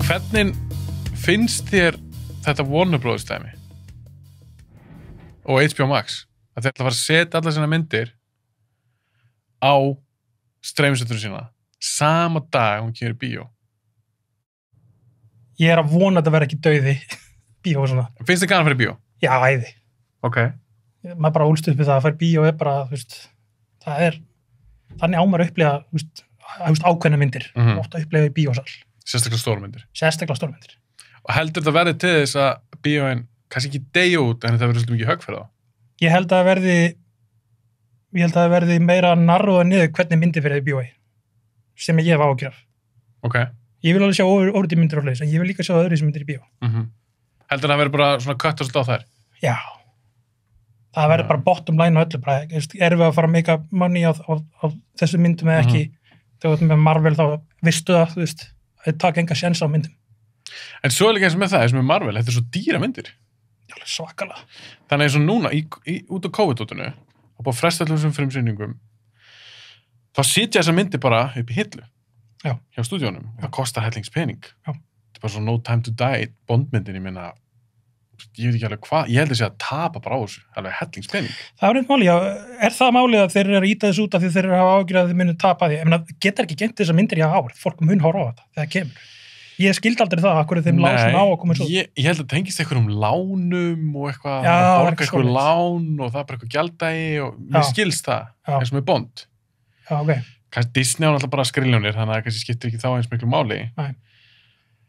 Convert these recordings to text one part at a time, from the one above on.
Hvernig finnst þér þetta Warner Bros. Dæmi? Og HBO Max? Að þeir ætla að fara að setja alla sína myndir á streymisveitur sína sama dag hún kemur í bíó. Ég að vona að þetta verði ekki dauði bíó og svona. Finnst þér gaman að fara í bíó? Já, æði. Ok. Maður bara úlst upp við það að fara í bíó er bara, það er, þannig ámar að upplifa, ákveðna myndir. Ofta upplifa í bíósal. Sérstaklega stórmyndir. Sérstaklega stórmyndir. Og heldur þetta verði til þess að bíóin kannski ekki deyja út en þetta verður svolítið mikið högg fyrir þá? Ég held að það verði meira narróða niður hvernig myndir fyrir því bíói sem ég hef ágjör af. Ok. Ég vil alveg sjá óriði myndir á hliðis en ég vil líka sjá öðru sem myndir í bíó. Heldur það verður bara svona kött og stóð þær? Já. Það verður bara bottom line á öllu. Bara, erum við að fara að make money á þessu myndum eða ekki? Þegar með Marvel þá vistu það, það taka enga séns á myndum. En svo er líka eins og með það, eins og með Marvel, þetta er svo dýra myndir. Svakalega. Þannig eins og núna, út á COVID-ótinu, og búið að fresta allir þessum frumsýningum, þá sitja þessa myndir bara upp í hillu. Já. Hjá stúdíónum. Það kostar hellingspening. Já. Þetta er bara svo No Time to Die, Bondmyndin, ég meina, ég veit ekki alveg hvað, ég held að sé að tapa bara á þessu, alveg hellingspening. Það er eitt máli, já. Er það málið að þeir eru að íta þessu út af því þeir eru að hafa ágjörð að þeir munu tapa því? Ég meina, getur ekki geimt þessar myndir í ár, fólk mun horfa á þetta þegar kemur. Ég skildi aldrei það, akkur þeim lág svona á að koma svo. Ég held að tengist eitthvað lánum og eitthvað, Já, að borga eitthvað lán og það er bara eitthvað gjalddægi og mér skilst það, eins og með Bond. Já, ok. Kannski Disney á náttúrulega bara skriljónir, þannig að það kannski skiptir ekki þá eins miklu máli. Nei.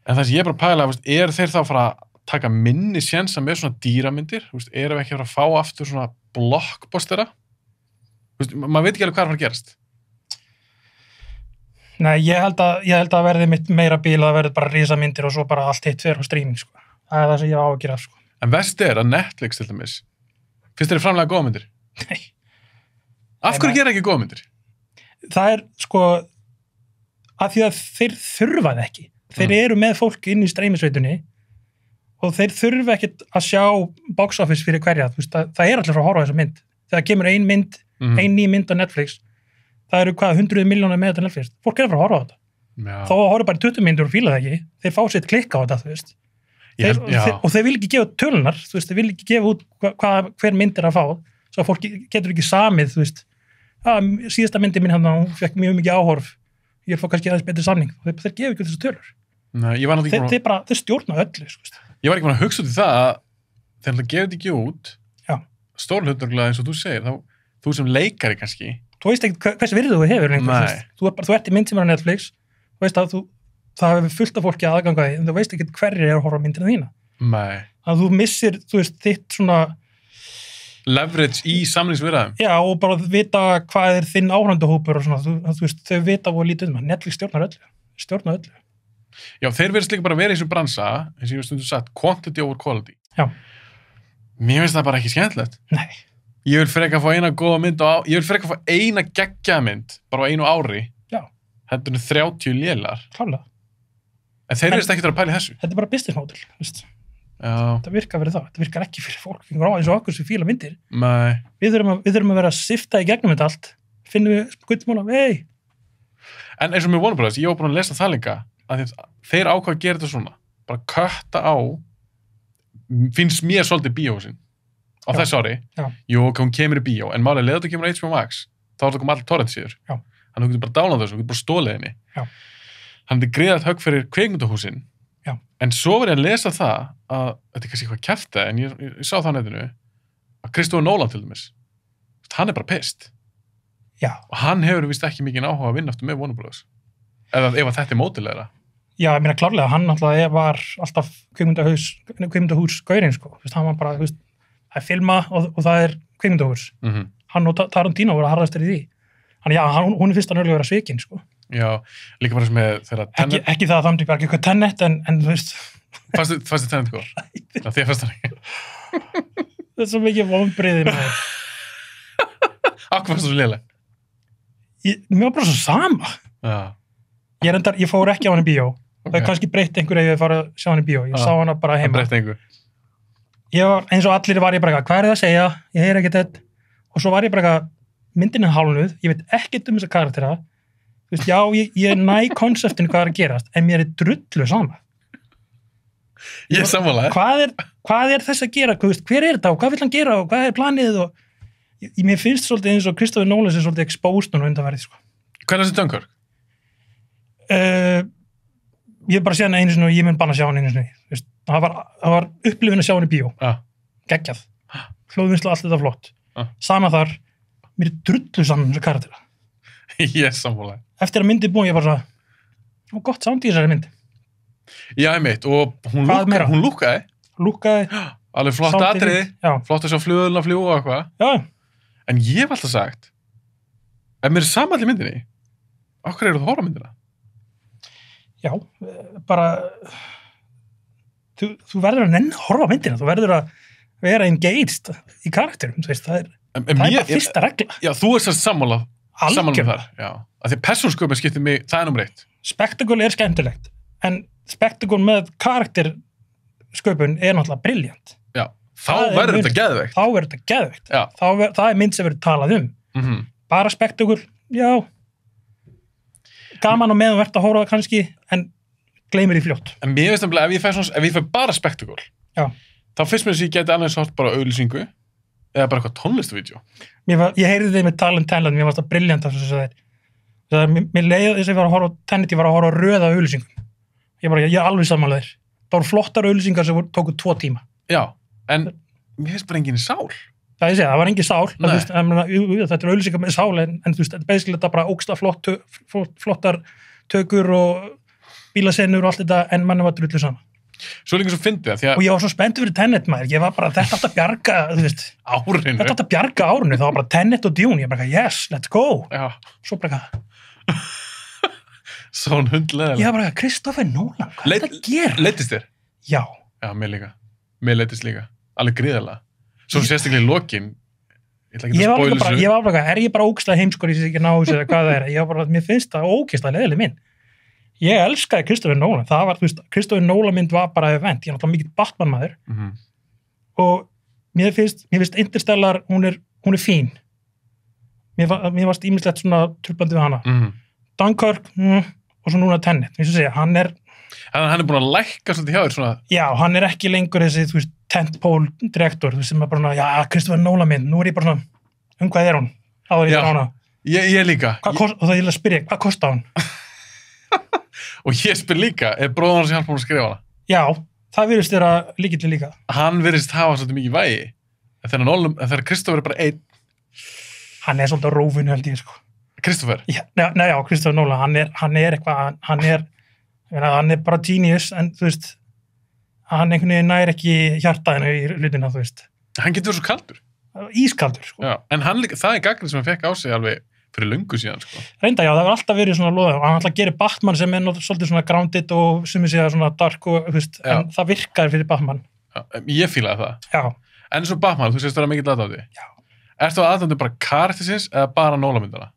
En það sem ég bara pæla, er þeir þá að fara að taka minni sénsa með svona dýramyndir? Erum við ekki að fara að fá aftur svona blockbustera? Maður veit ekki alveg hvað er að fara að gerast. Nei, ég held að verði mitt meira bíl að verði bara risamyndir og svo bara allt hitt fyrir á streaming, sko. Það er það sem ég á að gera, sko. En verst er að Netflix til dæmis, finnst þeir framlega góða myndir? Nei. Af hverju gera ekki góða myndir? Það er, sko, að því að þeir þurfa það ekki. Þeir eru með fólk inn í streymisveitunni og þeir þurfa ekkit að sjá box office fyrir hverja. Það er allir frá að horfa á þessa mynd. Þegar kemur ein mynd, ein ný mynd á Netflix, það eru 100 milljónir með þetta Netflix. Fólk er að fara að horfa á þetta. Já. Þó að horfa bara í 20 mínútur og fíla það ekki. Þeir fá sitt klikk á þetta, og þeir vil ekki gefa tölunar, þeir vil ekki gefa út hver mynd er að fá, svo að fólk getur ekki samið, síðasta myndi mín hún fekk mjög mikið áhorf, ég er fá kannski aðeins betri samning, og þeir gefa ekki þessu tölur. Nei, þeir stjórna öllu. Ég var ekki búin að hugsa út í það að þeir gefa þetta ekki út, stórhundurlega eins og þú segir, þá þú sem leikari kannski, þú veist ekki hvers virði þú hefur lengur, þú ert í mynd sem er á Netflix, þú veist að það hefur fullt af fólki aðganga því, en þú veist ekki hverjir er að horfa myndina þína. Nei. Að þú missir, þitt svona leverage í samningsviðræðum. Já, og bara vita hvað er þinn áhrifandahópur og svona, þau vita og lítið um það. Netflix stjórnar öllu. Já, þeir verðast líka bara vera í þessum bransa, eins og ég hef stundum sagt, quantity over quality. Já. Mér finnst það bara ekki skemmtilegt. Nei. Ég vil freka að fá eina góða mynd ég vil freka að fá eina geggjaða mynd bara á einu ári. Já. Þetta er 30 lélar. Klárlega. En þeir verðast ekki að pæla í þessu. Þetta er bara business model, Já. Þetta virkar fyrir það. Þetta virkar ekki fyrir fólk. Við erum á eins og okkur sem fíla myndir. Nei. Við þurfum að vera að sifta í gegnum þetta allt. Finnum við gullmóla, En eins og með Warner Bros. Ég var búin að lesa það líka að þeir ákvað að gera þetta svona. Bara kötta á finnst mér svolítið bíóhúsin á þessu ári. Já. Jú, hún kemur í bíó, en málega leður þetta kemur á HBO Max, þá er það koma allir torrent síður. Já. Þannig að þú getur bara dálað þessu, þú getur bara stólið henni. Já. Þannig að þetta greiðat högg fyrir kvikmyndahúsin. Já. En svo var ég að lesa það að, þetta er kannski eitthvað kjafta, en ég sá það á netinu, að Christopher Nolan til dæmis, hann er bara pissed. Já. Og hann hefur vist ekki mikið áhuga að vinna aftur með Warner Bros. Ef þetta er mótilegra. Já, ég meina klárlega, hann alltaf var alltaf kvikmyndahús gaurinn, sko. Hann var bara, það er filma og það er kvikmyndahús. Hann og Tarantino voru að harðastir í því. Þannig já, hún er fyrst að nörgulega vera svikin, sko. Já, líka bara sem með þeirra Tenet. Ekki það að það myndi bara ekki eitthvað Tenet, en þú veist. Fannst þið Tenet góð? Já, því að fannst það ekki. Það er svo mikið vonbrigði með það. Akkur fannst það svo léleg? Mér var bara svo sama. Já. Ég fór ekki á hann í bíó. Okay. Það kannski breytt einhverju ef ég fara að sjá hann í bíó. Ég sá hana bara heima. Það breytt einhver. Eins og allir var ég bara, hvað er það að segja? Ég heyr ekkert þetta. Og svo var ég bara, myndin er hálnuð, ég veit ekkert um þessa karaktera. Já, ég næ konseptinu hvað er að gerast, en mér er drullu sama. Ég sammála. Hvað er þess að gera, hver er þetta og hvað vill hann gera og hvað er planið og mér finnst svolítið eins og Christopher Nolan er svolítið exposed núna undanverið, sko. Hvernig er þessi Dunkirk? Ég hef bara séð hann einu sinni og ég mun banna sjá hann einu sinni. Það var upplifun að sjá hann í bíó. Geggjað. Hljóðvinnsla, allt þetta flott. Sama þar, mér er drullu saman þessu karaktera. Ég sammála. Eftir að myndið búin, ég bara svo, gott sound í þessari mynd. Já, einmitt, og hún lúkkaði. Alveg flott atriði, flott að sjá flugulna fljúga og eitthvað. Já. En ég hef alltaf sagt, ef mér er samall í myndinni, okkur eru þú horfa myndina? Já, bara þú verður að nenn horfa myndina, þú verður að vera engaged í karakterum, þú veist, það er bara fyrsta regla. Já, þú ert sammála þar, já. Af því persónsköpun skiptir mig, það er nummer 1. Spektakul er skemmtilegt, en spektakul með karaktersköpun er náttúrulega brilljant. Já, þá verður þetta geðveikt. Þá verður þetta geðveikt. Það er mynd sem verður talað um. Bara spektakul, já, gaman og meðan verður að horfa það kannski, en gleymir í fljótt. En mér veist nefnilega, ef ég fæ bara spektakul, þá fyrst mér þess að ég geti annars hótt bara auglýsingu, eða bara eitthvað tónlistavídeó. Ég heyrði þeim með tala Tenet, mér varst það brilljant af þess að mér leiði þess að ég var að horfa á Tenet, ég var að horfa á röða auglýsingum. Ég er alveg samanlegaður. Það voru flottar auglýsingar sem tóku 2 tíma. Já, en mér finnst bara engin sál. Það var engin sál. Þetta er auglýsingar með sál, en þú veist, basically þetta bara ógsta flottar tökur og bílasennur og allt þetta, en manni var drullu saman. Svo líka svo fyndið það, og ég var svo spenntur fyrir Tenet, maður. Ég var bara, þetta átt að bjarga, þú veist. Árinu. Þetta átt að bjarga árinu. Það var bara Tenet og Dune. Ég bara, yes, let's go. Já. Svo bara, Svon hundleðilega. Ég var bara, Christopher Nolan, hvað er það að gera? Leittist þér? Já. Já, mér líka. Mér leittist líka. Alveg gríðarlega. Svo sérstaklega í lokin. Ég var bara, er ég bara ógeðslega heimskur í sig ekki ná þessu eða hvað það er? Ég var bara, mér finnst það ógeðslega leiðileg mynd. Ég elskaði Christopher Nolan, það var, þú veist, Christopher Nolan mynd var bara event, ég er náttúrulega mikill Batman maður og mér finnst Interstellar, hún er fín. Mér varst ýmislegt svona trúbandi við hana. Dunkirk, og svo núna Tenet, eins og segja, hann er búin að lækka svolítið hjá þér svona. Já, hann er ekki lengur þessi, þú veist, tentpole direktor, þú veist, sem er bara, já, Christopher Nolan mynd, nú er ég bara svona, hvað er hún? Áður ég á hana. Ég líka. Og það ég vil að spyrja, hvað kostar hún? Og ég spyr líka, er bróðan hans hjálpa hún að skrifa hana? Já, það virðist þér að líkillir líka. Hann virðist hafa svolítið mikið vægi. Þegar Kristoffer er bara einn. Hann er svolítið á rófinu held ég, sko. Kristoffer? Já, Kristoffer Nolan, hann er eitthvað, hann er bara genius, en þú veist, hann einhvern veginn nær ekki hjartaðinu í hlutina, þú veist. Hann getur verið svo kaldur. Ískaldur, sko. Já, en það er gagnrið sem hann fekk á sig alveg fyrir löngu síðan, sko. Reynda, já, það var alltaf verið svona loða og hann alltaf gerir Batman sem er svolítið svona grounded og sem er síðan svona dark og, þú veist, en það virkar fyrir Batman. Já, ég fílaði það. Já. En svo Batman, þú sést það mikill aðdáandi. Já. Ertu aðdáandi bara karaktersins eða bara Nolan-myndana?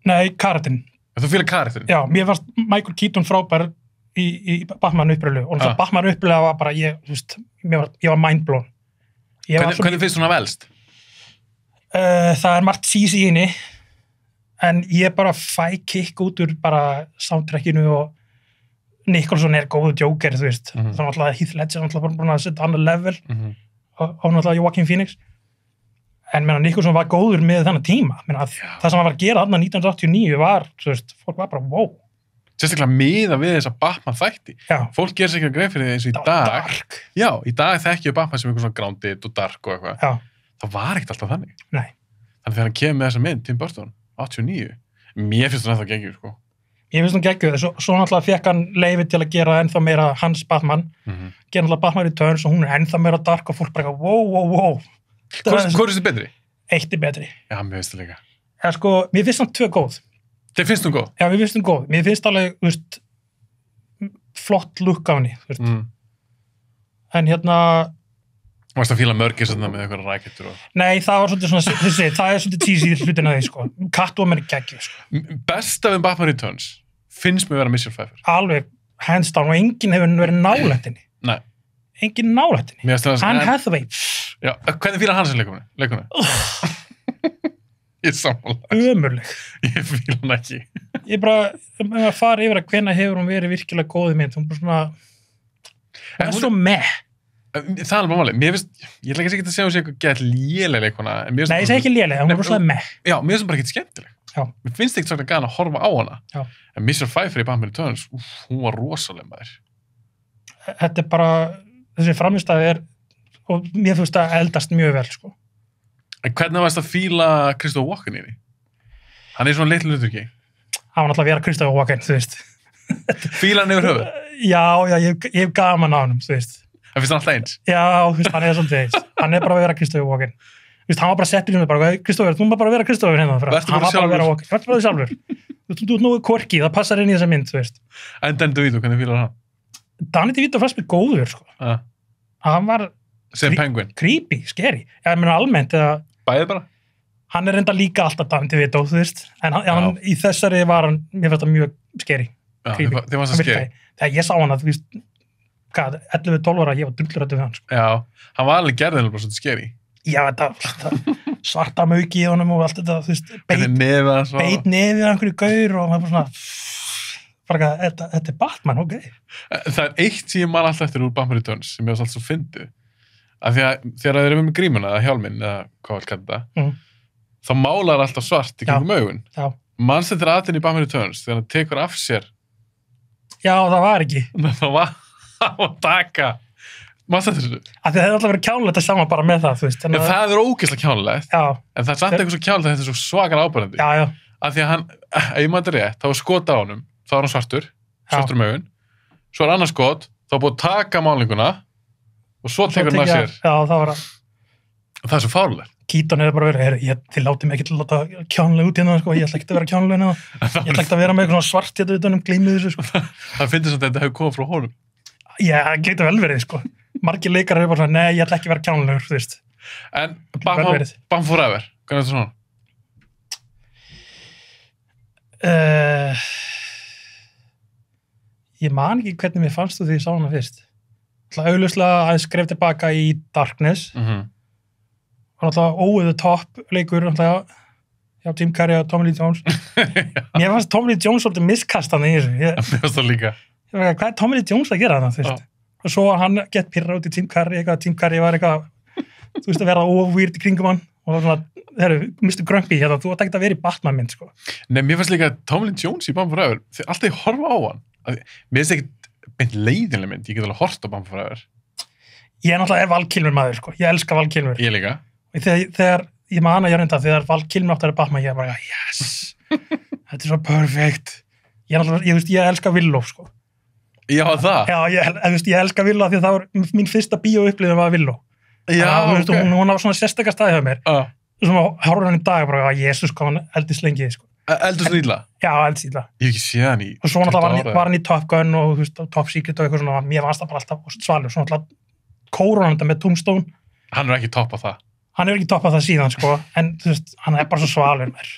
Nei, karakterinn. Þú fílar karakterinn? Já, mér varst Michael Keaton frábær í Batman upprölu og Batman upprölu var bara, þú veist, ég var mindblown. Hvernig finnst hún af elst? Það er margt sísi í henni, en ég bara fæ kikk út úr bara soundtrackinu og Nicholson er góðu Joker, þú veist. Það er náttúrulega Heath Ledger, náttúrulega búin að setja annar level og náttúrulega Joaquin Phoenix. En Nicholson var góður með þennan tíma. Það sem hann var að gera þarna 1989 var, þú veist, fólk var bara, wow. Sérstaklega miða við þessa Batman þætti. Já. Fólk gerir sér ekki að greið fyrir því eins og í dag. Dark. Já, í dag þekkjum við Batman sem eitthvað svona grounded og dark og eitthvað. Já. Það var ekkert alltaf þannig. Nei. Þannig þegar hann kemur með þessa mynd, Tim Burton, 89, mér finnst hún ennþá geggjur, sko. Ég finnst hún geggjur, svo náttúrulega fekk hann leyfi til að gera ennþá meira hans Batman, gera náttúrulega Batman Returns og hún er ennþá meira dark og fólk bara wow. Hvað er þetta betri? Eitt er betri. Já, mér finnst það líka. Já, sko, mér finnst hann 2 góð. Þið finnst hún góð? Já, mér finnst hún góð. Mér finnst alveg, þú veist, flott look á henni, þú veist. En Þú varst að fíla mörgir svona með eitthvað rækettur og... Nei, það var svolítið svona, það er svolítið cheesy hlutin að því, sko. Catwoman er geggjuð, sko. Besta við Batman Returns finnst mér vera Michelle Pfeiffer. Alveg, hands down, og enginn hefur verið nálægt henni. Nei. Enginn nálægt henni. Anne Hathaway. Já, hvernig fílar hans í leikunni? Ég sammála. Ömurleg. Ég fíla hann ekki. Ég bara fara yfir að hvenær hefur hún verið virkilega góð í mynd. Hún bara svona... Það er svo meh. Það er alveg málið. Mér finnst, ég ætla ekki að segja hún sé eitthvað gett léleg leikona. Nei, ég segi ekki léleg, hún er rosalega meh. Já, mér finnst hún bara ekkert skemmtileg. Já. Mér finnst ekkert svona gana að horfa á hana. Já. En Mr. Pfeiffer í Batman Returns, hún var rosalega maður. Þetta er bara, þessi framistæði og mér finnst það eldast mjög vel, sko. En hvernig varst að fíla Christopher Walken í því? Hann er svona litlu hluturki. Hann var náttúrulega að vera Christopher Walken, þú veist. Fíla hann yfir höfuð? Já, ég hef gaman á hann, þú veist. Það finnst hann alltaf eins? Já, þú veist, hann er svolítið eins. Hann er bara að vera Christopher Walken. Þú veist, hann var bara settur í mig bara, Christopher, þú maður bara vera Christopher hérna. Vertu bara sjálfur. Vertu bara sjálfur. Þú ert nú quirky, það passar inn í þessa mynd, þú veist. En Danny DeVito, hvernig fílar hann? Danny DeVito fannst mér góður, sko. Hann var sem Penguin? Creepy, scary. Ég meina almennt, bæði bara? Hann er reynda líka alltaf Danny DeVito, þú veist. En hann, í þessari var hann, mér finnst það mjög scary. Creepy. Þið fannst það scary? Þegar ég sá hann að, þú veist, 11-12 ára, ég var drullræddur við hann, sko. Já, hann var alveg gerðilega bara svona scary. Já, þetta svarta mauki í honum og allt þetta, þú veist, beit nefið að einhverju gaur og maður bara svona, þetta er Batman, ok. Það er eitt sem ég man alltaf eftir úr Batman Returns sem ég var alltaf svo fyndið. Af því að þegar þeir eru með grímuna, eða hjálminn, eða hvað vil kalla það, þá málar alltaf svart í kringum augun. Já. Manst þetta er aðtinn í Batman Returns þegar hann tekur af sér. Já, það var ekki. Það var að taka. Manst þetta þessu? Það hefði alltaf verið kjánulegt að sama bara með það, þú veist. Já, það er ógeðslega kjánulegt. Já. En það er samt eitthvað svo kjánulegt að þetta er svo svakar ábærandi. Já, já. Af því að hann, ef ég maður þetta rétt, þá var skot á honum, þá var hann svartur augun. Svo er annars skot, þá búið að taka málninguna og svo tekur hann af sér. Já, það var að. Það er svo fárlegt. Keaton hefur bara verið, þið látið mig ekki til að láta kjánuleg út hérna, sko, ég ætla ekki að vera kjánuleg hérna, ég ætla ekki að vera með eitthvað svart hérna utan gleymið þessu, sko. Það finnst þess að þetta hefur komið frá honum. Já, það getur vel verið, sko. Margir leikar hefur bara svona, nei, ég ætla ekki að vera kjánulegur, þú veist. En Batman Forever, hvernig er þetta svona? Ég man ekki hvernig mér fannst þú því ég sá hana fyrst. Það augljóslega aðeins skref tilbaka í Darkness. Og náttúrulega over the top leikur náttúrulega hjá Jim Carrey og Tommy Lee Jones. Mér fannst Tommy Lee Jones svolítið misskastandi í þessu. Mér fannst það líka. Hvað er Tommy Lee Jones að gera þarna, þú veist? Og svo hann gett pirra út í Jim Carrey, Jim Carrey var eitthvað, þú veist, að vera óvýrt í kringum hann og svona, Mr. Grumpy, hérna, þú ætti ekki að vera í Batman-mynd, sko. Nei, mér fannst líka Tommy Lee Jones í Batman Forever, þegar alltaf ég horfa á hann, mér finnst ekki beint leiðinlega mynd, ég get alveg hort á Batman Forever. Ég náttúrulega Val Kilmer maður, sko, ég elska Val Kilmer. Ég líka. Þegar ég man að ég reynda þegar Val Kilmer átti að vera Batman, ég bara, yes, þetta er svo perfect. Ég elska Willow, sko. Já, það? Já, ég elska Willow því að það var mín fyrsta bíóupplifun var Willow. Já, ok. Hún var svona sérstakar staðið hjá mér. Svona horfður hann í dag bara, Jesus, hvað hann eldist lengi, sko. Eldist illa? Já, eldist illa. Ég hef ekki séð hann í... Og svo náttúrulega var hann í Top Gun og Top Secret og eitthvað svona, mér fannst það bara alltaf svalur. Svo náttúrulega kórunan þetta með Tombstone. Hann er ekki toppað það. Hann er ekki toppað það síðan, sko, en þú veist, hann er bara svo svalur mér.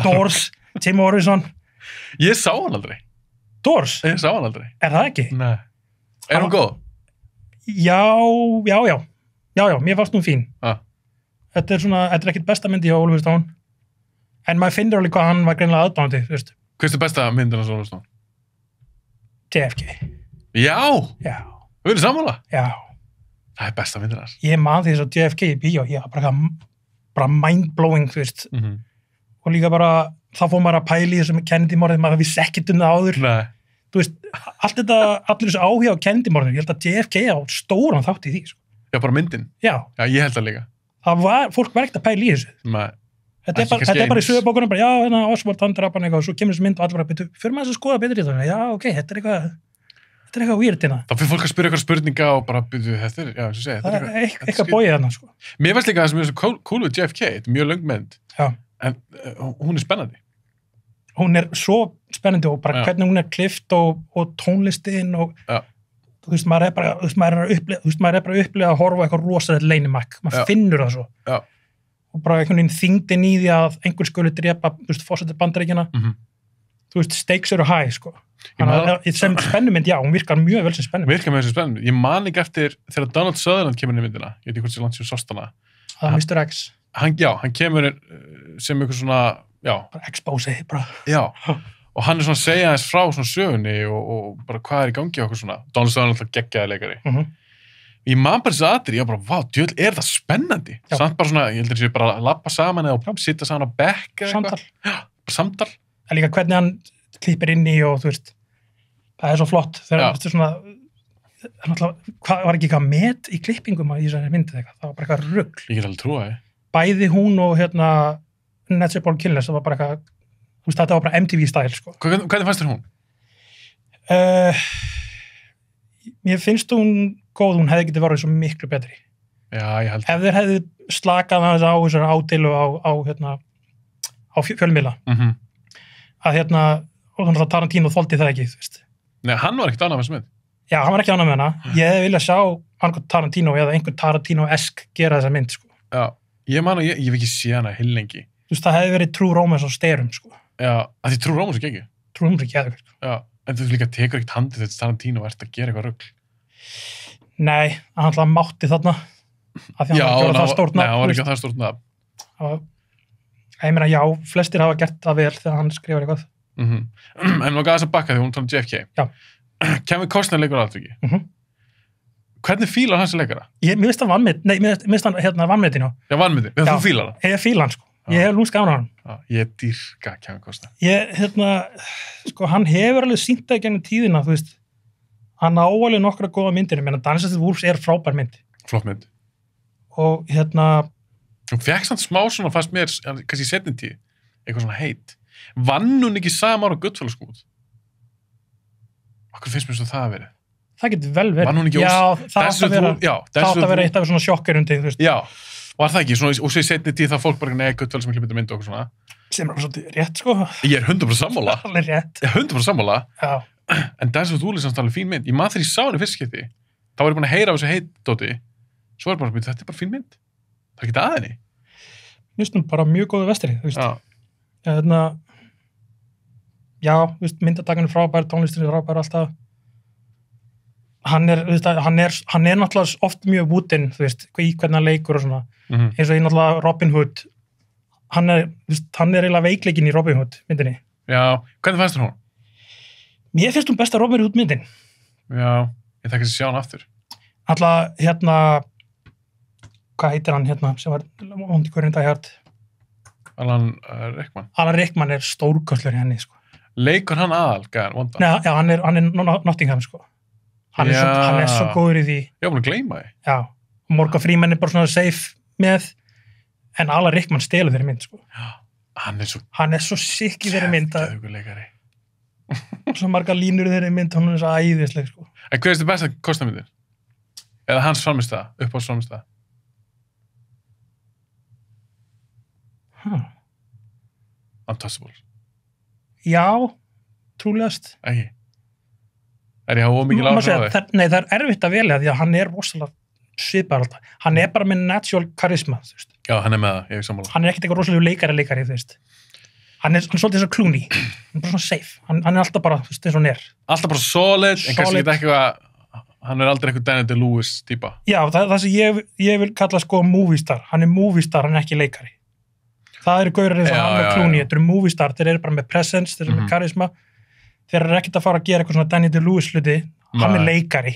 Doors, Tim Morrison. Ég sá hann aldrei. Doors? Ég sá hann aldrei. Er það ekki? Nei. Er hún góð? Já, mér fannst hún fín. Þetta er ekkit besta myndi hjá Oliver Stone. En maður finnir alveg hvað hann var greinilega aðdáandi, þú veist. Hvað er besta myndin hans Oliver Stone? JFK. Já? Já. Við erum sammála? Já. Það er besta myndin hans. Ég man því þess að JFK í bíó, ég var bara mind-blowing, þú veist. Og líka bara, þá fór maður að pæla í þessum Kennedy-morðið, maður vissi ekkert um það áður. Nei. Þú veist, allir þessu áhuga á Kennedy-morðinu, ég held að JFK á stóran þátt í því, sko. Já, bara myndin? Já. Já, ég held það líka. Fólk var ekkert að pæla í þessu. Nei. Þetta er bara í sögubókunum, bara, já, hérna, Oswald, hann drapa hann eitthvað, og svo kemur þessu mynd og allir bara byrju, fyrir maður að skoða betur í það, já, ok, þetta er eitthvað weird hérna. Þá fyrir fólk að spyrja eitthvað spurninga og bara byrju, þetta er, já, eins og segja, þetta er eitthvað bóið þarna, sko. Mér finnst líka það sem er svo cool við JFK, þetta er mjög löng mynd, en hún er spennandi. Hún er svo spennandi og bara hvernig hún er klift og tónlistin og þú veist, maður er bara að upplifa að horfa eitthvað rosalega leynimakk, maður finnur það svo. Já. Og bara einhvern veginn þyngdin í því að einhver skuli drepa, þú veist, fórsetur Bandaríkjanna. Þú veist, stakes eru high, sko. Sem spennumynd, já, hún virkar mjög vel sem spennumynd. Virkar mjög sem spennumynd. Ég man ekki eftir þegar Donald Sutherland kemur inn í myndina, ég veit ekki hvort sem langt sem sást hana. Það er Mr. X. Hann kemur sem eitthvað svona, já. Bara expose, bara. Já, og hann svona að segja þess frá svona sögunni og bara hvað í gangi okkur svona. Donald Sutherland alltaf geggjaði leikari. Ég man bara þessi atriði, ég bara, vá, djöld, það spennandi? Já. Samt bara svona, ég heldur þessi bara að lappa saman eða sitta saman á bekk eða eitthvað. Já, bara samtal. Það er líka hvernig hann klippir inn í og þú veist, það er svo flott. Þegar það er svona, var ekki eitthvað met í klippingum í þessari myndið eitthvað? Það var bara eitthvað rugl. Ég get alveg trúa það. Bæði hún og Nancy Paul Killers, það var bara eitthvað, þú veist, þetta var bara MTV-stæl, sko. Hvernig fannst þér hún? Mér finnst hún góð, hún hefði getið verið svo miklu betri. Já, ég held. Ef þeir hefði slakað á þessari ádilu á fjölmiðla. Að og þannig að Tarantino þoldi það ekki, þú veist. Nei, hann var ekkert ánægður með þessu mynd. Já, hann var ekki ánægður með hana. Ég hefði viljað sjá annað Tarantino eða einhver Tarantino-esk gera þessa mynd, sko. Já, ég man að ég hef ekki séð hana heilengi. Þú veist, það hefði verið True Romance á styrum, sko. Já, að því True Romance ekki. True Romance ekki, sko. Já, en þú líka tekur ekkert handið þetta Tarantino og ert að gera eitthvað rugl. Nei, hann alltaf mátti þarna. Já, hann var ekki það stórt nafn. Ég meina, já, flestir hafa gert það vel þegar hann skrifar eitthvað. En maður gæði þess að bakka því hún tónum JFK. Já. Kevin Costner leikur allt ekki. Hvernig fílar hans leikara? Mér finnst hann vannmynd, nei, mér finnst hann vannmyndinu. Já, vannmyndinu, þú fílar hann? Ég fíla hann, sko. Ég hef lúmst gáðan á hann. Já, ég dýrka Kevin Costner. Sko, hann hefur alveg sýnt það gennum tíðina, þú veist. Hann á alveg nokkra góða myndir, menn að Dances with Wolves frábær mynd. Flott mynd. Og hún fekk samt smá svona, fannst mér, kannski í seinni tíð, eitthvað svona heit. Vann hún ekki sama ára Goodfellas út? Okkur finnst mér svo það að verið. Það getur vel verið. Vann hún ekki það átt að vera eitt af svona sjokkerundi, þú veist. Já, var það ekki, svona, og svo í seinni tíð það fólk bara, nei, Goodfellas miklu betur mynd og okkur svona. Sem svolítið rétt, sko. Ég 100% sammála. Alveg rétt. Ég 100% sammála. Já. En Dances with Wolves er samt alveg fín mynd. Ég man þegar ég sá henni fyrst skipti, þá var ég búin að heyra af þessu heitdóti. Svo er bara, þetta er bara fín mynd. Það er ekki að henni. Mér finnst hún bara mjög góðu vestri, þú veist. Já, þú veist, myndatakan er frábær, tónlistin er frábær alltaf. Hann er náttúrulega oft mjög bútinn, þú veist, í hvernig hann leikur og svona. Eins og í náttúrulega Robin Hood. Hann er eiginlega veikleikinn í Robin Hood myndinni. Já, hvernig fannst hún? Mér finnst hún besta Robin Hood myndin. Já, ég þekki að sjá hann aftur. Alltaf, hvað heitir hann sem var vondi hverjum Die Hard? Alan Rickman. Alan Rickman er stórkostlur í henni, sko. Leikur hann aðal, gæðan, vonda? Nei, já, hann er Nottingham, sko. Hann er svo góður í því. Já, búin að gleyma því. Já, Morgan Freeman er bara svona safe með, en Alan Rickman stelur þeirri mynd, sko. Já, hann er svo sikk í þeirri mynd. Geðveikur. Svo margar línur í þeirri mynd, hann er svo æðisleg, sko. En hver er þetta besta kostnamyndir? Eða hans framistæða, uppáhaldsframistæða? Untouchables. Já, trúlegast. Ekki. Er ég að hafa mikið áhrif á þig? Nei, það er erfitt að velja því að hann er rosalega svipar alltaf. Hann er bara með natural charisma, þú veist. Já, hann er með það, ég er sammála. Hann er ekkert eitthvað rosalega leikari, þú veist. Hann er svolítið eins og Clooney. Hann er bara svona safe. Hann er alltaf bara, þú veist, eins og hann er. Alltaf bara solid, en kannski ekki eitthvað, hann er aldrei eitthvað Daniel Day-Lewis típa. Já, það sem ég vil kalla sko movie star. Hann er movie star, hann er ekki leikari. Það eru gaurar eins og hann og Clooney. Þetta eru movie star, þeir eru bara með presence, þeir eru með karisma. Þeir eru ekkert að fara að gera eitthvað svona Daniel Day-Lewis hluti. Hann er leikari.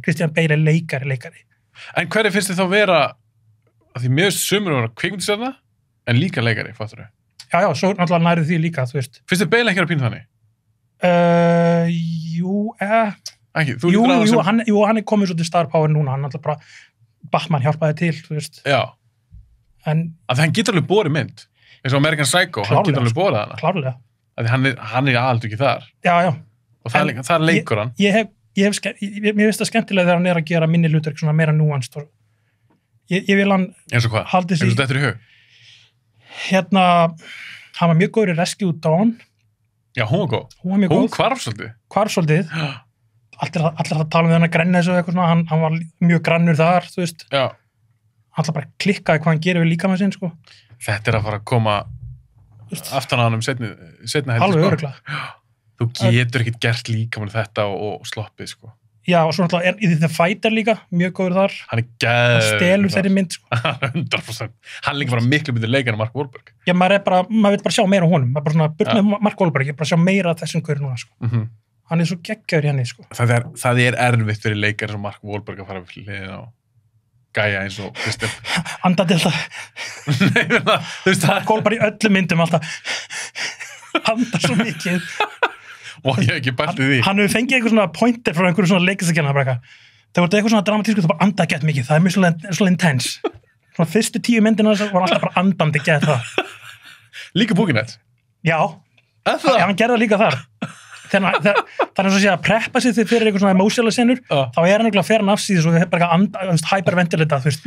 Christian Bale er leikari. En hverju finnst þið þá vera, að því mjög sumur voru kvikmyndstjarna, en líka leikari, fattur þau? Já, svo náttúrulega nærið því líka, þú veist. Finnst þið Bale ekki að pína þannig? Hann er komið svo til star power núna, hann alltaf bara, Batman hjálpaði til, þú veist. Já. Að hann getur alveg borið mynd, eins og American Psycho, hann getur alveg borið hana. Klárlega. Að hann er alveg ekki þar. Já. Og það leikur hann. Mér finnst það skemmtilega þegar hann er að gera minni hlutverk svona meira núanst og ég vil hann eins og hvað? Eins og þetta er í hug? Hann var mjög góður í Rescue Dawn. Já, hún var góð. Hún hvarf svolítið. Allir að tala um þennan Grennes og eitthvað svona, hann var mjög grannur þar, þú veist. Já. Hann bara klikkaði hvað hann gerir við líkamanninn sinn, sko. Þetta er að fara að koma aftan að hann seinna heldur, alveg örugglega. Þú getur ekkert gert líkamann þetta og sloppið, sko. Já, og svo náttúrulega í The Fighter líka, mjög góður þar. Hann er gæður. Hann stelur þeirri mynd, sko. 100%. Hann er líka bara miklu myndir leikar en Mark Wahlberg. Já, maður vil bara sjá meira á honum. Maður bara svona, burt með Mark Wahlberg, ég bara sjá meira af þessum gaur núna, sko. Hann er svo geggjaður í henni, sko. Það er erfitt fyrir leikar sem Mark Wahlberg að fara við hliðin á gæja eins og Kristinn. Andandi alltaf. Nei, þú veist það. Wahlberg í öllum myndum alltaf. Andar svo mikið. Og ég hef ekki bælt í því. Hann hefur fengið eitthvað svona pointer frá einhverju svona leiklistakennara bara eitthvað. Það voru eitthvað svona dramatísku, það bara andað gett mikið. Það er mjög svona intense. Svona fyrstu 10 myndina var alltaf bara andandi gett það. Líka Boogie-Nights? Já. Hann gerði það líka þar. Það er eins og sé að preppa sig fyrir eitthvað svona emotional senur, þá er hann eitthvað að færa hann afsíðis og það er bara eitthvað hyperventilita, þú veist.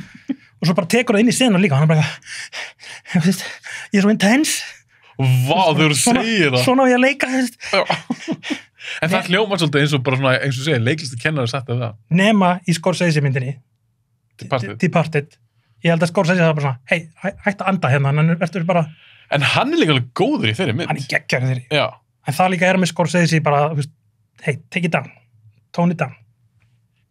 Og svo bara tekur það inn í senu líka. Hann er bara eitthvað, ég er svo intense. Vá, þau eru að segja það. Svona á ég að leika, þú veist. En það hljómar svolítið eins og bara svona, eins og segja, leiklistu kennari sagt af það. Nema í Scorsese myndinni. Departed. Ég held að Scorsese það bara svona, hei, hætt að anda hérna, hann ertur bara... En hann er líka alveg góður í þeirri mynd. Hann er geggjaður í þeirri. Já. En það líka með Scorsese bara, þú veist, hei, take it down, tone it down.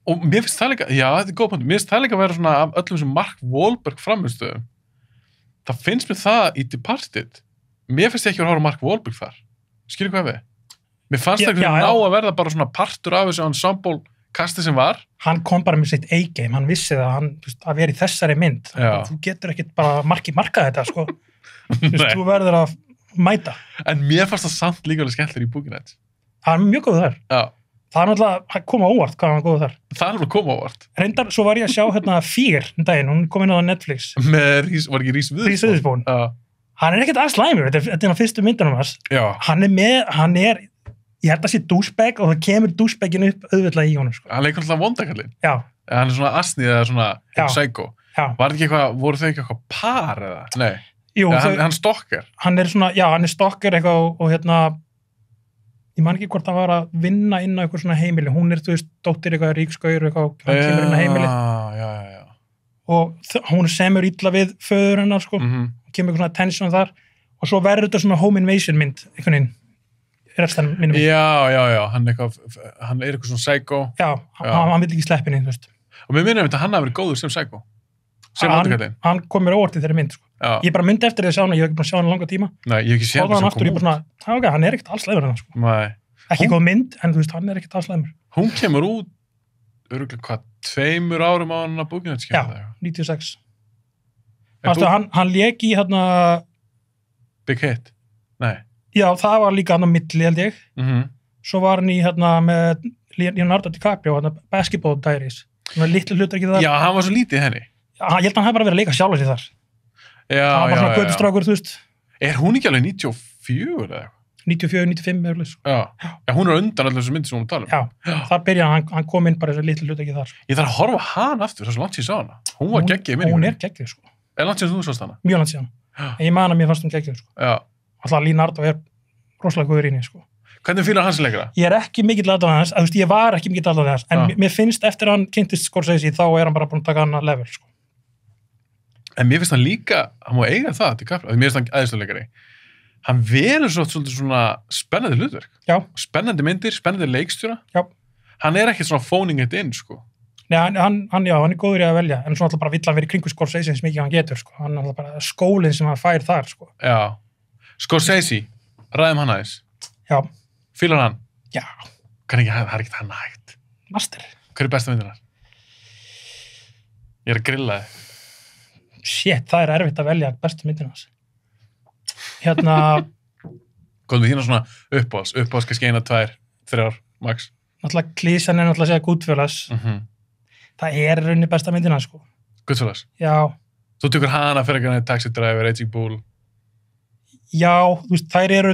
Og mér finnst það líka, já, þetta er góð punkt, mér finnst það líka að vera svona af öllum sem Mark Wahlberg framistöðum. Það finnst mér það í Departed. Mér finnst ég ekki að horfa Mark Wahlberg þar. Skilur hvað við? Mér fannst það ekki ná að verða bara svona partur af þessu ensemble kasti sem var. Hann kom bara með sitt A-game, hann vissi það að vera í þessari mynd. Þú getur ekkert bara markað þetta, sko. Þú verður að mæta. En mér fannst það samt líka alveg skemmtilega í Boogie-Nights. Það er mjög góð þar. Já. Það er náttúrulega að koma óvart hvað hann góð þar. Það er náttúrulega að koma óvart. Reyndar, svo var ég að sjá Fear daginn, hún kom inn á Netflix. Var ekki Reese Witherspoon? Já. Hann er ekkert slæmur, þetta er á fyrstu myndunum hans. Já. Ég held að sé douchebag og það kemur douchebagin upp auðvitað í honum, sko. Hann leikur alltaf vondakallinn. Já. Hann er svona asnið eða svona psycho. Já. Voru þau ekki eitthvað par eða? Nei. Jú, hann stokkar. Hann er svona, já, hann er stokkar eitthvað og ég man ekki hvort hann var að vinna inn á eitthvað svona heimili. Hún er, þú veist, dóttir eitthvað ríkskaur eitthvað, hann kemur inn á heimili. Já. Og hún semur illa við föður hennar, sko. Kemur eitthvað svona tension þar og svo verður þetta svona home invasion mynd, einhvern veginn. Já, hann er eitthvað svona psycho. Já, hann vil ekki sleppinni, þú veist. Og mér minnum þetta að hann hafi verið góður sem psycho. Sem vondakallinn. Hann kom mér óvart í þeirri mynd, sko. Já. Ég bara myndi eftir því að sjá hana, ég hef ekki búin að sjá hana langa tíma. Nei, ég hef ekki séð hann sem kom út. Ok, hann er ekkert alls leifur hennar, sko. Nei. Ekki góð mynd, en þú veist, hann er ekkert alls leifur. Hún kemur út, örugglega 2 árum á hann að Boogie-Nights kemur. Já, 96. Hann lék í Big Hit? Nei. Já, það var líka hann á milli, held ég. Svo var hann í með Leonardo DiCaprio, Basketball Diaries. Svona litlu hlutar ekki þar. Já, hann var svo lítið henni. Ég held að hann hefði bara verið að leika sjálfur sig þar. Já. Hann var svona götustrákur, þú veist. Er hún ekki alveg 94 eða eitthvað? 94, 95 eða eitthvað. Já, hún er undan allir þessu myndi sem hún tala um. Já, þar byrjaði hann kom inn bara þessu litlu hlutar ekki þar. Ég þarf að horfa hann aftur, það er svo langt síðan sá hana. Hún var geggjuð í minningunni. Hún er geggjuð, sko. Er langt síðan þú sást hana? Mjög langt síðan. En ég man að mér fannst hún geggjuð, sko. Já. Alltaf Leonardo er rosalega góður í henni, sko. Hvernig fílar hans leikara? Ég er ekki mikill aðdáðandi hans, ég var ekki mikill aðdáðandi hans, en mér finnst eftir að hann kynntist Scorsese, þá er hann bara búin að taka annað level, sko. En mér finnst hann líka, hann má eiga það til kapla, mér finnst hann æðisleikari. Hann velur svolítið svona spennandi hlutverk. Já. Spennandi myndir, spennandi leikstjóra. Já. Hann er ekkert svona phoning it in, sko. Nei, hann er góður í að velja, en svona alltaf bara vill hann verið kringu Scorsese eins mikið hann getur, sko. Hann er alltaf bara skólinn sem hann fær þar, sko. Já. Scorsese, ræðum hann aðeins. Já. Fílar hann? Já. Það er ekkert hann hægt. Master. Hver er besta myndir hann? Ég er að grilla þig. Shit, það er erfitt að velja bestu myndir hans. Góðum við þína svona uppáhalds kannski 1, 2, 3 max. Náttúrulega klísan er náttúrulega að segja Goodfellas. Það er rauninni besta myndin hans, sko. Goodfellas? Já. Þú tekur hana fyrir að Taxi Driver, Raging Bull? Já, þú veist, þær eru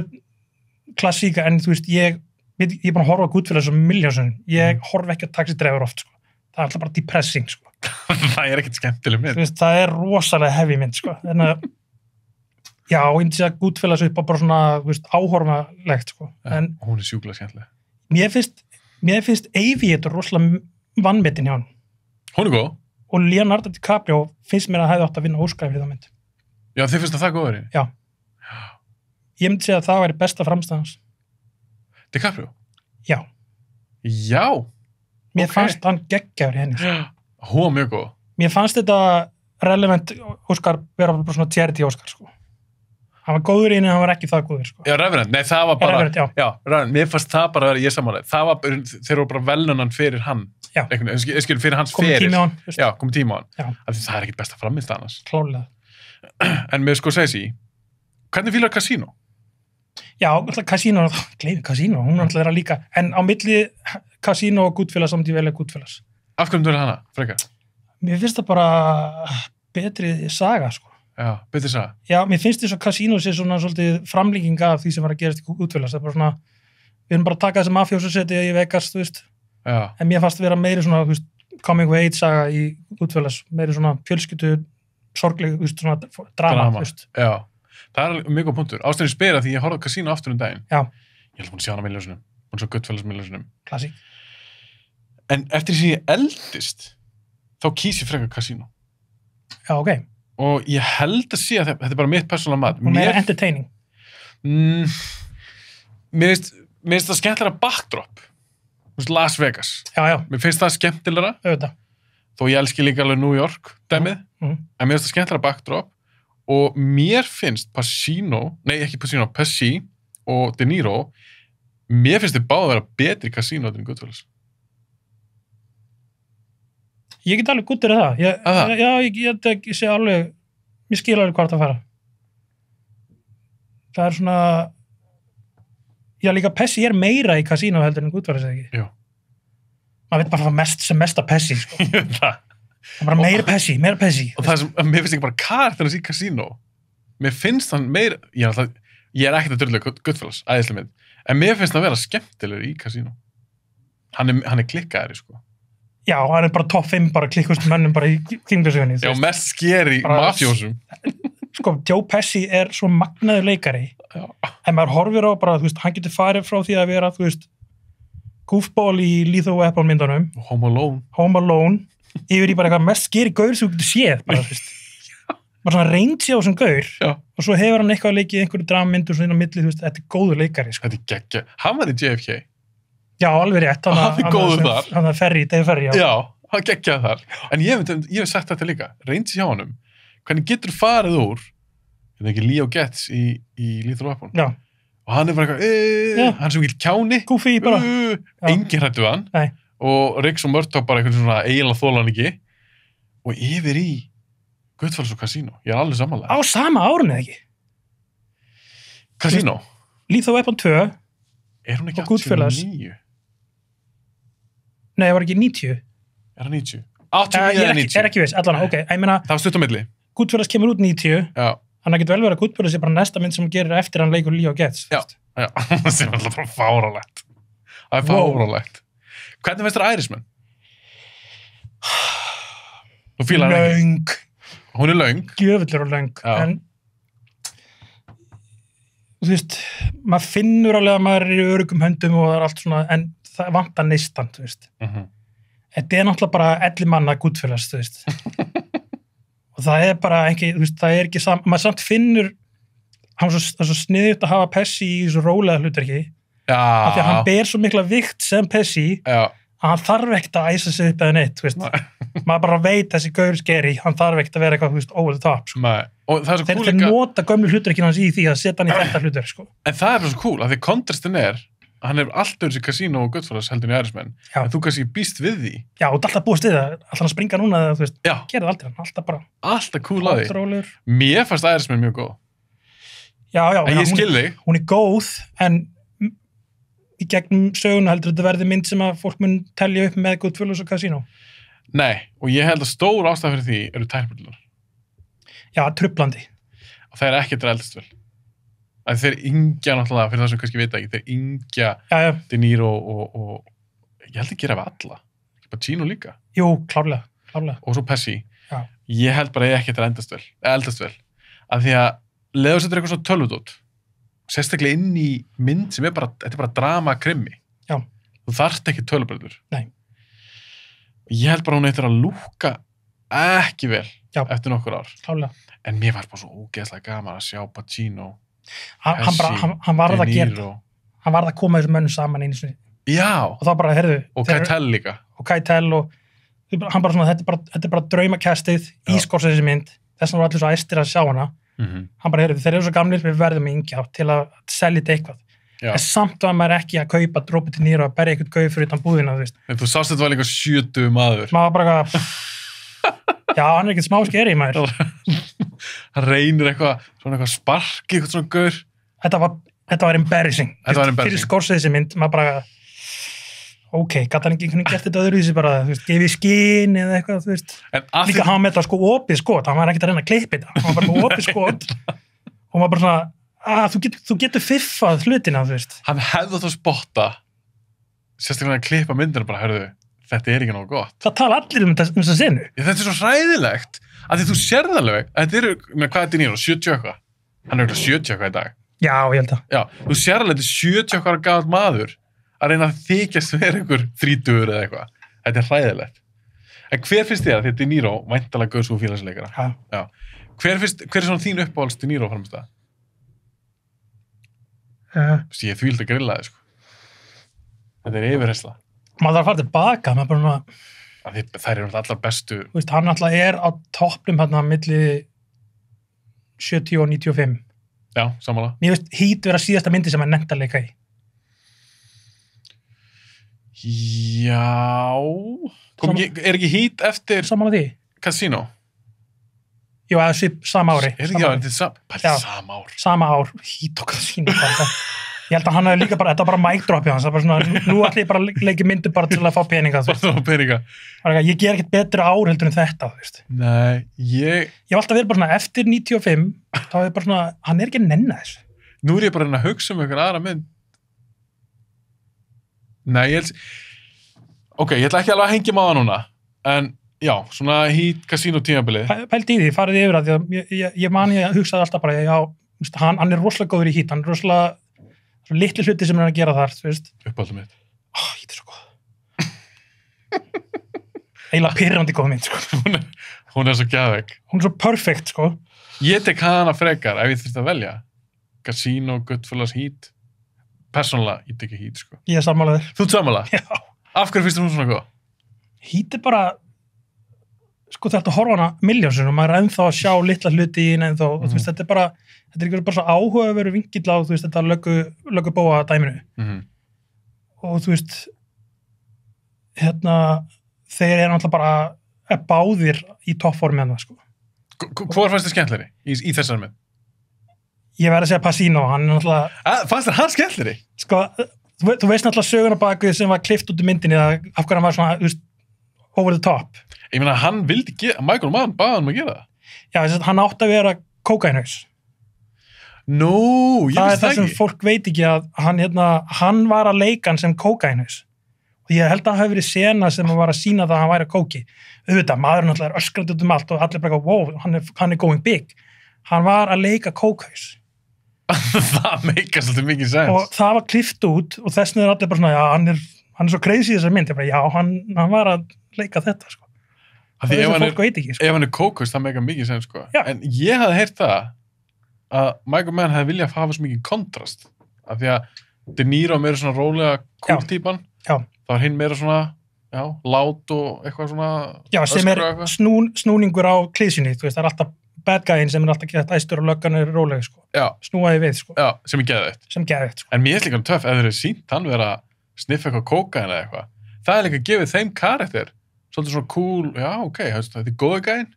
klassíka, en þú veist, ég er búin að horfa á Goodfellas um miljónsunum. Ég horfa ekki á Taxi Driver oft, sko. Það er alltaf bara depressing, sko. Það er ekkert skemmtileg mynd. Þú veist, það er rosalega heavy mynd, sko. Já, ég myndi segja Goodfellas upp á bara svona, þú veist, áhorfalegt, sko. En hún er sjúklega skemmtileg. Mér finnst Aviator rosalega vannmetin hjá hann. Hún er góð. Og Leonardo DiCaprio finnst mér að hefði átt að vinna Óskar fyrir það mynd. Já, þið finnst það góður í? Já. Ég myndi segja að það væri besta framstæðans. DiCaprio? Já. Já? Mér fannst hann geggjaður í henni. Hún var mjög góð. Mér fannst þetta relevant Óskar vera bara svona charity Óskar, sko. Hann var góður í henni, hann var ekki það góður, sko. Já, Revenant, nei, það var bara... Revenant, já. Revenant, mér fannst það bara að vera ég samanlega. Það var, þeir voru bara velnunan fyrir hann. Já. Fyrir hans komið fyrir. Tími á hann. Já, komið tíma á hann. Já. Af því það er ekkit best að framist annars. Klárlega. En með Scorsese, hvernig fílar Casino? Já, alltaf Casino, gleymi Casino, hún alltaf líka, en á milli Casino og Goodfellas samt ég velja Goodfellas. Af hvernig þú hana, frekar? Mér finnst það bara betri saga, sko. Já, betri saga. Já, mér finnst þess að Casino sé svona svolítið framlíking af því sem var að gerast í Goodfellas. Það er bara svona, við erum bara að taka þessi mafjósusetti í Vegas, þú veist. Já. En mér fannst vera meiri svona, þú veist, coming of age saga í Goodfellas, meiri svona fjölskyldu, sorgleg, þú veist, svona drama. Þú veist. Já, það er mjög góð punktur. Ástæðan spyr að því ég horfði á Casino aftur daginn. Já. Ég held að hún sé hana með ljósunum. Hún svo Goodfellas með ljósunum. Klassík. En eftir því ég eldist, þá kýs ég frekar Casino. Já, ok. Og ég held að sé að þetta er bara mitt persónulega mat. Og meira entertaining. Mér finnst það skemmtilega backdrop. Las Vegas. Já, já. Mér finnst það skemmtilega. Auðvitað. Þó ég elski líka alveg New York, dæmið. En mér finnst það skemmtilega backdrop. Og mér finnst Pesci og De Niro, mér finnst þið báða að vera betri Casino en Goodfellas. Ég get alveg guttur það. Ég sé alveg, ég skil alveg hvort að fara. Það er svona, já líka Pesci meira í Casino heldur en Goodfellas, eða ekki? Jú. Maður veit bara mest að Pesci, sko. Það er bara meira Pesci. Og það sem, mér finnst ekki bara karakterins í Casino. Mér finnst hann meira, ég er ekkert að drullega Goodfellas, æðislega mynd, en mér finnst hann vera skemmtilegur í Casino. Hann er klikkaðari, sko. Já, hann er bara topp 5 bara klikkust mönnum bara í kringdöðsögunni. Já, mest skeri mafjósum. Sko, Joe Pesci svo magnaður leikari. Já. En maður horfir á bara, þú veist, hann getur farið frá því að vera, þú veist, goofball í Lethal Weapon myndunum. Home Alone. Yfir í bara eitthvað mest skeri gaur sem þú getur séð, bara, þú veist. Bara svona reyndsi á þessum gaur. Já. Og svo hefur hann eitthvað leikið einhverju dramamyndur svona inn á milli, þú veist, þetta er góður leikari, sko. Þetta er geggja. Hann var í JFK. Já, alveg rétt. Hann er góður þar. Hann er Dave Ferry, já. Já, hann geggjaði þar. En ég hef sagt þetta líka, reyndsi hjá honum, hvernig getur farið úr, ég veit ekki, Leo Getz í Lethal Weapon. Já. Og hann er bara eitthvað, hann er svo ekki kjáni. Goofy bara. Enginn hræddu hann. Nei. Og Riggs og Murtaugh bara eitthvað svona eiginlega þolan ekki. Og yfir í Goodfellas og Casino. Ég er alveg samanlega. Á sama árinu, ekki? Casino. Lethal Weapon 2. Er hún ekki 89? Nei, það var ekki 90. Er það 90? 89 eða 90? Ég er ekki viss, allan, ok. Það var stutt á milli. Goodfellas kemur út 90. Já. Þannig að getur vel verið að Goodfellas bara næsta mynd sem gerir eftir hann leikur Leo Getz. Já. Það sé alltaf bara fáránlegt. Það er fáránlegt. Hvernig veist þér Irishman? Þú fílar hann ekki? Löng. Hún er löng. Gjöfullur og löng. En þú veist, maður finnur alveg að maður er í öruggum höndum og það er allt svona, en það vantar neistan, þú veist. Þetta er náttúrulega bara 11 manna Goodfellas, þú veist. Og það er bara ekki, þú veist, það er ekki maður samt finnur, hann er svo sniðugt að hafa Pesci í þessu rólega hlutverki. Já. Af því að hann ber svo mikla vikt sem Pesci, að hann þarf ekkert að æsa sig upp eða neitt, þú veist. Maður bara veit þessi gaur skeri, hann þarf ekkert að vera eitthvað, þú veist, over the top, sko. Nei. Og það er svo cool líka. Þeir nota gömlu hlutverkina hans í því að setja hann í þetta hlutverk, sko. En það er svo cool, af því kontrastin er, hann er alltaf þessi Casino og Goodfellas heldur í Irishman, en þú kannski býst við því. Já, og alltaf búist við það, alltaf hann springa núna, þú veist, gerði aldrei hann, alltaf bara. Alltaf cool að því. Mér fannst Irishman mjög góð. Já, en ég skil þig. Hún er góð, en í gegnum söguna heldur þetta verði mynd sem að fólk mun telja upp með Goodfellas og Casino. Nei, og ég held að stór ástæða fyrir því eru tæknibreytingar. Já, trublandi. Og það er ekki til eldast vel. Að þeir yngja náttúrulega, fyrir það sem kannski vita ekki, þeir yngja De Niro og ég held að gera við alla. Ekki bara Gino líka. Jú, klárlega. Og svo Pesci. Já. Ég held bara ekki til eldast vel. Af því að leður setur eitthvað svona tölvudót, sérstaklega inn í mynd sem þetta er bara drama krimmi. Já. Þú þarft ekki tölvubreytur. Nei. Ég held bara hún eftir að lúkka ekki vel eftir nokkur ár. Klárlega. En mér var bara svo ógeðslega gaman að sjá Pacino, hann varð að gera það. Hann varð að koma þessum mönnum saman einu sinni. Já. Og þá bara, heyrðu. Og Keitel líka. og Keitel og hann bara svona, þetta er bara draumakastið í Scorsese mynd, þess vegna var allir svo æstir að sjá hana. Hann bara, þeir eru svo gamlir, við verðum yngja til að selja þetta eitthvað. En samt var maður ekki að kaupa Robert De Niro og berja eitthvað gauð fyrir utan búðina, þú veist. En þú sást þetta var líka 70 maður. Maður bara, já, hann er ekkert smá skeri, maður. Hann reynir eitthvað sparki, eitthvað svona gaur. Þetta var embarrassing. Fyrir Scorsese mynd, maður bara, ok, gæti hann ekki einhvern veginn gert þetta öðruvísi bara, þú veist, gefið skinn eða eitthvað, þú veist. Líka hann með þetta sko opið skot, hann var ekkert að reyna að klippa þetta. Hann var bara með opið skot og maður bara svona, þú getur fiffað hlutina, þú veist. Hann hefði átt að spotta, sérstaklega að klippa myndina bara, hörðu, þetta er ekki nógu gott. Það tala allir þessa senu. Já, þetta er svo hræðilegt, að því þú sérð alveg, þetta eru, hvað er De Niro, 70 eitthvað? Hann er 70 eitthvað í dag. Já, ég held að. Já, þú sérð alveg, þetta er 70 eitthvað gamall maður að reyna að þykjast vera einhver 30 eða eitthvað. Þetta er hræðilegt. En hver finnst þér að þetta De Niro væntanlega gauð svo félagsleikara? Já. Hver er svona þín uppáhalds De Niro framistæða? Ég þvíld að grilla þið, sko. Þetta er yfirhersla. Maður þarf að fara tilbaka, maður bara þær eru allar bestu. Þú veist, hann alltaf er á toppnum hérna milli 70 og 95. Já, sammála. Mér veist, Heat vera síðasta myndi sem hann nefnt að leika í. Já. Er ekki Heat eftir... Sammála því? Casino? Jú, eða sama ári. Já, þetta er sama ár. Sama ár. Heat og Casino. Ég held að hann hefði líka bara, þetta var bara mic drop í hans. Það var svona, nú ætlum ég bara að leiki myndu bara til að fá peninga. Ég ger ekkert betri ár heldur en þetta, þú veist. Nei, ég hef alltaf verið bara svona, eftir 95, þá er bara svona, hann er ekki að nenna þessu. Nú er ég bara að hugsa um einhver aðra mynd. Nei, ok, ég ætla ekki alveg að hengja maður núna, en já, svona Heat Casino tímabilið. Pældi í því, farið yfir að því að ég hugsaði alltaf bara, já, hann er rosalega góður í Heat, hann er rosalega litli hluti sem hann er að gera þar, þú veist. Uppáldum mitt. Heat er svo góð. Eiginlega pirrandi góð mynd, sko. Hún er svo geðveik. Hún er svo perfect, sko. Ég tek hana frekar, ef ég þurfti að velja. Casino, Goodfellas, Heat. Persónulega, ég tek ekki Heat, sko. Ég er sammálaður. Þú ert sammála? Já. Af hverju finnst þú hún svona góð? Heat er bara, sko, þetta horfa hana miljónsinn og maður er ennþá að sjá litla hluti í henni ennþá, og þú veist, þetta er ekki bara svo áhugaveru vingill á, þú veist, þetta löggu bóa dæminu. Og þú veist, þeir eru alltaf bara báðir í toppformi hann, sko. Hvor fannst þið skemmtleri í þessar mynd? Ég verði að segja Pacino, hann er alltaf... Fannst þér hann skemmtleri? Sko, þú veist alltaf söguna baku sem var klift út í myndinni, af hverju hann var svona, þú veist, over the top. Ég meina, hann vildi Michael Mann baði hann að gera það. Já, hann átti að vera kókainhaus. Nú, ég veist það ekki. Það er það sem fólk veit ekki að hann var að leika hann sem kókainhaus. Og ég held að það hafi verið sena sem var að sína það að hann væri kóki. Auðvitað, maðurinn alltaf er öskrandi út allt og allir bara, wow, hann er going big. Hann var að leika kókhaus. Það meikar svolítið mikið sens. Og það var klift út og þess vegna er allir bara svona, já, hann er svo crazy í þessar mynd. Ég bara, já, hann var að leika þetta, sko. Það er sem fólk veit ekki, sko. Ef hann er kókhaus, það meikar mikið sens, sko. Já. En ég hafði heyrt það að Michael Mann hefði viljað hafa svo mikið kontrast. Af því að De Niro meira svona rólega kúltýpan. Já. Það var hinn meira svona, já, lát og eitthvað svona... Já, sem er snúningur á klísinni, þú veist, það er alltaf bad guyinn sem er alltaf gett æstur og löggan er rólega, sko. Já. Snúaði við, sko. Já, sem er geðveikt. Sko. En mér er líka töff, ef þeir eru sínt hann vera að sniffa eitthvað kókain eða eitthvað. Það er líka gefið þeim karakter. Svolítið svona cool, já, ok, þetta er góða gæinn,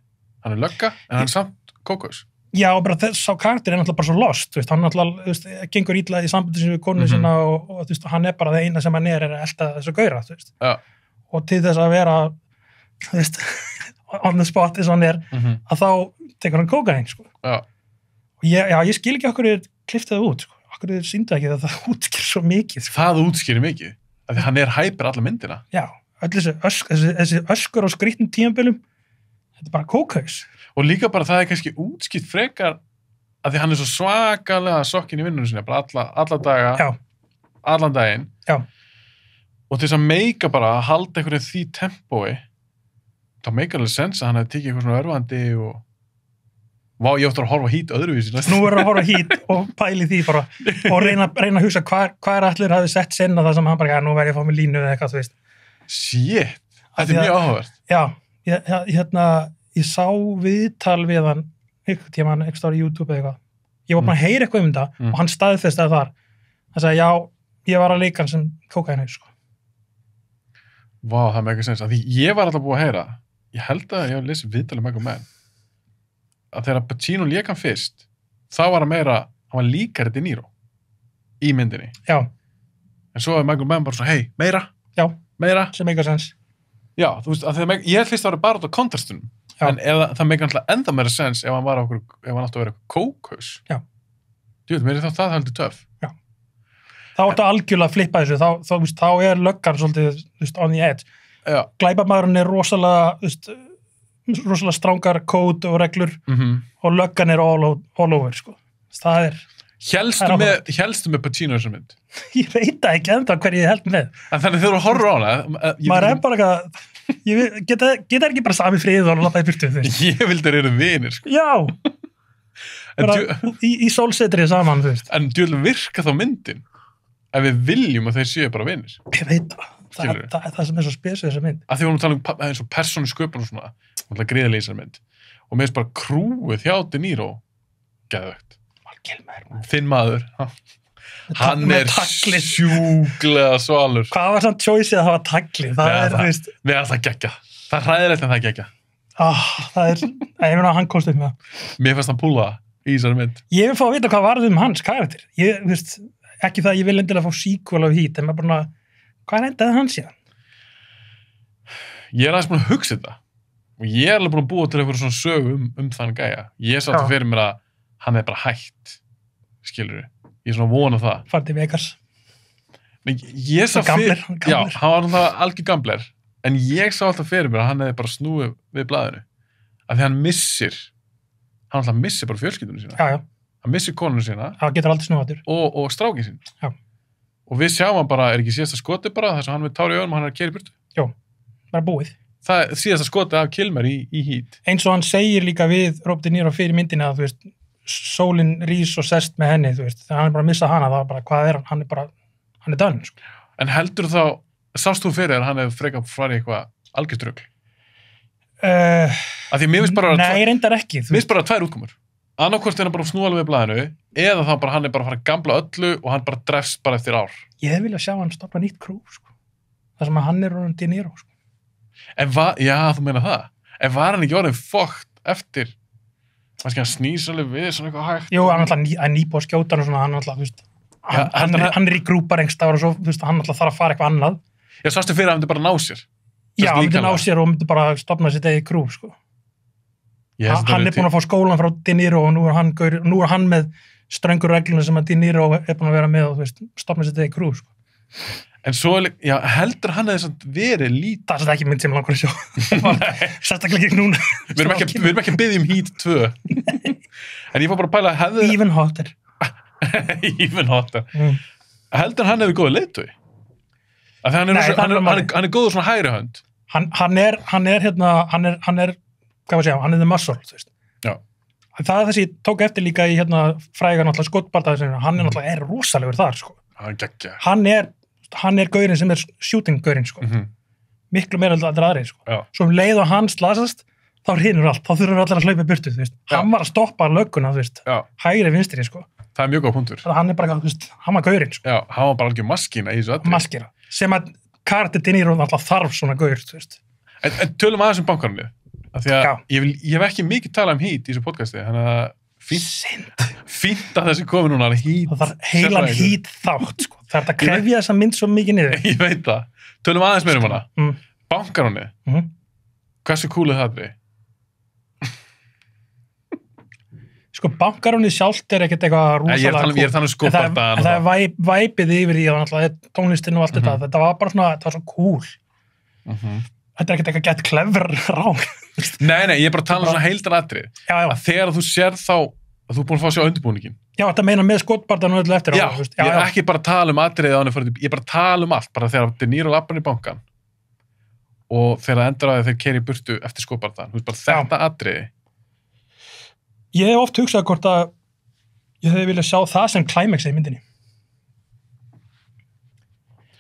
hann er lögga, en hann er samt kókaus. Já, og bara sá karakter er náttúrulega bara svo lost, þú veist, hann náttúrulega, þú veist, gengur illa í sambandi sem við konu sinna og þú veist, hann er bara það eina sem hann er að elta þessu gaura, þú veist. Já. Og til þess að vera, þú veist, on the spot eins og hann er, að þá tekur hann kókain, sko. Já. Og ég skil ekki okkur kliftið út, sko. Okkur sýndu ekki að það útskýr svo mikið, sko. Það útskýrir mikið, af því hann er hæpir alla myndina. Já, öll þessi öskur á skrýtnum tímabölum, þetta er bara kókaus. Og líka bara það er kannski útskipt frekar að því hann er svo svakalega sokkin í vinnunum sinni, bara alla daga, já, allan daginn. Já. Og til þess að meika bara að halda einhverju því tempói, þá meikar alveg sens að hann hefði tekið eitthvað svona örvandi og vá, ég ætti að horfa Heat öðruvísi. Nú verður að horfa Heat og pæli því bara og reyna að hugsa hvað allir hafi sett senna það sem hann bara, já, nú verður ég að fá mig línu eða eitthvað, þú veist. Shit. Þetta er mjög áhugavert. Já, ég sá viðtal við hann einhvern tímann, ekki stáð í YouTube eða eitthvað. Ég var bara að heyra eitthvað þetta og hann staðfesti þar. Hann sagði, já, ég var að leika hann sem kókaínhaus, sko. Vá, það með ekki sens. Því ég var alltaf búið að heyra, ég held að ég hef lesið viðtalið Michael Mann, að þegar Pacino lék hann fyrst, þá var hann meira, hann var líkari De Niro í myndinni. Já. En svo er Michael Mann bara svona, hei, meira? Já. Meira? Sem eitthvað sens. Já, þú veist, ég held fyrst að það var bara út á kontrastunum. En það meikar alltaf enda meira sens ef hann átti að vera kókhaus. Já. Djúvel, mér er það heldur töff. Já. Þá áttu algjörlega að flippa þessu, þá er löggan svolítið, on the edge. Já. Glæpamaðurinn er rosalega strángar kód og reglur og löggan er all over, sko. Það er... Hélstu með Pacino þessar mynd? Ég veit það ekki enda hverju ég held með. En þannig þegar þú horfir á hana... Maður er bara eitthvað... Geta ekki bara sami frið og láta það í byrtu þau. Ég vildi að þeir eru vinir, sko. Já! Í sólsetrið saman, þú veist. En djúvel virka þá myndin ef við viljum að þeir séu bara vinir. Ég veit það. Það er það sem er svo spesið þessar mynd. Að því vorum að tala um eins og persónu sköpun og svona, gríðarlega í þessar mynd. Og mér finnst bara krúið hjá De Niro geðvögt. Þinn maður. Hann er sjúklega svalur. Hvað var samt choiceið að hafa taglið? Það er, þú veist... Mér er það geggja. Það er hræðilegt en það geggja. Það er... Ég meina að hann komst upp með það. Mér finnst hann púla í þessari mynd. Ég vil fá að vita hvað varð hans karakter. Ég, þú veist, ekki það að ég vil endilega fá sequel af Heat, en maður bara, hvað endaði hans síðan? Ég er aðeins búin að hugsa þetta. Og ég er alveg búin að búa til eitthvað svona sögu þann gæja. Ég sá þetta fyrir mér að hann er bara hætt, skilur við. Ég er svona að vona það. Farði Vegas. Ég sá fyrir... Já, hann var náttúrulega algjör gambler. En ég sá alltaf fyrir mér að hann hefði bara snúið við blaðinu. Af því hann missir bara fjölskyldunum sína. Já. Hann missir konunum sína. Það getur aldrei snúið aftur. Og strákin sín. Já. Og við sjáum hann bara, er ekki síðasta skoti bara, þess að hann við tári í öðrum og hann er að keyra í burtu. Jó, bara búið. Það er síðasta skoti af Kilmer í Heat. Eins og hann segir líka við Robert De Niro fyrir myndina að, þú veist, sólin rís og sest með henni, þú veist, þegar hann er bara að missa hana, það var bara, hvað er hann? Hann er done, sko. En heldur þá, sást þú fyrir að hann hefði frekar farið eitthvað algjörströgl? Af því mér finnst bara... Nei, reyndar ekki. Mér finnst bara 2 útkomur. Annarkvort er hann bara að snúa alveg við blaðinu, eða þá bara hann er bara að fara að gambla öllu og hann bara drefst bara eftir ár. Ég hefði viljað sjá hann stoppa nýtt crew, sko. Það sem að hann er orðin De Niro, sko. Já, þú meina það. En var hann ekki orðin fokkt eftir... Kannski hann snýs alveg við svona eitthvað hægt. Jú, hann er nýbúið að skjóta hann og svona, hann alltaf, þú veist, hann er í grúpar einhverstaðar og svo, þú veist, hann alltaf þarf að fara eitthvað annað. Já, sástu fyrir að hann myndi bara ná sér. Já, hann myndi ná sér og myndi bara stofna sitt eigi crew, sko. Hann er búin að fá skólan frá De Niro og nú er hann með ströngur regluna sem að De Niro er búin að vera með og, þú veist, stofna sitt eigi crew, sko. En svo, já, heldur hann hefði verið lítið... Það er ekki mynd sem langar að sjá. Sérstaklega ekki núna. Við erum ekki að biðja Heat 2. En ég fór bara að pæla að hefði... Even hotter. Even hotter. Heldur hann hefði góða leiðtogi? Hann er góður svona hægri hönd. Hann er, hvað var að segja, hann er the muscle, þú veist. Já. Það er þessi, ég tók eftir líka í frægan alltaf skottbardaði, hann er alltaf rosalegur þar, sko. Hann geggja. Hann er gaurinn sem er shooting-gaurinn, sko. Miklu meira allir aðrið, sko. Já. Svo leið og hann slasast, þá hrynur allt, þá þurfum allir að hlaupa burtu, þú veist. Hann var að stoppa lögguna, þú veist. Já. Hægri vinstri, sko. Það er mjög góð punktur. Hann er bara, þú veist, hann var gaurinn, sko. Já, hann var bara algjör maskína í þessu atriði. Maskína. Sem að karakter De Niro alltaf þarf svona gaur, þú veist. En tölum aðeins bankarnið. Af því að ég hef ekki mikið talað Heat í þessu podcasti, þannig að fínt að þessi komi núna Heat. Það þarf heilan Heat þátt, sko. Það er að krefja þessa mynd svo mikið niður. Ég veit það. Tölum aðeins meira hana. Bankarnið. Hversu cool er það við? Sko, bankarnið sjálft er ekkert eitthvað rosalega cool. Ég er þannig skoppardagan. Það er væpið yfir því og tónlistinn og allt þetta. Þetta var bara svona, það var svo cool. Þetta er ekkert eitthvað gett clever rán. Nei, ég er bara að tala um svona heildan atrið. Að þegar þú sér þá að þú er búin að fá að sjá undirbúningin. Já, þetta meina með skotbardan og öllu eftir. Já, ég er ekki bara að tala um atrið á hann, ég er bara að tala um allt, bara þegar De Niro lappar í bankan og þegar það endur að þeir keyra í burtu eftir skotbardan. Þú veist, bara þetta atriði. Ég hef oft hugsað hvort að ég hefði viljað sjá það sem climax í myndinni.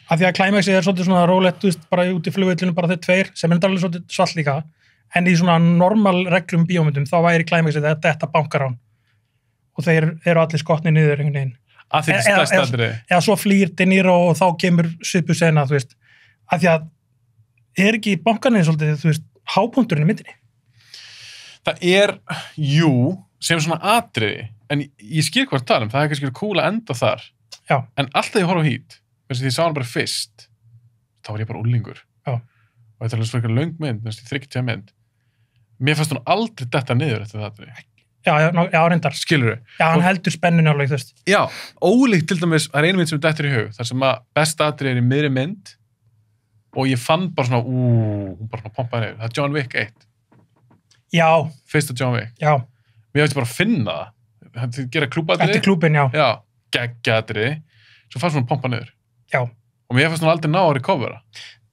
Af því að Climaxið svolítið svona rólegt, þú veist, bara út í flugvillinu, bara þeir tveir, sem alveg svolítið svalt líka, en í svona normal reglum bíómyndum, þá væri Climaxið þetta bankarán. Og þeir eru allir skotnir niður einhvern veginn. Að því stærsta atriði. Eða svo flýr De Niro og þá kemur svipu sena, þú veist. Af því að ekki bankarnir svolítið, þú veist, hápunkturinn í myndinni. Það jú, sem svona atriði, en ég skil hvað það það kannski cool að enda þar. Já. En alltaf ég horf á Heat, þess að ég sá hann bara fyrst, þá var ég bara úlingur. Já. Og þetta er alveg svona löng mynd, næstu 30 mynd. Mér fannst hún aldrei detta niður eftir það atriði. Já, reyndar. Skilurðu? Já, hann heldur spenninu alveg, þú veist. Já, ólíkt til dæmis, það einu mynd sem dettur í hug, þar sem að besta atriði í miðri mynd og ég fann bara svona, hún bara svona pompaði niður. Það er John Wick 1. Já. Fyrsta John Wick. Já. Mér veist bara að finna það. Það gera klúbatriði. Eftir klúbin, já. Já, geggjatriði. Svo fannst hún pompa niður. Já. Og mér fannst hún aldrei ná að recovera.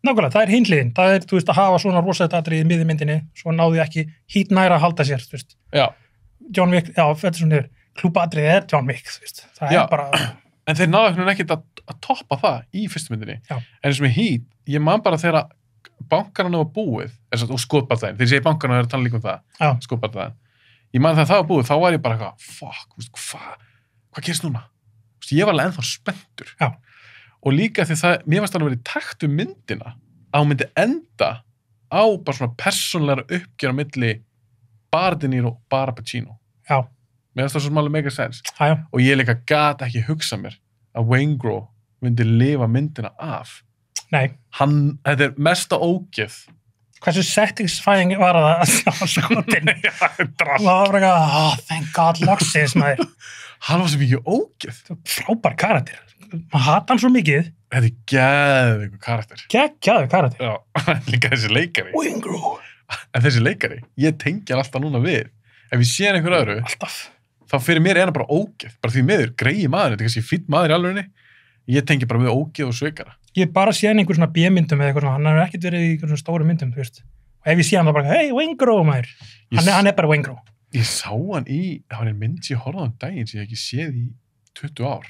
Nákvæmlega, það er hinliðin. Það þú veist, að hafa svona rosalegt atriði í miðri myndinni, svo náði ekki Heat nær að halda sér, þú veist. Já. John Wick, já, þetta svona niður. Klúbatriði John Wick, þú veist. Það bara... En þeir náðu ekkert að toppa það í fyrstu myndinni. Já. En eins og með Heat, ég man bara þegar bankarna var búið, og skotbardaginn, þegar ég segi bankarna er að tala líka um það, skotbardaginn. Ég man þegar það var búið, þá var ég bara eitthvað, fuck, hvað gerist núna? Ég var alveg ennþá spenntur. Já. Og líka því það, mér varst alveg verið takt myndina, að hún myndi enda á bara svona persónlegra uppgjör á milli bara De Niro og bara Pacino. Já. Mér varst það svo sem alveg mega sens. Já. Og ég líka gat ekki hugsað mér að Waingro myndi lifa myndina af. Nei. Þetta er mesta ógeð. Hversu satisfying var það að sjá skotinu? Já, það var bara eitthvað, thank God, loksins, maður. Hann var svo mikið ógeð. Frábær karakter. Maður hata hann svo mikið. Þetta er geðveikur karakter. Geggjaður karakter. Já, líka þessi leikari. Waingro. En þessi leikari, ég tengi hann alltaf núna við. Ef ég sé hann einhver öðru, alltaf. Þá fyrir mér er hann bara ógeð. Bara því miður, greiði maður, þetta er kannski fínn maður í alvörinni. Ég tengi bara við ógeð og sveikara. Ég bara sé hann einhver svona B-myndum eða eitthvað svona, hann hefur ekkert verið í einhver svona stóru myndum, þú veist. Og ef ég sé hann þá bara, hey, Waingro, maður. Hann er bara Waingro. Ég sá hann það var ein mynd sem ég horfði á daginn sem ég ekki séð í 20 ár.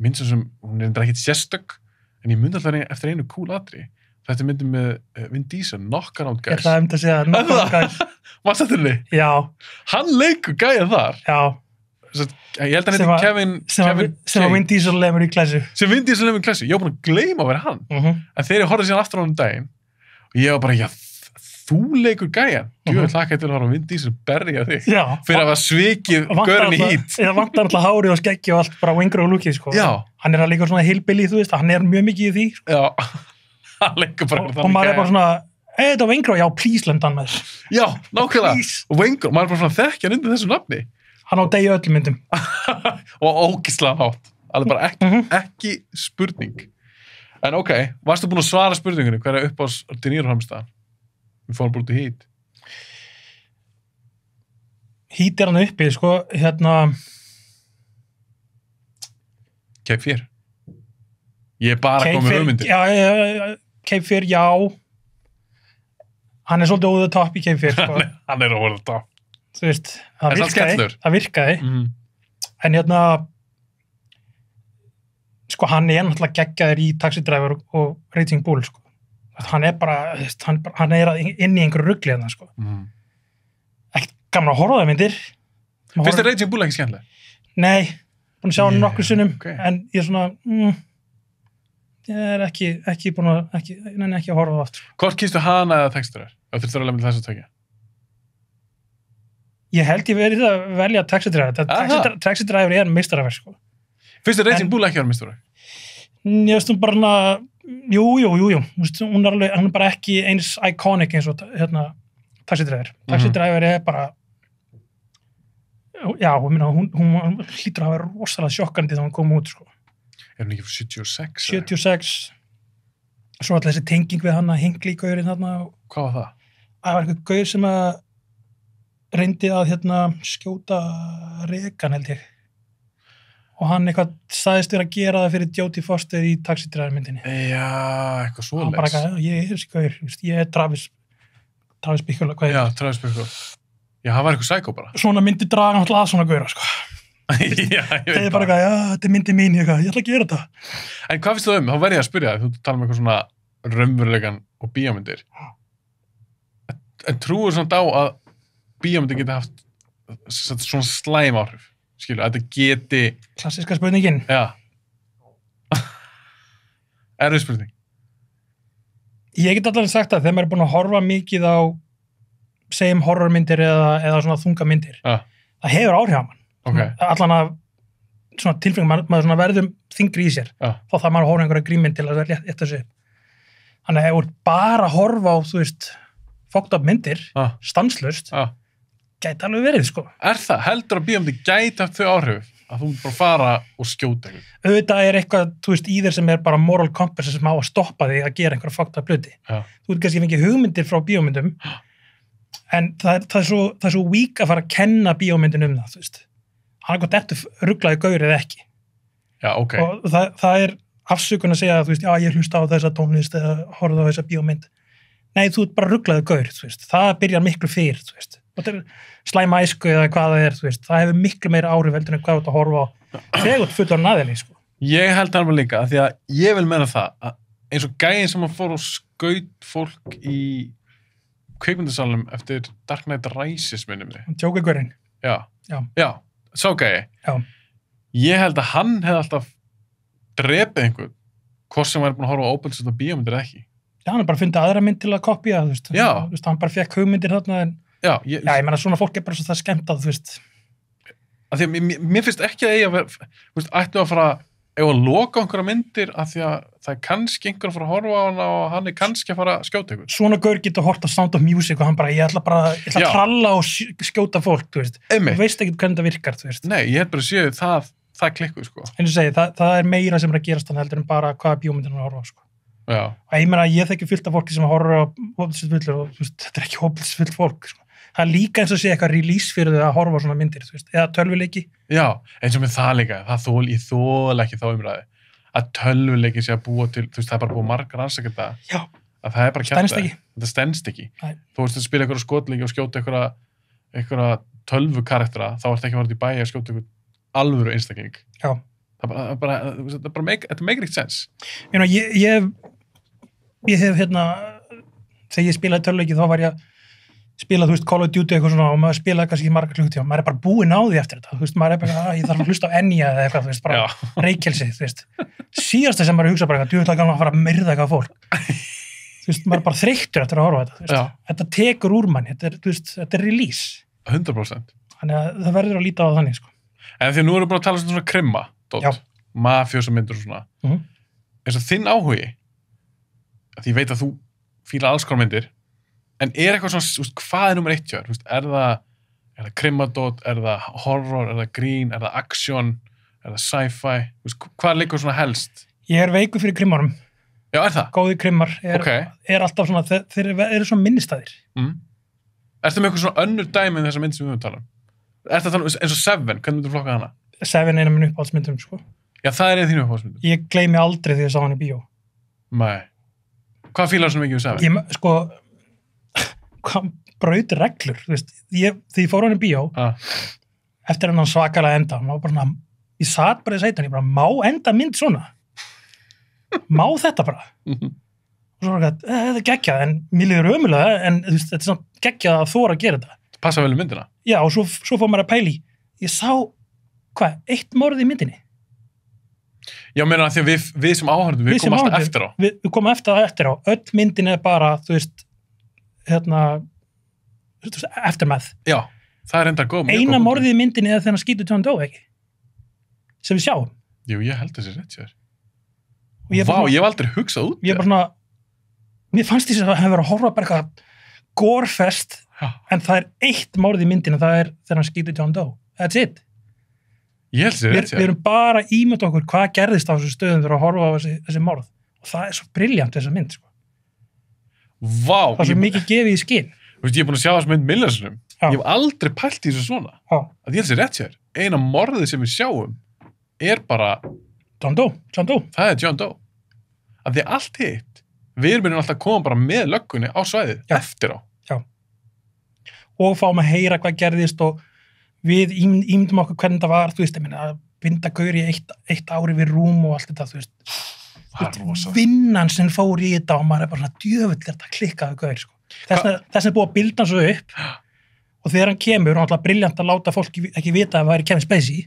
Mynd sem hún er ekkert sérstök, en ég myndi alltaf eftir einu cool atri. Þetta er myndin með Vin Diesel, Knockaround Guys. Ég ætlaði að segja Knockaround Guys. Varst þetta henni? Já. Hann leikur gæja þar. Já. Ég held að hann Kevin sem Vin Diesel lemur í klessu. Sem Vin Diesel lemur í klessu. Ég var búin að gleyma að vera hann. En þegar ég horfði síðan aftur á hann daginn, og ég var bara, já, þú leikur gæjan. Djúvel hlakkaði til að horfa Vin Diesel berja þig. Já. Fyrir að hafa svikið gaurinn í Heat. Það vantar alltaf hárið og skeggi og allt, bara Waingro og lúkið, sko. Já. Hann er að líka svona hillbilly, þú veist, hann er mjög mikið í því, sko. Já. Hann leikur bara og maður er bara svona, þetta er Waingro, já, please lend hann með þér. Já, nákvæmlega. Og Waingro, maður er bara svona þekkja hann undir þessu nafni. Hann á degi öllum myndum. Og ógeðslega hátt. Alveg bara ekki spurning. En ok, varstu búin að svara spurningunni? Hver er upp á De Niro hamstaðan? Við fórum búin til Heat. Heat er hann uppi, sko, Cape Fear. Ég er bara komið með hugmyndir. Já, Cape Fear, já. Hann er svolítið over the top í Cape Fear, sko. Hann er over the top. Þú veist, það virkaði. En sko, hann er náttúrulega geggjaður í Taxi Driver og Raging Bull, sko. Hann er bara, hann er inn í einhverju rugli hérna, sko. Ekkert gaman að horfa á það myndir. Finnst þér Raging Bull ekki skemmtileg? Nei, búin að sjá hann nokkur sinnum, en ég er svona, ég er ekki búin að, ekki að horfa á það aftur. Hvort kýrstu hana eða Taxi Driver? Það þurftur að lemja þess að tökja. Ég held ég verið að velja Taxi Driver. Taxi Driver er meistaraverk, sko. Finnst þér Raging Bull ekki að vera meistaraverk? Ég veist hún bara jú. Hún er bara ekki eins iconic eins og Taxi Driver. Taxi Driver er bara já, hún hlýtur að hafa rosalega sjokkandi þegar hún kom út, sko. Er hún ekki fyrir 76? 76. Svo alltaf þessi tenging við hann að Hinckley gaurinn þarna. Hvað var það? Það var eitthvað gaur sem að reyndi að skjóta Reagan, held ég. Og hann eitthvað sagðist verið að gera það fyrir Jodie Foster í Taxi Driver myndinni. Já, eitthvað svoleiðis. Hann bara eitthvað, ég er þessi gaur, ég er Travis Bickle, hvað er það? Já, Travis Bickle. Já, hann var eitthvað psycho bara. Svona myndi draga náttúrulega að svona gaura, sko. Já, það er bara eitthvað, þetta er myndi mín, ég ætla að gera þetta. En hvað finnst þú þá verð ég að spyrja þú tala eitthvað svona raunveruleikan og bíómyndir. En trúir samt á að bíómyndir geti haft svona slæm áhrif, skilur, að þetta geti... Klassiska spurningin. Já. Erfið spurning. Ég get allavega sagt að þegar maður er búin að horfa mikið á segjum horrormyndir eða svona þungamyndir, það hefur áhrif á mann. Okay. Allan að svona tilfengum, maður svona verðum þingri í sér, þá þarf maður að horfa einhverja grímynd til að létta þessu upp. Þannig að ef þú bara að horfa á, þú veist, fucked up myndir, stanslaust, gæti alveg verið, sko. Er það? Heldur að bíómyndir gæti haft þau áhrif? Að þú bara fara og skjóta eitthvað? Auðvitað er eitthvað, þú veist, í þér sem er bara moral compass sem á að stoppa þig að gera einhverja fucked up hluti. Þú veit kannski fengið hugmyndir frá bíómyndum, en það er svo weak að fara að kenna bíómyndin um það, þú veist. Hann er gott eftir rugglaði gaur eða ekki. Já, ok. Og það er afsökun að segja, þú veist, já, ég hlusta á þessa tónlist eða horfðu á þessa bíómynd. Nei, þú ert bara rugglaði gaur, þú veist. Það byrjar miklu fyrr, þú veist. Slæma æsku eða hvað það er, þú veist. Það hefur miklu meira áhrif heldur en hvað þú ert að horfa á þegar fullorðinn aðili, sko. Ég held alveg líka, því að ég vil meina það, að eins og gæinn sem að fór og skaut fólk í kvikmyndasalum eftir Dark Knight Rises, minnum við. Joker-gaurinn. Já, sá gæi. Já. Ég held að hann hefði alltaf drepið einhvern, hvort sem væri búin að horfa á óbælsþetta bíómyndir eða ekki. Já, hann bara fundið aðra mynd til að kopja, þú veist. Já. Þú veist, hann bara fekk hugmyndir þarna, en ég meina, svona fólk er bara svo það skemmt að, þú veist. Af því að mér finnst ekki að eiga, þú veist, ættu að fara að loka einhverja myndir af því að það er kannski einhver að fara að horfa á hana og hann er kannski að fara að skjóta einhver. Svona gaur getur hort á Sound of Music og hann bara, ég ætla að tralla og skjóta fólk, þú veist. Þú veist ekki hvernig það virkar, þú veist. Nei, ég hef bara séð það klikkuð, sko. En ég segi, það er meira sem er að gerast þannig heldur en bara hvaða bíómyndin að horfa á, sko. Já. Og ég meina, ég þekki fullt af fólki sem horfa á hópilsfullur og þú veist, þetta er ekki hópilsfull fólk, sko. Það er líka eins og sé eitthvað release fyrir þau að horfa á svona myndir, þú veist, eða tölvuleiki. Já, eins og með það líka, ég þol ekki þá umræði, að tölvuleiki sé að búa til, þú veist, það er bara búið margar ansækjum það. Já. Að það er bara kjartaði. Þetta stenst ekki. Nei. Þú veist að spila einhverja skotleiki og skjóta einhverja tölvukaraktera, þá ert ekki að fara til bæja að skjóta einhvern alvöru einstakling. Já. Þetta make it sense. Ég hef hérna, þegar ég spilaði tölvuleiki þá var ég að spila, þú veist, Call of Duty eitthvað svona og maður spilaði kannski í marga klukkutíma, maður er bara búinn á því eftir þetta, þú veist, maður er bara, ég þarf að hlusta á Enya eða eitthvað, þú veist, bara reykelsi, þú veist. Síðasta sem maður hugsa bara eitthvað, djúvillega gaman að fara að myrða eitthvað fólk. Þú veist, maður er bara þreyttur eftir að horfa á þetta, þú veist. Þetta tekur úr manni, þetta er release. 100%. Þannig að það verður að líta á þannig, sko. En því nú erum við bara að tala svona krimma, mafjósa myndir og svona. Eins og þinn áhugi, að ég veit að þú fílar alls konar myndir, en er eitthvað svona, hvað er nummer 1 hjá þér? Er það krimmadót, er það horror, er það grín, er það action, er það sci-fi? Hvað liggur svona helst? Ég er veikur fyrir krimmarum. Já, er það? Góði krimmar er alltaf svona, þeir eru svona minnistæðir. Ertu með eitthvað svona önnur dæmi en þessa mynd sem við höfum talað? Ertu að tala eins og Seven, hvernig myndir þú flokka hana? Seven er eina minn uppáhaldsmyndum, sko. Já, það er eina þínu uppáhaldsmyndum. Ég gleymi aldrei því að sá hann í bíó. Nei. Hvað fílar þú svo mikið við Seven? Hvað braut reglur, þú veist, því ég fór hann í bíó eftir hann svakalega enda, hann var bara svona, ég satt bara í sætunni, ég bara, má enda mynd svona? Má þetta bara? Og svo var þetta er geggjað, en mér líður ömulega, en þú veist, þetta er svona geggjað að þóra að gera þetta. Passa vel í myndina? Já, og svo fór maður að pæli, ég sá, eitt morð í myndinni? Já, meina því að við sem áhörðum, við komum alltaf eftir á. Við komum eftir á, öll myndin er bara, þú veist, eftirmæð. Já, það er enda góð. Eina morðið í myndinni er þegar hann skýtur John Doe, ekki? Sem við sjáum. Jú, ég held þessi rétt sér. Ég hef aldrei hugsað út. Ég er bara svona, mér fannst því að það hefur verið að horfa bara eitthvað gorefest, en það er eitt morðið í myndinni, það er þegar hann skýtur John Doe. That's it. Ég held þessi rétt sér. Við erum bara ímynd okkur hvað gerðist á þessu stöðum þegar að horfa á þessi morð. Og það er svo brilljant þessa mynd, sko. Vá, það er svo mikið gefið í skinn. Þú veist, ég er búin að sjá þessu mynd millarsunum. Ég hef aldrei pælt í þessu svona. Að ég held þessi rétt sér. Eina morðið sem við sjáum er bara John Doe. Það er John Doe. Að því allt hitt, við erum alltaf að koma bara með löggunni á svæðið eftir á. Já. Og fáum að heyra hvað gerðist og við ímyndum okkur hvernig það var, þú veist, ég meina, að binda gaur í eitt ári við rúm og allt þetta, þú veist, vinnan sem fór í þetta og maður bara svona djöfull þetta klikkaðu gaur, sko. Þess búið að bilda hann svo upp og þegar hann kemur, hann er alltaf brilljant að láta fólk ekki vita að það væri Kevin Spacey.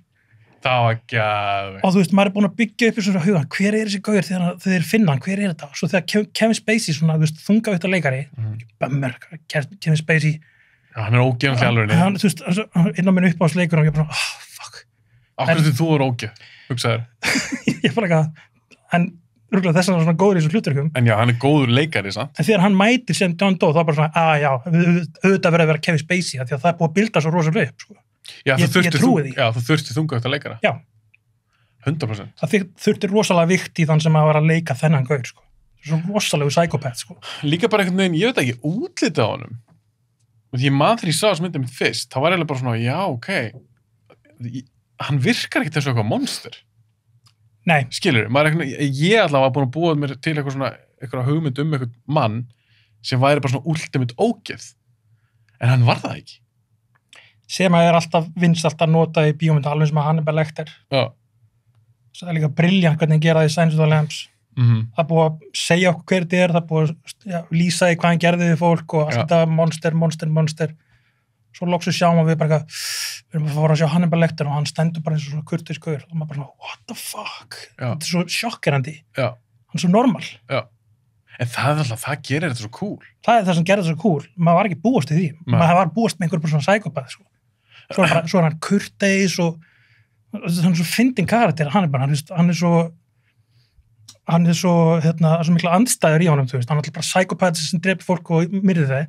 Það var ekki að... Og þú veist, maður er búin að byggja upp í svona hugan, hver er þessi gaur þegar þeir finna hann, hver er þetta? Svo þegar Kevin Spacey, svona, þú veist, þungavittur leikari, bömmur, Kevin Spacey... Já, hann er ógeð alveg. Hann, þú veist, inn á minn uppáhaldsleikur og ég bara, fuck. Akkur þú er ógeð, hugsaður. Ég bara ekki, en rúglega þess að hann er svona góður í þessu hlutverkum. En já, hann er góður leikari, sant? En þegar hann mætir sem John Doe, þá bara svona, já, auðvitað verið að vera Kevin Spacey, því að það er búið að bilda svo rosalega upp, sko. Já, ég trúi því. Já, þú þurfti þungavittur leikara. Já. 100%. Það þurfti rosalega vikt í þann sem að vera að leika þennan gaur, sko. Svo rosalegu psychopath, sko. Líka bara einhvern veginn, ég veit ekki, útlitið á honum. Og því maður þegar ég sá þessu myndið mitt fyrst, þá var eiginlega bara svona, já, ok, hann virkar ekkert eins og eitthvað monster. Nei. Skilur, ég allavega var búin að búa mér til eitthvað hugmynd eitthvað mann sem væri bara svona ultimate ógeð. En hann var það ekki. Sem að alltaf vinsælt að nota í bíómyndu, alveg sem að Hannibal Lecter. Já. Svo það er líka brilljant hvernig hann gera það í Silence of the Lambs. Það er búið að segja okkur hver þetta er, það er búið að lýsa í hvað hann gerði við fólk og allt þetta monster. Svo loksu sjáum við bara við erum að fara að sjá Hannibal Lecter og hann stendur bara eins og svona kurteis gaur og maður bara svona, what the fuck? Já. Þetta er svo sjokkerandi. Já. Hann er svo normal. Já. En það gerir þetta svo cool. Það er það sem gerir þetta svo cool. Maður var ekki búast í því. Maður var búast með einhver svona psychopath, sko. Svo er hann kurteis og hann er svo fyndin karakter, hann er svo mikla andstæður í honum, þú veist, hann er bara psychopath sem dreipir fólk og myrðir þeir,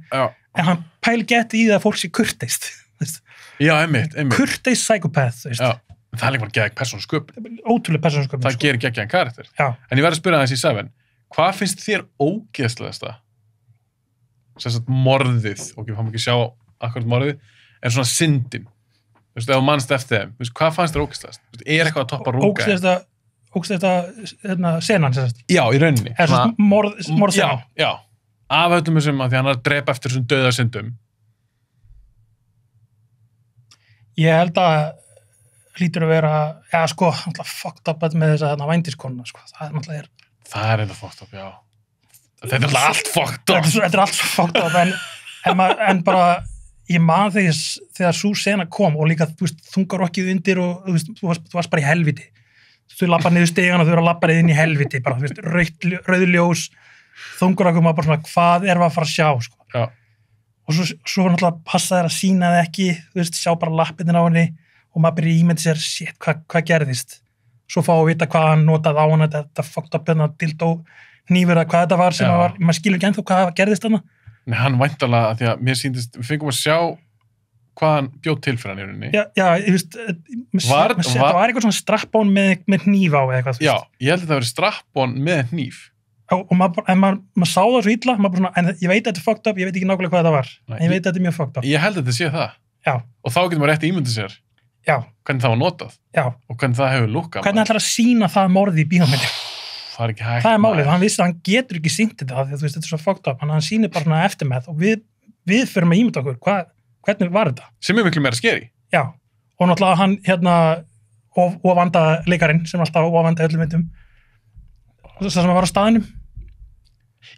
en hann pæli geti í það að fólk sé kurteist, þú veist. Já, einmitt. Kurteist psychopath, þú veist. Já, það er líka bara gegn persónusköpun. Ótrúlega persónusköpun. Það gerir gegn karakter. Já. En ég verð að spyrja aðeins í Seven, hvað finnst þér ógeðslegasta? Sem sagt morðið, ok, við fáum ekki sjá akkurat morðið, en svona syndin. Þú veist, ef þú mannst eftir þeim, hvað fannst þér ógeðslegast? Er eitthvað að toppa rúka? Ógeðslegasta senan, sem sagt. Já, í rauninni. Er svona morðsenan. Já. Af öllum þessum að því hann er að drepa eftir þessum dauðasyndum. Ég held að hlýtur að vera, fucked up með þess að vændiskonna, sko. Það er enda fucked up, já. Þetta er allt fucked up. Þetta er allt fucked up, en bara, ég man þegar sú sena kom og líka, þú veist, þungar okkið undir og þú varst bara í helviti. Þú lappar niður stigana og þú eru að lappa inn í helviti, bara, þú veist, rauðljós, þungar okkur, maður bara svona, hvað erum við að fara að sjá, sko. Já. Og svo náttúrulega passa þér að sína það ekki, þú veist, sjá bara lappirinn á henni og maður byrja ímyndi sér, shit, hvað gerðist? Svo fá að vita hvað hann notaði á hann, þetta fucked up hérna, dildó, hnífur eða hvað þetta var sem maður skilur ekki ennþá hvað gerðist þarna. Nei, hann væntanlega, því að mér sýndist, við fengum að sjá hvað hann bjóð til fyrir hann í rauninni. Já, ég veist, það var eitthvað svona strappón með hníf á eða eitthvað. Já, ég held að það verið strappón með hníf. Og maður sá það svo illa, maður bara svona, en ég veit að þetta er fucked up, ég veit ekki nákvæmlega hvað þetta var. En ég veit að þetta er mjög fucked up. Ég held að þetta sé það. Já. Og þá getur maður rétt ímyndið sér. Já. Hvernig það var notað. Já. Og hvernig það hefur lukkað. Hvernig ætlar að sýna það morði í bíómyndinni? Það er ekki hægt. Það er málið, hann vissi að hann getur ekki sýnt þetta, því að þú veist, þetta er svo fucked up, hann sýnir bara svona eftir með og við förum að ímynda okkur, hvernig var þetta? Sem er miklu meira skeri. Já, og náttúrulega hann ofanda leikarinn sem alltaf ofanda öllum myndum, það sem var á staðinum.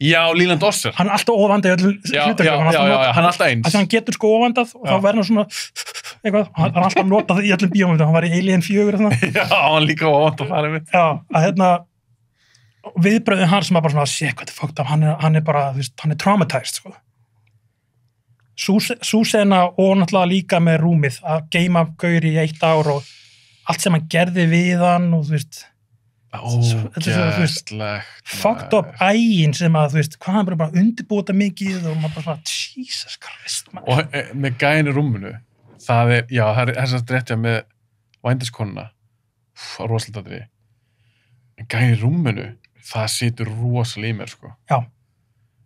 Já, Leland Orser. Hann er alltaf ofandi í öllum hlutum. Já, hann er alltaf eins. Þannig að hann getur sko ofandað og þá verður hann svona eitthvað, hann er alltaf notað í öllum bíómyndum, hann var í Alien 4 og svona. Já, hann líka ofandað þar einmitt. Já, að viðbröðin hans sem er bara svona, sé hvað þetta er fucked up, hann er bara, þú veist, hann er traumatized, sko. Sú sena og náttúrulega líka með rúmið, að geyma gaur í 1 ár og allt sem hann gerði við hann og þú veist, ógeðslegt fucked up ægin sem að, þú veist, hvað hann bara undirbúta mikið og maður bara svona, Jesus Christ, maður. Og með gæin í rúminu, það er þess að réttja með vændiskonuna, rosalega atriði. En gæin í rúminu, það situr rosalega í mér, sko. Já.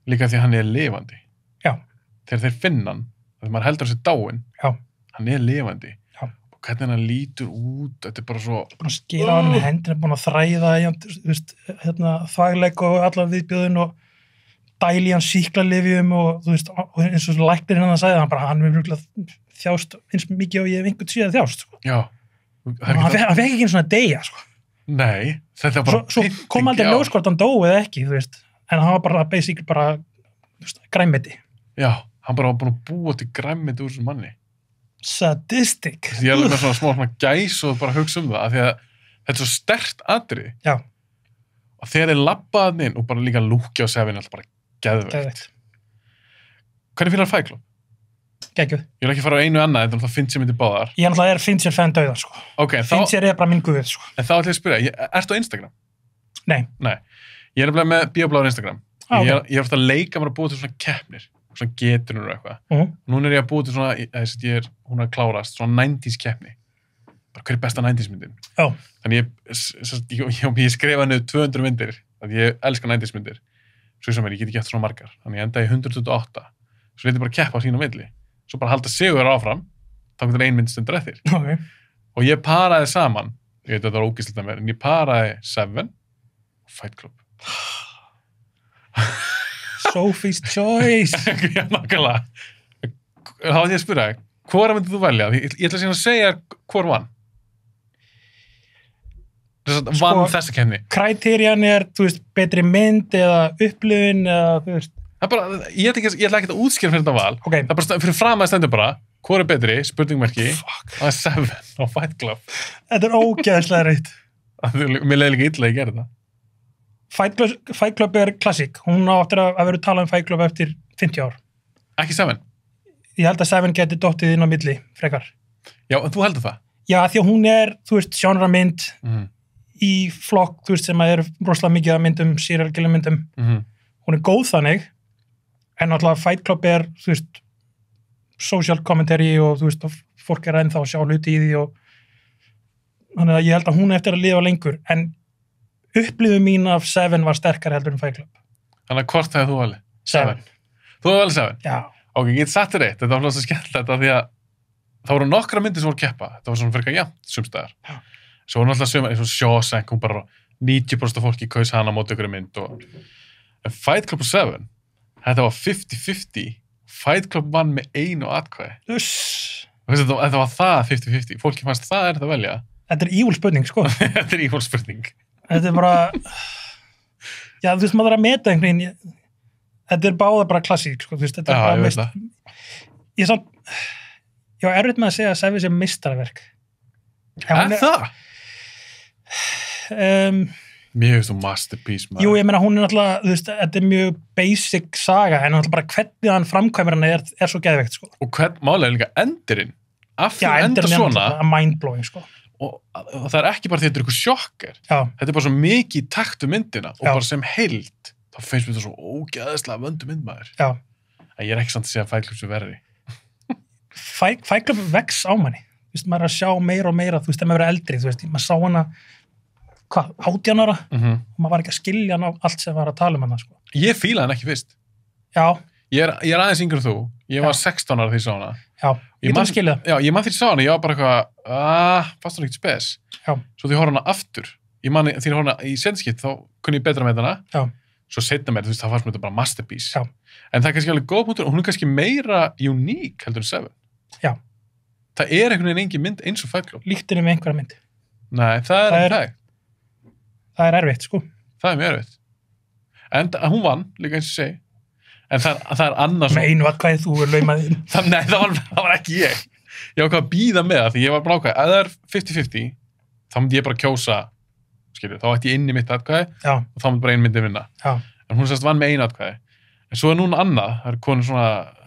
Líka því hann er lifandi. Já. Þegar þeir finna hann, þegar maður heldur þessi dáin, hann er lifandi. Hvernig hann lítur út, þetta er bara svo... Búin að skera á hann með hendina, búin að þræða, þú veist, þvægleik og allar viðbjóðin og dæli hann sýklalyfjum og þú veist, og eins og læknirinn hann sagði, hann er þjást eins mikið og ég hef einhvern síðan þjást, sko. Já. Hann fekk ekki einu svona deyja, sko. Nei, þetta var bara... Svo kom aldrei ljós hvort hann dó eða ekki, þú veist, en hann var bara basically bara, þú veist, græmmeti. Já, hann bara var búin að búa til græmmeti úr þessum manni. Sadistic. Ég er alveg með svona gæs og bara hugsa það, af því að þetta er svo sterkt atriði. Já. Og þegar þeir labbaði inn og bara líka lúkja á Seven, alltaf bara geðveikt. Hvernig fyrir það Fight Club? Geggjuð. Ég vil ekki fara á einu annað, þetta Fincher myndi báðar. Ég náttúrulega Fincher fan dauðan, sko. Okay, Fincher bara minn guð, sko. En þá ætlum ég að spyrja, ertu á Instagram? Nei. Ég er nefnilega með Bíóbláður Instagram. Okay. Ég er ofta að leika mér að búa til svona keppnir, svona getunur og eitthvað. Núna er ég að búa til svona, hún er að klárast, svona 90s keppni. Bara hver er besta 90s myndin? Já. Þannig ég skrifa niður 200 myndir, að ég elska 90s myndir. Svo sem ég get ekki eftir svona margar. Þannig ég enda í 128. Svo leti bara keppa á sína milli. Svo bara halda sigur áfram, þá getur ein mynd stundur eftir. Okay. Og ég paraði saman, ég veit að þetta var ógeðslegt að mér, en ég paraði Seven og Fight Club. Sophie's Choice. Já, nákvæmlega. Þá ætti ég að spyrja, hvora myndið þú velja? Ég ætla síðan að segja hvor vann. Vann þessa keppni. Kriterjan er, þú veist, betri mynd eða upplifun eða, þú veist. Það er bara, ég ætla ekki að útskýra fyrir þetta val. Okay. Það er bara fyrir fram að stendur bara, hvor er betri, spurningmerki, það er Seven og Fight Club. Þetta er ógeðslega reitt. Mér leiði líka illa að ég gera það. Fight Club er klassík. Hún á eftir að vera talað Fight Club eftir 50 ár. Ekki Seven? Ég held að Seven geti dottið inn á milli, frekar. Já, en þú heldur það? Já, því að hún er, þú veist, genremynd í flokk, þú veist, sem að er rosalega mikið af myndum, serial killer myndum. Hún er góð þannig, en náttúrulega Fight Club er, þú veist, social commentary og þú veist, og fólk er ennþá að sjá hluti í því og þannig að ég held að hún eftir að lifa lengur, en upplifun mín af Seven var sterkari heldur en Fight Club. Þannig að hvort hefði þú valið? Seven. Þú hefði valið Seven? Já. Ok, ég get satt þér eitt, þetta var hljóðast að skemmtilegt þetta því að það voru nokkra myndir sem voru keppa, þetta var svona fyrir jafnt sumstaðar. Já. Svo voru náttúrulega sumar, eins og Shawshank, hún bara 90% af fólki kaus hana móti ykkur mynd og en Fight Club og Seven, þetta var 50-50. Fight Club vann með einu atkvæði. Þetta var það 50-50. Fólki fannst það er þetta að velja. Þetta er evil spurning, sko. Þetta er evil spurning. Þetta er bara... Já, þú veist, maður er að meta einhvern veginn. Þetta er báða bara klassík, sko. Þú veist, þetta er bara mest... Ég samt... Ég var erfitt með að segja að Seven sé meistarverk. Það? Mér hefist þú masterpiece, maður. Jú, ég meina, hún er náttúrulega, þú veist, þetta er mjög basic saga, en náttúrulega bara hvernig hann framkvæmur hann er svo geðveikt, sko. Og málega er líka endurinn. Af því enda svona. Já, mindblowing, sko. Og það er ekki bara því að þetta er eitthvað sjokker. Já. Þetta er bara svo mikið í taktu myndina og bara sem heild, þá finnst mér þetta svo ógeðslega vöndu mynd, maður. Já. En ég er ekki samt að segja að Fight Club sé verri. Fight Club vex á manni. Þú veist, maður er að sjá meira og meira, þú veist, þegar maður er eldri, þú veist, maður sá hana 18 ára og maður var ekki að skilja hann á allt sem var að tala um hana, sko. Ég fílaði hann ekki fyrst. Já. Ég er aðeins yngri en þú. Ég var 16 ára því ég sá hana. Já, ég man skilja það. Já, ég man því ég sá hana, ég var bara eitthvað, fast hún ekkert spes. Já. Svo því ég horf hana aftur. Ég man því ég horf hana í seinskipt, þá kunni ég betra með hana. Já. Svo seinna mér, þú veist, það fannst mér þetta bara masterpiece. Já. En það er kannski alveg góð punktur, og hún er kannski meira uník heldur en Seven. Já. Það er einhvern veginn engin mynd eins og Fight Club. Líktinni með einhverja mynd. Nei, það er erfitt, sko. Það er mjög erfitt. En hún vann, líka eins og segi. En það er annars... Með einu atkvæði þú er laumaðinn. Nei, það var ekki ég. Ég var hvað að býða með það, því ég var bara ákvæði. Ef það er 50-50, þá myndi ég bara kjósa, skilju, þá ætti ég inn í mitt atkvæði og þá myndi bara ein myndi vinna. Já. En hún sérst vann með einu atkvæði. En svo er núna annað, það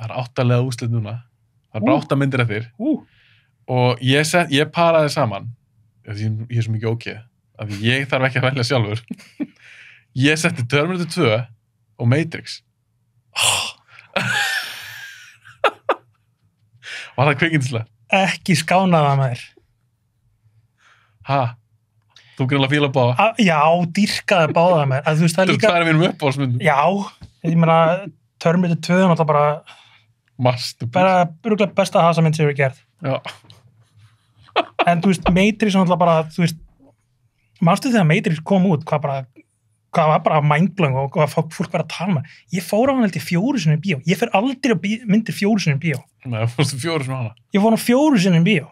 er 8 liða úrslit núna. Það er bara 8 myndir eftir. Og ég paraði saman, ég er svo mikið ógeð, að ég þarf ekki að velja sjálfur. Ég setti Terminator 2 og Matrix. Var það kvikindislega? Ekki skánaða maður. Ha? Þú greinlega fíla báða? Já, dýrkaði báða maður. Þú veist, það er líka... Þú er mínum uppáhaldsmyndum. Já, ég meina, Terminator 2 er náttúrulega bara... Masterpiece. Bara bruglega besta hasamynd sem við gerð. Já. En þú veist, Matrix er náttúrulega bara, þú veist, manstu þegar Matrix kom út, hvað bara hvað var bara mindblowing og hvað fólk var að tala með. Ég fór á hann held í 4 sinnum í bíó. Ég fer aldrei á myndir 4 sinnum í bíó. Nei, fórstu 4 sinnum á hana? Ég fór á 4 sinnum í bíó.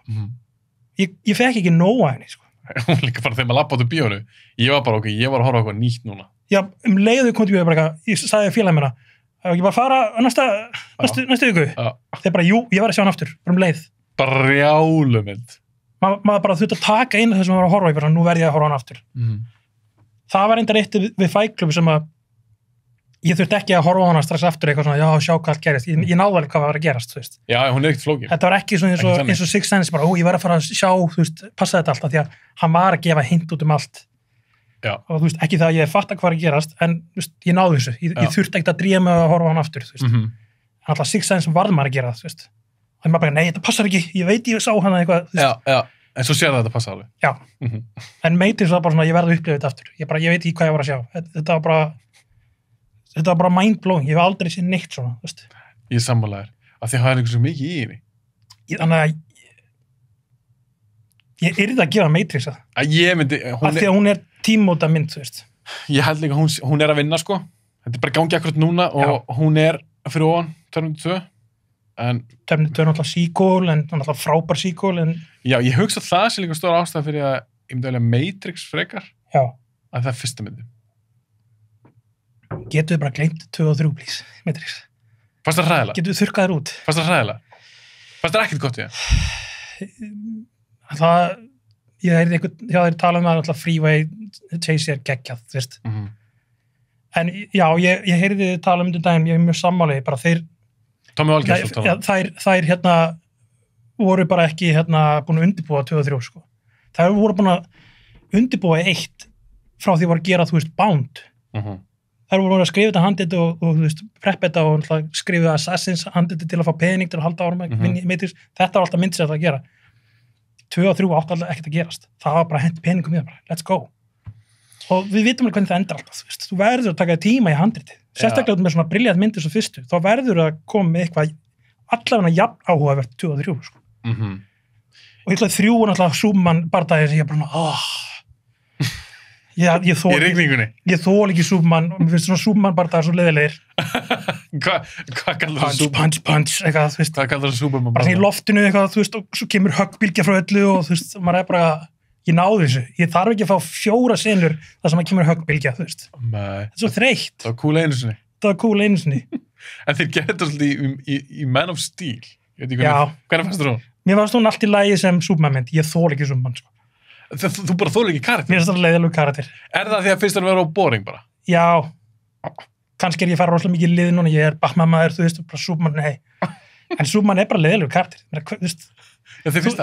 Ég fekk ekki nóg að henni, sko. Hún líka bara þegar maður lappa át úr bíónu. Ég var bara ég var að horfa á eitthvað nýtt núna. Já, leiðu kom til bíó, ég sagði félagið mér að ég bara fara næstu viku. Þeir bara, jú, ég var að sjá hann aftur, bara leið. Brjálumynd. Maður bara þurfti að taka inn þess að maður var að horfa, ég bara, nú verð ég að horfa hann aftur. Það var reyndar eitt við Fight Club sem að ég þurfti ekki að horfa á hana strax aftur eitthvað svona, já, sjá hvað allt gerist. Ég náði alveg hvað var að gerast, þú veist. Já, hún ekkert flókin. Þetta var ekki svona eins og Sixth Sense, bara, ég var að fara að sjá, þú veist, passa þetta alltaf, því að hann var að gefa hint út allt. Já. Og þú veist, ekki það að ég fatta hvað var að gerast, en þú veist, ég náði þessu. Ég þurfti ekkert að drífa mig að horfa á hann aftur, þú veist. En alltaf Sixth Sense varð maður að gera það, þú veist. En maður bara, nei, þetta passar ekki, ég veit ég sá hana eitthvað, þú veist. Já. En svo sér það þetta passa alveg. Já. En Matrix var bara svona, ég verði að upplifa þetta aftur. Ég veit ekki hvað ég var að sjá. Þetta var bara mind-blowing. Ég hef aldrei séð neitt svona, þú veist. Ég er sammálaður. Af því að það er einhver svo mikið í henni. Þannig að ég yrði að gefa Matrix það. Ég myndi... Af því að hún er tímóta mynd, þú veist. Ég held líka hún er að vinna, sko. Þetta er bara gangi akkurat núna og hún er fyrir ofan Terminator 2. Terminator 2 er náttúrulega sequel, en náttúrulega frábær sequel, en... Já, ég hugsa það sé líka stóra ástæða fyrir að ég myndi að Matrix frekar. Já. Að það er fyrsta myndi. Getur við bara gleymt 2 og 3, please, Matrix. Fannst það hræðilega? Getur við þurrkað þér út? Fannst það hræðilega? Fannst það ekkert gott í það? Ég heyrði einhvern hjá þeir tala um það, alltaf Freeway Chase er geggjað, þú veist. En já, ég heyrði þið tala um þetta daginn, ég er mjög sammáli, bara þeir... Tommy Walker svo tala. Þær voru bara ekki búin að undirbúa 2 og 3, sko. Þær voru búin að undirbúa 1 frá því voru að gera, þú veist, Bound. Þær voru að skrifa þetta handrit og þú veist, preppa þetta og skrifa Assassins handrit til að fá pening til að halda árum Matrix. Þetta var alltaf mynd sem þetta að gera. 2 og 3 átti alltaf ekkert að gerast. Það var bara hent peningum í það bara. Let's go. Og við vitum alveg hvernig það endar alltaf. Þú verður að taka tíma í handritið. Sérstaklega með svona brilljant myndir svo fyrstu. Þá verður að koma með eitthvað allavega jafn áhugavert 2 og 3, sko. Og ég ætlaði 3 og náttúrulega Superman bardagir sem ég bara ég þól ekki Superman og mér finnst svona Superman bardagar svo leiðilegir. Hvað kallar það Superman? Punch, eitthvað, þú veist. Hvað kallar það Superman? Bara svona í loftinu eitthvað, þú veist, og svo kemur höggbylgja frá öllu og þú veist, maður er bara, ég náði þessu. Ég þarf ekki að fá 4 senur þar sem að kemur höggbylgja, þú veist. Þetta er svo þreytt. Það var cool einu sinni. En þeir gerðu þetta svolítið í Man of Steel. Hvernig fannst þú hún? Mér fannst hún allt í lagi sem Superman mynd. Ég þól ekki Superman, sko. Þú bara þólar ekki karakter? Mér finnst það leiðilegu karakter. Er það því að finnst það að vera á boring bara? Já. Kannski er ég fara rosalega mikið í lið núna, ég er Batman-maður, þú veist, bara Superman, nei. En Superman er bara leiðilegu karakter.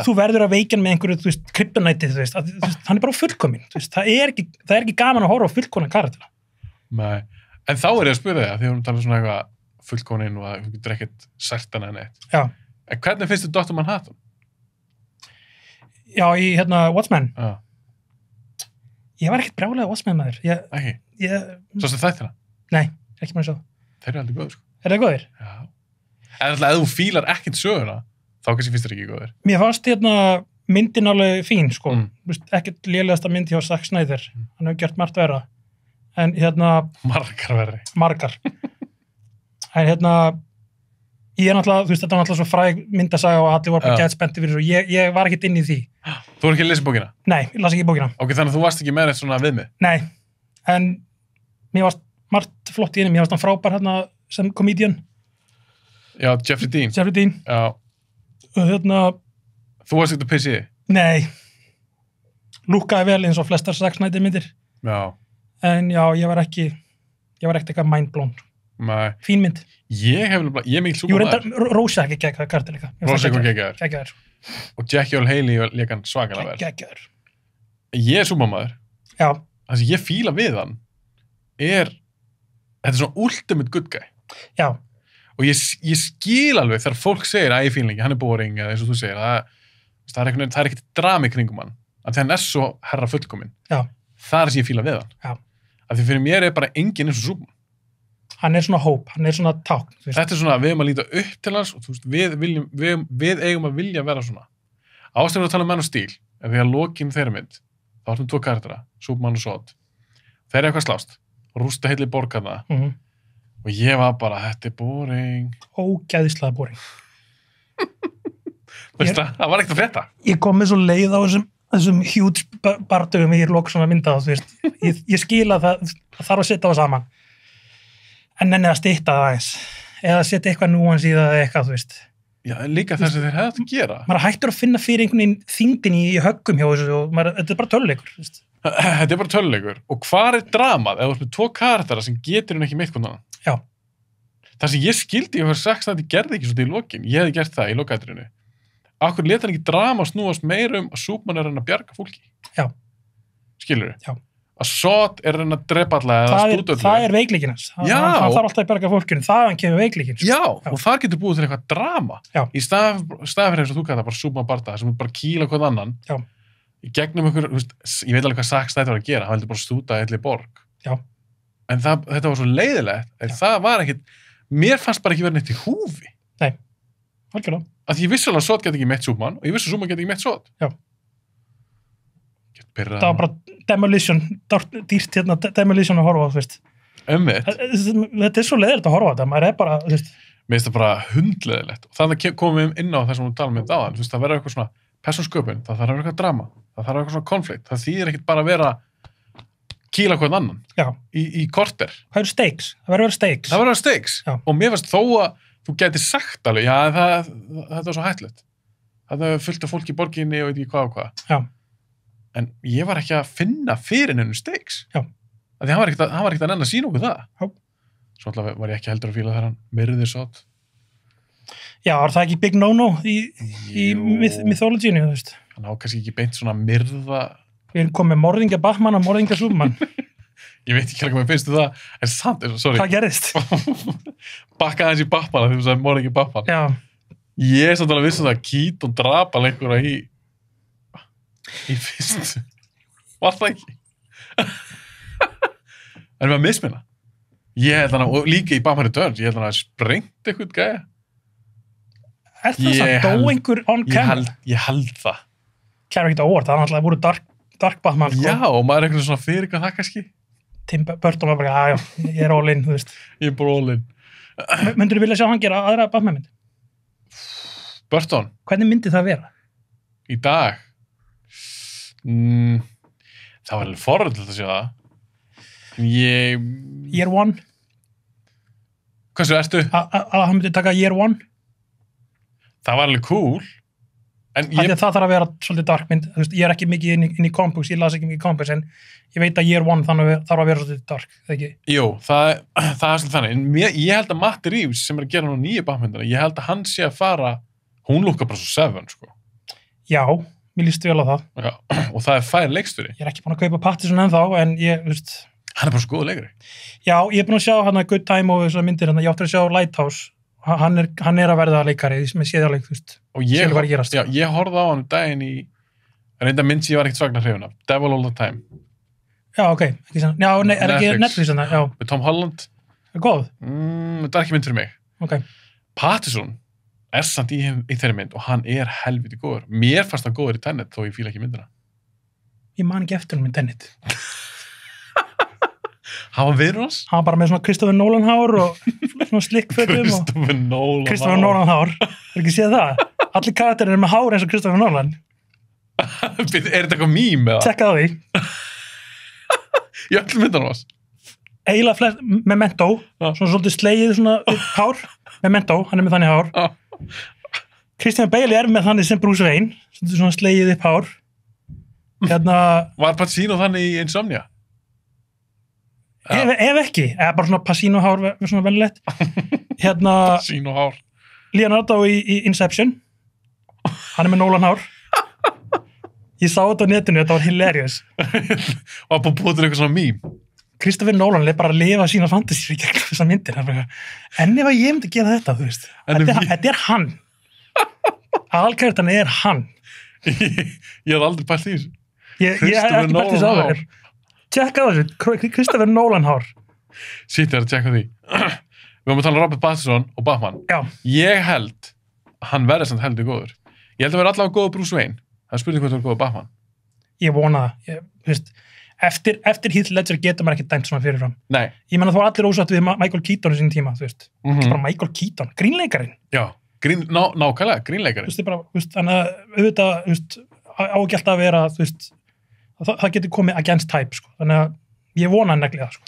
Þú verður að veikja með einhverju, þú veist, kryptonætið, þú veist, hann er bara fullkominn, þú veist, það er ekki gaman að horfa á fullkominn karakter. Nei, en þá er ég að spyrja þig, því að hún talar svona eitthvað fullkominn og að þú getur ekkert sagt hana en eitt. Já. En hvernig finnst þið Dr. Manhattan? Já, í Watchmen. Já. Ég var ekkert brjálega Watchmen maður. Ekki? Svo sem þættina? Nei, ekki maður svo. Þeir eru aldrei góður, sko. Er það góðir? Já. En alltaf, ef þú fílar ekkert söguna, þá kannski finnst þér ekki góðir. Mér fannst myndin alveg fín, sko. Ekkert lélegasta mynd hjá Zack Snyder. Hann hefur gert margt verra. En Margar verri. Margar. En ég er náttúrulega, þú veist, þetta var náttúrulega svo fræg myndasaga og allir voru bara gett spennti fyrir og ég var ekkert inn í því. Þú voru ekki að lesa bókina? Nei, ég las ekki bókina. Ok, þannig að þú varst ekki með þetta svona við mig? Nei, en mér varst margt flott í henni, mér varst hann frábær sem comedian. Já, Jeffrey Dean. Já. Og Þú varst ekkert að pissi? Nei. Lúkkaði vel eins og flestar Zack Snyder myndir. Já. En já, ég var ekkert eitthvað mindblown. Nei. Fín mynd. Ég er mikil Superman. Rósa ekki geggjað karakter líka. Rósa ekki geggjað. Geggjaður. Og Jackie Earle Haley leik hann svakalega vel. Geggjaður. Ég er Superman. Já. Það sem ég fíla við hann þetta er svona ultimate good guy. Já. Og ég skil alveg þegar fólk segir að ég fíla ekki, hann er boring eða eins og þú segir, það er ekkert drama í kringum hann. Að hann er svo herra fullkominn. Já. Það er sem ég fíla við hann. Já. Af því fyrir mér er bara enginn eins og Superman. Hann er svona hóp, hann er svona tákn. Þetta er svona, við eigum að líta upp til hans og þú veist, við eigum að vilja vera svona. Ástæðan að tala um Man of Steel er því að lokin þeirra mynd, þá áttum 2 karaktera, Superman og Zod. Þeir eru eitthvað slást. og rústa heilli borg hana og ég var bara, þetta boring. Ógeðislega boring. Veist það var ekkert að frétta. Ég kom með svo leið á þessum huge bardögum í lok svona mynda þú veist. Ég skil að það þarf að setja það saman. En nenni að stytta það aðeins. Eða setja eitthvað núans í það eða eitthvað, þú veist. Já, líka þess að þeir hefði að gera. Maður hættur að finna fyrir einhvern veginn þyngdin í höggum hjá þessu og þetta bara töluleikur, þú veist. Þetta bara töluleikur. Og hvar dramað ef þú ert með 2 karaktera sem getur hún ekki meitt hvernig annan? Já. Það sem ég skildi ég var sagt að þetta gerði ekki svolítið í lokin. Ég hefði gert það í lokaætrinu. Akkur leta hann ekki drama snúast meira að Superman að bjarga fólki. Já. Skilurðu? Já. Að Zod að drepa alla eða stúdöldu. Það veikleikinn hans. Já. Það þarf alltaf að bjarga fólkinu. Þaðan kemur veikleikinn. Já, og þar getur búið til eitthvað drama. Já. Í staðfyrir eins og þú kallar bara Superman barda, sem bara kýla hvern annan. Já. Í gegnum ykkur, ég veit alveg hvað Zack Snyder var að gera, hann vildi bara stúta heilli borg. Já. En þetta var svo leiðilegt, það var ekkit, mér fannst bara ekki verið neitt í húfi. Nei, algjörlega. Að ég vissi alveg að Zod geti ekki meitt Superman, og ég vissi að Superman geti ekki meitt Zod. Já. Það var bara demolition, dýrt hérna, demolition að horfa á, þú veist. Þetta er svo leiðilegt að horfa á þetta, maður er bara, þú veist. Mér finnst það bara hundleiðilegt. Og þannig komum við inn á það sem við talum um dáðan, þú veist, það verður eitthvað svona persónsköpun, það þarf að vera eitthvað drama, það þarf að vera eitthvað svona konflikt, það þýðir ekkit bara að vera kýla hvern annan. Já. Í korter. Það eru stakes, það verður að vera stakes. Það verður að vera stakes. Já. Og mér finnst þó að þú gæti sagt alveg, já, þetta var svo hættulegt. Þetta er fullt af fólki í borginni og veit ekki hvað og hvað. Já. En ég var ekki að finna fyrir hennu stakes. Já. Af því hann var ekkert að nenn að sína okkur það. Já. Svo alltaf var ég ekki heldur að fíla þegar hann myrðir Zod. Já, var það ekki big no-no í mythologyinu, þú veist? Hann á kannski ekki beint svona myrða. Við erum komið morðingja Batman og morðingja Superman. Ég veit ekki hvað mér finnst það, en samt, sorry. Hvað gerðist? Bakkaði hans í Batman, því þú sagði morðingja Batman. Já. Ég er samt alveg vissum það að Keaton drapa einhverja í fyrst. Var það ekki? En við að misminna. Ég held hann og líka í Batman Returns, ég held hann að sprengt eitthvað gæja. Er það samt dó einhver on camera? Ég held það. Character Award, það er náttúrulega voru dark Batman. Sko. Já, og maður er eitthvað svona fyrir hvað það kannski. Tim Burton var bara, já, ég er all in, þú veist. Ég er bara all in. Myndur þú vilja sjá hann gera aðra Batman mynd? Burton? Hvernig myndi það vera? Í dag? Það var alveg forröld að sjá það. Year One? Hversu ertu? Að hann myndi taka Year One? Það var alveg cool. Það þarf að vera svolítið dark mynd. Þú veist, ég er ekki mikið inn í comic books, ég las ekki mikið comic books, en ég veit að Year One þarf að vera svolítið dark, eða ekki? Jú, það er svolítið þannig. En ég held að Matt Reeves, sem er að gera nú nýju Batman-myndina, ég held að hann sé að fara, hún lúkkar bara svo Seven, sko. Já, mér líst vel á það. Já, og það er fær leikstjóri. Ég er ekki búin að kaupa Pattinson ennþá, en ég, þú veist... Hann er bara svo góð leikari. Já, ég er búin að sjá hann að Good Time og þessar myndir, ég átti að sjá Lighthouse. Hann er að verða leikari með séðarleik, þú veist. Og ég horfði á hann daginn í reynda mynd sem ég var ekkert svagnar hrifun af. Devil All the Time. Já, ok. Já, er ekki Netflix en það? Já. Með Tom Holland. Góð? Það er ekki mynd fyrir mig. Ok. Pattinson er samt í þeirri mynd og hann er helviti góður. Mér fannst hann góður í Tenet þó ég fíla ekki myndina. Ég man ekki eftir hann með Tenet. Hann var viður hans? Hann var bara með svona Christopher Nolan hár og svona slikkfötum. Christopher Nolan hár. Er ekki séð það? Allir karakterir með hár eins og Christopher Nolan. Er þetta eitthvað mím eða? Tekka á því. Í öllum myndanum hans? Eiginlega flest, Memento. Svona svolítið slegið svona hár. Memento, hann er með þannig hár. Christian Bale er með þannig sem Bruce Wayne. Svona slegið upp hár. Var Pacino þannig í Insomnia? Ef ekki, eða bara svona Pacino hár svona venilegt. Pacino hár. Leonardo í Inception. Hann er með Nolan hár. Ég sá þetta á netinu, þetta var hilarious. Og hann búið til eitthvað svona mím. Christopher Nolan er bara að lifa sína fantasíu í gegnum þessar myndir. En ef ég myndi gera þetta, þú veist. Þetta er hann. Aðalkarakterinn er hann. Ég hef aldrei pælt í þessu. Ég hef ekki pælt í þessu áður. Tjekka þessu, Christopher Nolan hár. Sýtt að tjekka því. Við varum að tala um Robert Pattinson og Batman. Já. Ég held að hann verði samt heldur góður. Ég held að vera allavega góður Bruce Wayne. Það er spurning hvort það er góður Batman. Ég vona það. eftir Heath Ledger getur maður ekki dæmt svona fyrirfram. Nei. Ég meina þú var allir ósátt við Michael Keaton í sín tíma, þú veist. Bara Michael Keaton, grínleikarinn. Já, nákvæmlega, grínleikarinn. Þú veist, bara, þú veist, þannig að auðvitað, þú veist, á ekki alltaf að vera, þú veist, það getur komið against type, sko. Þannig að ég vona neglega, sko.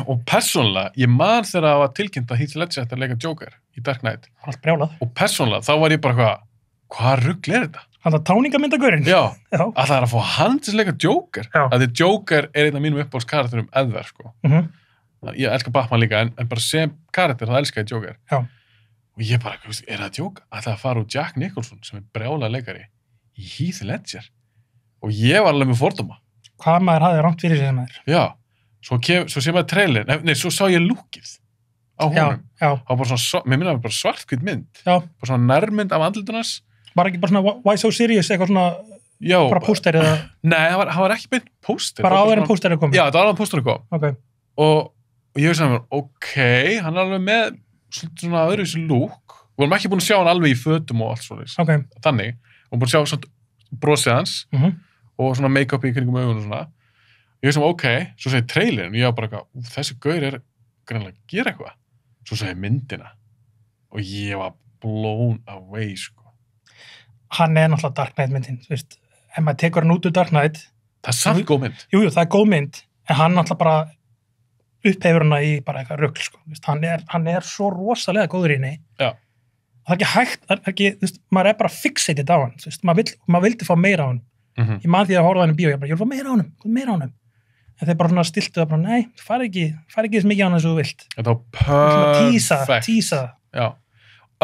Og persónulega, ég man þegar það var tilkynnt að Heath Ledger ætti að leika Joker í Dark Knight. Allt brjálað. Og persónulega, þá var ég bara hvað rugl er þetta? Alltaf táningamyndagurinn. Já, að það er að fá hann til að leika Joker. Að því Joker er einn af mínum uppáhaldskarakterum ever, sko. Ég elskar Batman líka, en bara sem karakter, það elskar ég Joker. Já. Og ég bara, er það Joker? Ætlaði að fara úr Jack Nicholson, sem er brjálaður leikari, í Heath Ledger. Og ég var alveg með fordóma. Hvað maður hafði rangt fyrir sig maður. Já, svo sé maður trailerin, svo sá ég lookið á honum. Já. Það var bara svona, mér minna bara svartkvít mynd. Já. Bara svona nærmynd af andlitunars. Var ekki bara svona Why So Serious, eitthvað svona, bara póster eða? Nei, það var ekki beint póster. Bara áður en pósterið kom? Já, það var áður en pósterið kom. Ok. Og ég veist að mér, hann er alveg með svona öðruvísi look. Við vorum ekki búin að sjá hann alveg í fötum og allt svona. Ok. Þannig. Og búin að sjá svona brosið hans og svona make-up í kringum augun og svona. Ég veist að svo segi trailerin og ég var bara þessi gaur er greinlega að gera eitthvað. Svo segi myndina og ég var blown away, sko. Hann er náttúrulega Dark Knight myndin, þú veist, ef maður tekur hann út úr Dark Knight. Það er samt góð mynd. Jú, það er góð mynd, en hann náttúrulega bara upphefur hana í bara eitthvað rugl, sko. Hann er svo rosalega góður í henni. Já. Það er ekki hægt, þú veist, maður er bara fixated á hann, þú veist, maður vildi fá meira á hann. Ég man því að horfa á hann í bíó, ég vil fá meira á hann. En þeir bara svona stiltu það bara, nei, fari ekki þess mikið á hann eins og þú vilt. Þetta var perfect. Tísa. Já.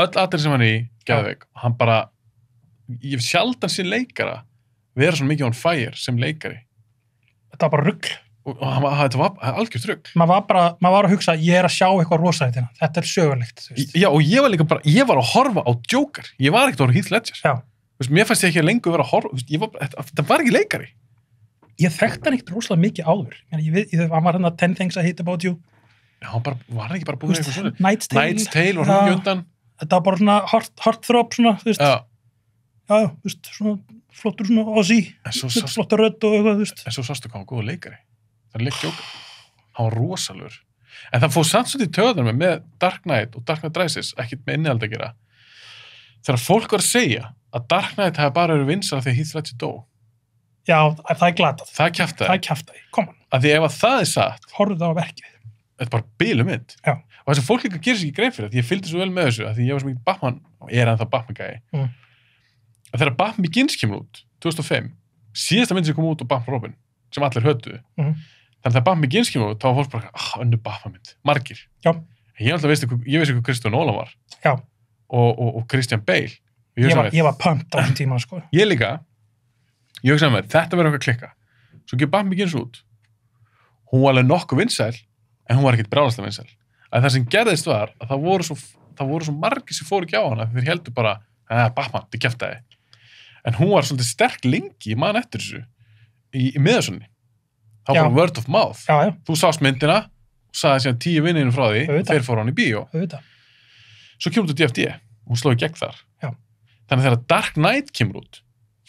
Öll atriði sem hann í Geðveik, hann bara, ég sjaldan sér leikara vera svo mikið on fire sem leikari. Þetta var bara rugl. Og þetta var algjört rugl. Maður var að hugsa, ég er að sjá eitthvað rosalegt hérna. Þetta er sögulegt. Já, og ég var líka bara, ég var að horfa á Joker. Ég var ekkert að horfa Heath Ledger. Já. Mér fannst ég ekki að lengur vera að horfa, þetta var ekki leikari. Ég þekkti hann ekkert rosalega mikið áður. Hann var hérna 10 Things I Hate About You. Já, var hann ekki bara búin eitthvað svona? Night's Tale var hún undan. Þetta var bara svona heartthrob svona, þú veist. Já, þú veist, svona flottur svona Ozzy, flottur rödd og eitthvað, þú veist. En svo sástu hvað hann var góður leikari. Það er leik Joker. Hann var rosalur. En það fóð samt svolítið í töðunum með Dark Knight og Dark Knight Rises, ekkert með innihald að gera. Þegar fólk var að segja að Dark Knight hefði bara verið vinsæl af því að Heath Ledger dó. Já, það er glatað. Það er kjaftaði. Kom on. Af því ef að það er satt. Horfðu það á verkið. Þetta er bara bílumynd. Já. Og þess að fólk líka gerir sér ekki grein fyrir þetta. Ég fylgdi svo vel með þessu, af því ég var svo mikið Batman, og ég er ennþá Batman-gæi. Að þegar Batman Begins kemur út, 2005, síðasta mynd sem kom út og Batman Robin, sem allir höfðuðu. Þannig að þegar Batman Begins kemur út, þá var fólk bara, önnur Batman-mynd. Margir. Já. Ég vissi hvað Kristján Nolan var. Já. Og Christian Bale. Ég var pumped á þessum tíma, sko. Ég líka. Ég hugsaði með, þetta verður eitthvað klikka. Svo gefur Batman Begins út. Hún var alveg nokkuð vinsæl, en hún var ekkert brjálæslega vinsæl. Það sem gerðist var að það voru svo margir sem fóru ekki á hana, þeir heldur bara, Batman, þið kjaftaði. En hún var svolítið sterk lengi, man eftir þessu, í miðasunni. Það var bara word of mouth. Já. Þú sást myndina, og sagði síðan 10 vinninu frá því, þeir fóru hann í bíó. Svo kemur þetta DFD, og hún sló í gegn þar. Já. Þannig þegar Dark Knight kemur út,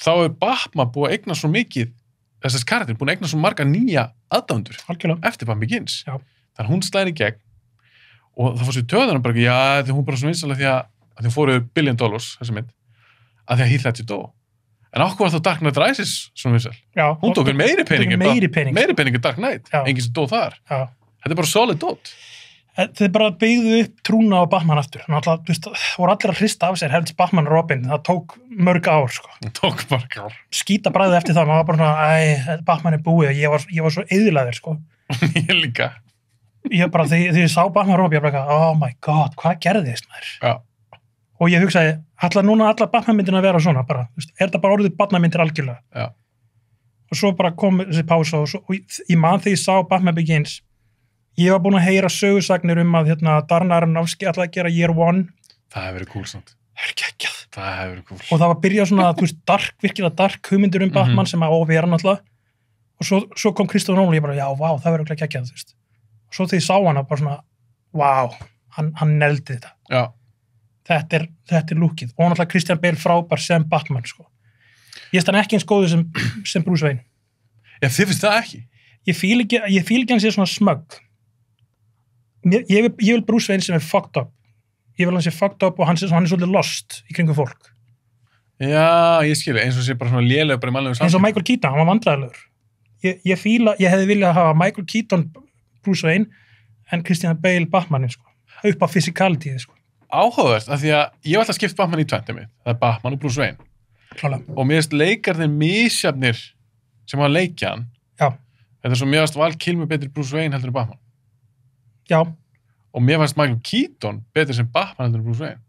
þá er Batman búið að eigna svo mikið, þessast karakter búið að eigna svo marga nýja aðdándur eftir Batman Begins. Já. Þannig hún slæðir í gegn og það fór sér töðunum bara, já, hún bara svo vinsalega því að hún fóruð $1 billion, þessi mynd, að því að Heath Ledger dó. En okkur var þá Dark Knight Rises svona vinsæl. Já. Hún tók meiri pening en Dark Knight, já. Enginn sem dó þar. Já. Þetta er bara solid dot. Þeir bara byggðu upp trúna á Batman aftur. Náttúrulega, þú veist, voru allir að hrista af sér helst Batman og Robin. Það tók mörg ár, sko. Skýta bræðið eftir það, maður var bara svona, Batman er búið. Ég var svo eyðilaður, sko. Ég líka. Ég bara, þegar ég sá Batman og Robin, ég bara, oh my god, hvað gerðist maður? Já. Og ég hugsaði, núna allar Batman-myndin að vera svona, bara, þú veist, er þetta bara orðið Batman-myndir algjörlega? Já. Og svo bara kom þessi pása og ég man þegar ég sá Batman Begins, ég var búin að heyra sögusagnir að Darren Aronofsky ætlaði að gera Year One. Það hefur verið cool samt. Það er geggjað. Það hefur verið cool. Og það var að byrja svona, þú veist, virkilega dark hugmyndir Batman sem að vera náttúrulega. Og svo kom Christopher Nolan og ég bara, já, vá, það verður ekki geggjað, þú veist. Og svo þegar ég sá hana, bara svona, vá, hann neldi þetta. Já. Þetta er lúkið. Og náttúrulega Christian Bale frábær sem Batman, sko. Ég stann ekki eins góður sem Bruce Wayne. Já, þið finnst það ekki? ég fíl ekki hann sé svona smögg. Ég vil Bruce Wayne sem fucked up. Ég vil hann sé fucked up og hann er svolítið lost í kringum fólk. Já, ég skilji, eins og sé bara svona lélega bara í mannlegu samskiptum. Eins og Michael Keaton, hann var vandræðilegur. Ég hefði viljað hafa Michael Keaton Bruce Wayne en Christian Bale Batmanin, sko. Upp á physicality, sko. Áhugavert, af því að ég var alltaf skipt Batman í tvennt mitt. Það Batman og Bruce Wayne. Klálega. Og mér finnst leikarnir misjafnir sem hafa leikja hann. Já. Þetta er svo mér finnst Val Kilmer betri Bruce Wayne heldur en Batman. Já. Og mér finnst Michael Keaton betri sem Batman heldur en Bruce Wayne.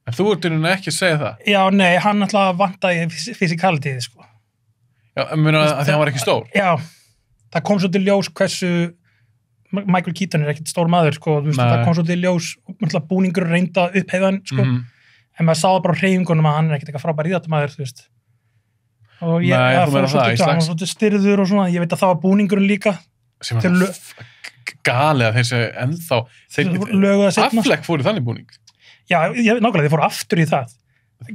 En þú ert í ekki að segja það? Já, nei, hann alltaf vantaði physicality, sko. Já, ég meina að því hann var ekki stór. Já, það kom svo til ljós hversu Michael Keaton er ekkert stór maður, sko, það kom svo til ljós búningur reynda upphefðan, sko, en maður sáða bara hreyfingunum að hann er ekkert eitthvað frábær íþróttamaður, þú veist. Og ég fór hann var svolítið styrður og svona, ég veit að það var búningurinn líka. Sem var galið að þessi ennþá, Affleck fór í þannig búning. Já, nákvæmlega, þeir fóru aftur í það.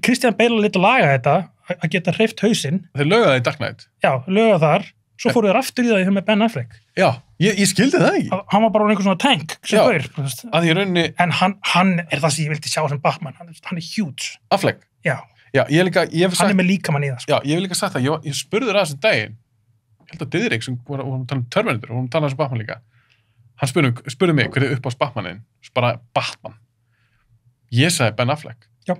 Christian Bale lét að laga þetta, að geta hreyft hausinn. Þeir lögaði í Dark Knight. Já, lögaði þar, svo fóru þeir aftur í það með Ben Affleck. Já, ég skildi það ekki. Hann var bara einhver svona tank sem gaur. Að ég raunni... En hann er það sem ég vildi sjá sem Batman, hann er huge. Affleck? Já. Já, ég líka... Hann er með líkamann í það, sko. Já, ég hef líka sagt það, ég spurði það þessum daginn, ég held að Diðrik sem voru að tala um Terminator, og hún talaði um Batman líka. Hann spurði mig hverju upp á Batmanin, bara Batman. Ég sagði Ben Affleck. Já.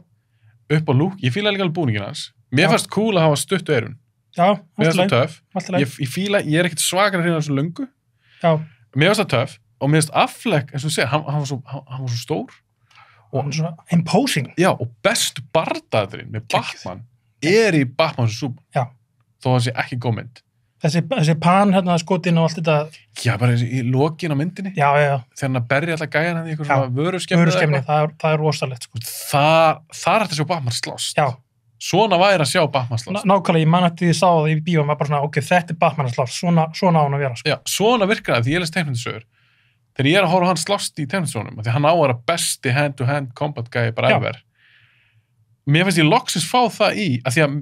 Upp á lúk, ég fílaði líka alveg búningin hans. Mér fannst cool að hafa stuttu eyrun. Já, mér fannst það töff. Ég er ekkert svakar að hérna þessu löngu. Já. Mér fannst það töff, og mér fannst Affleck, eins og þú segir, hann var svo stór. Og hann svona imposing. Já, og bestu bardaðurinn með Batman er í Batman sem Súpan. Já. Þó að það sé ekki góð mynd. Þessi pan hérna skotin og allt þetta. Já, bara í lokin á myndinni. Já. Þegar hann berja alltaf gæjan hann í eitthvað svona vöruskemmi. Vöruskemmi, það er rosalegt, sko. Það er þetta að sjá Batman slást. Já. Svona væri að sjá Batman slást. Nákvæmlega, ég man eftir því ég sá það í bíóum, var bara svona, ok, þetta er Batman að slást, svona á hann að vera, sko. Já, svona virkar það, því ég les teiknumyndasögur. Þegar ég er að horfa hann slást í teiknumyndasögunum, því hann á að vera besti hand-to-hand combat gæi bara ever. Mér finnst ég loksins fá það í, að því að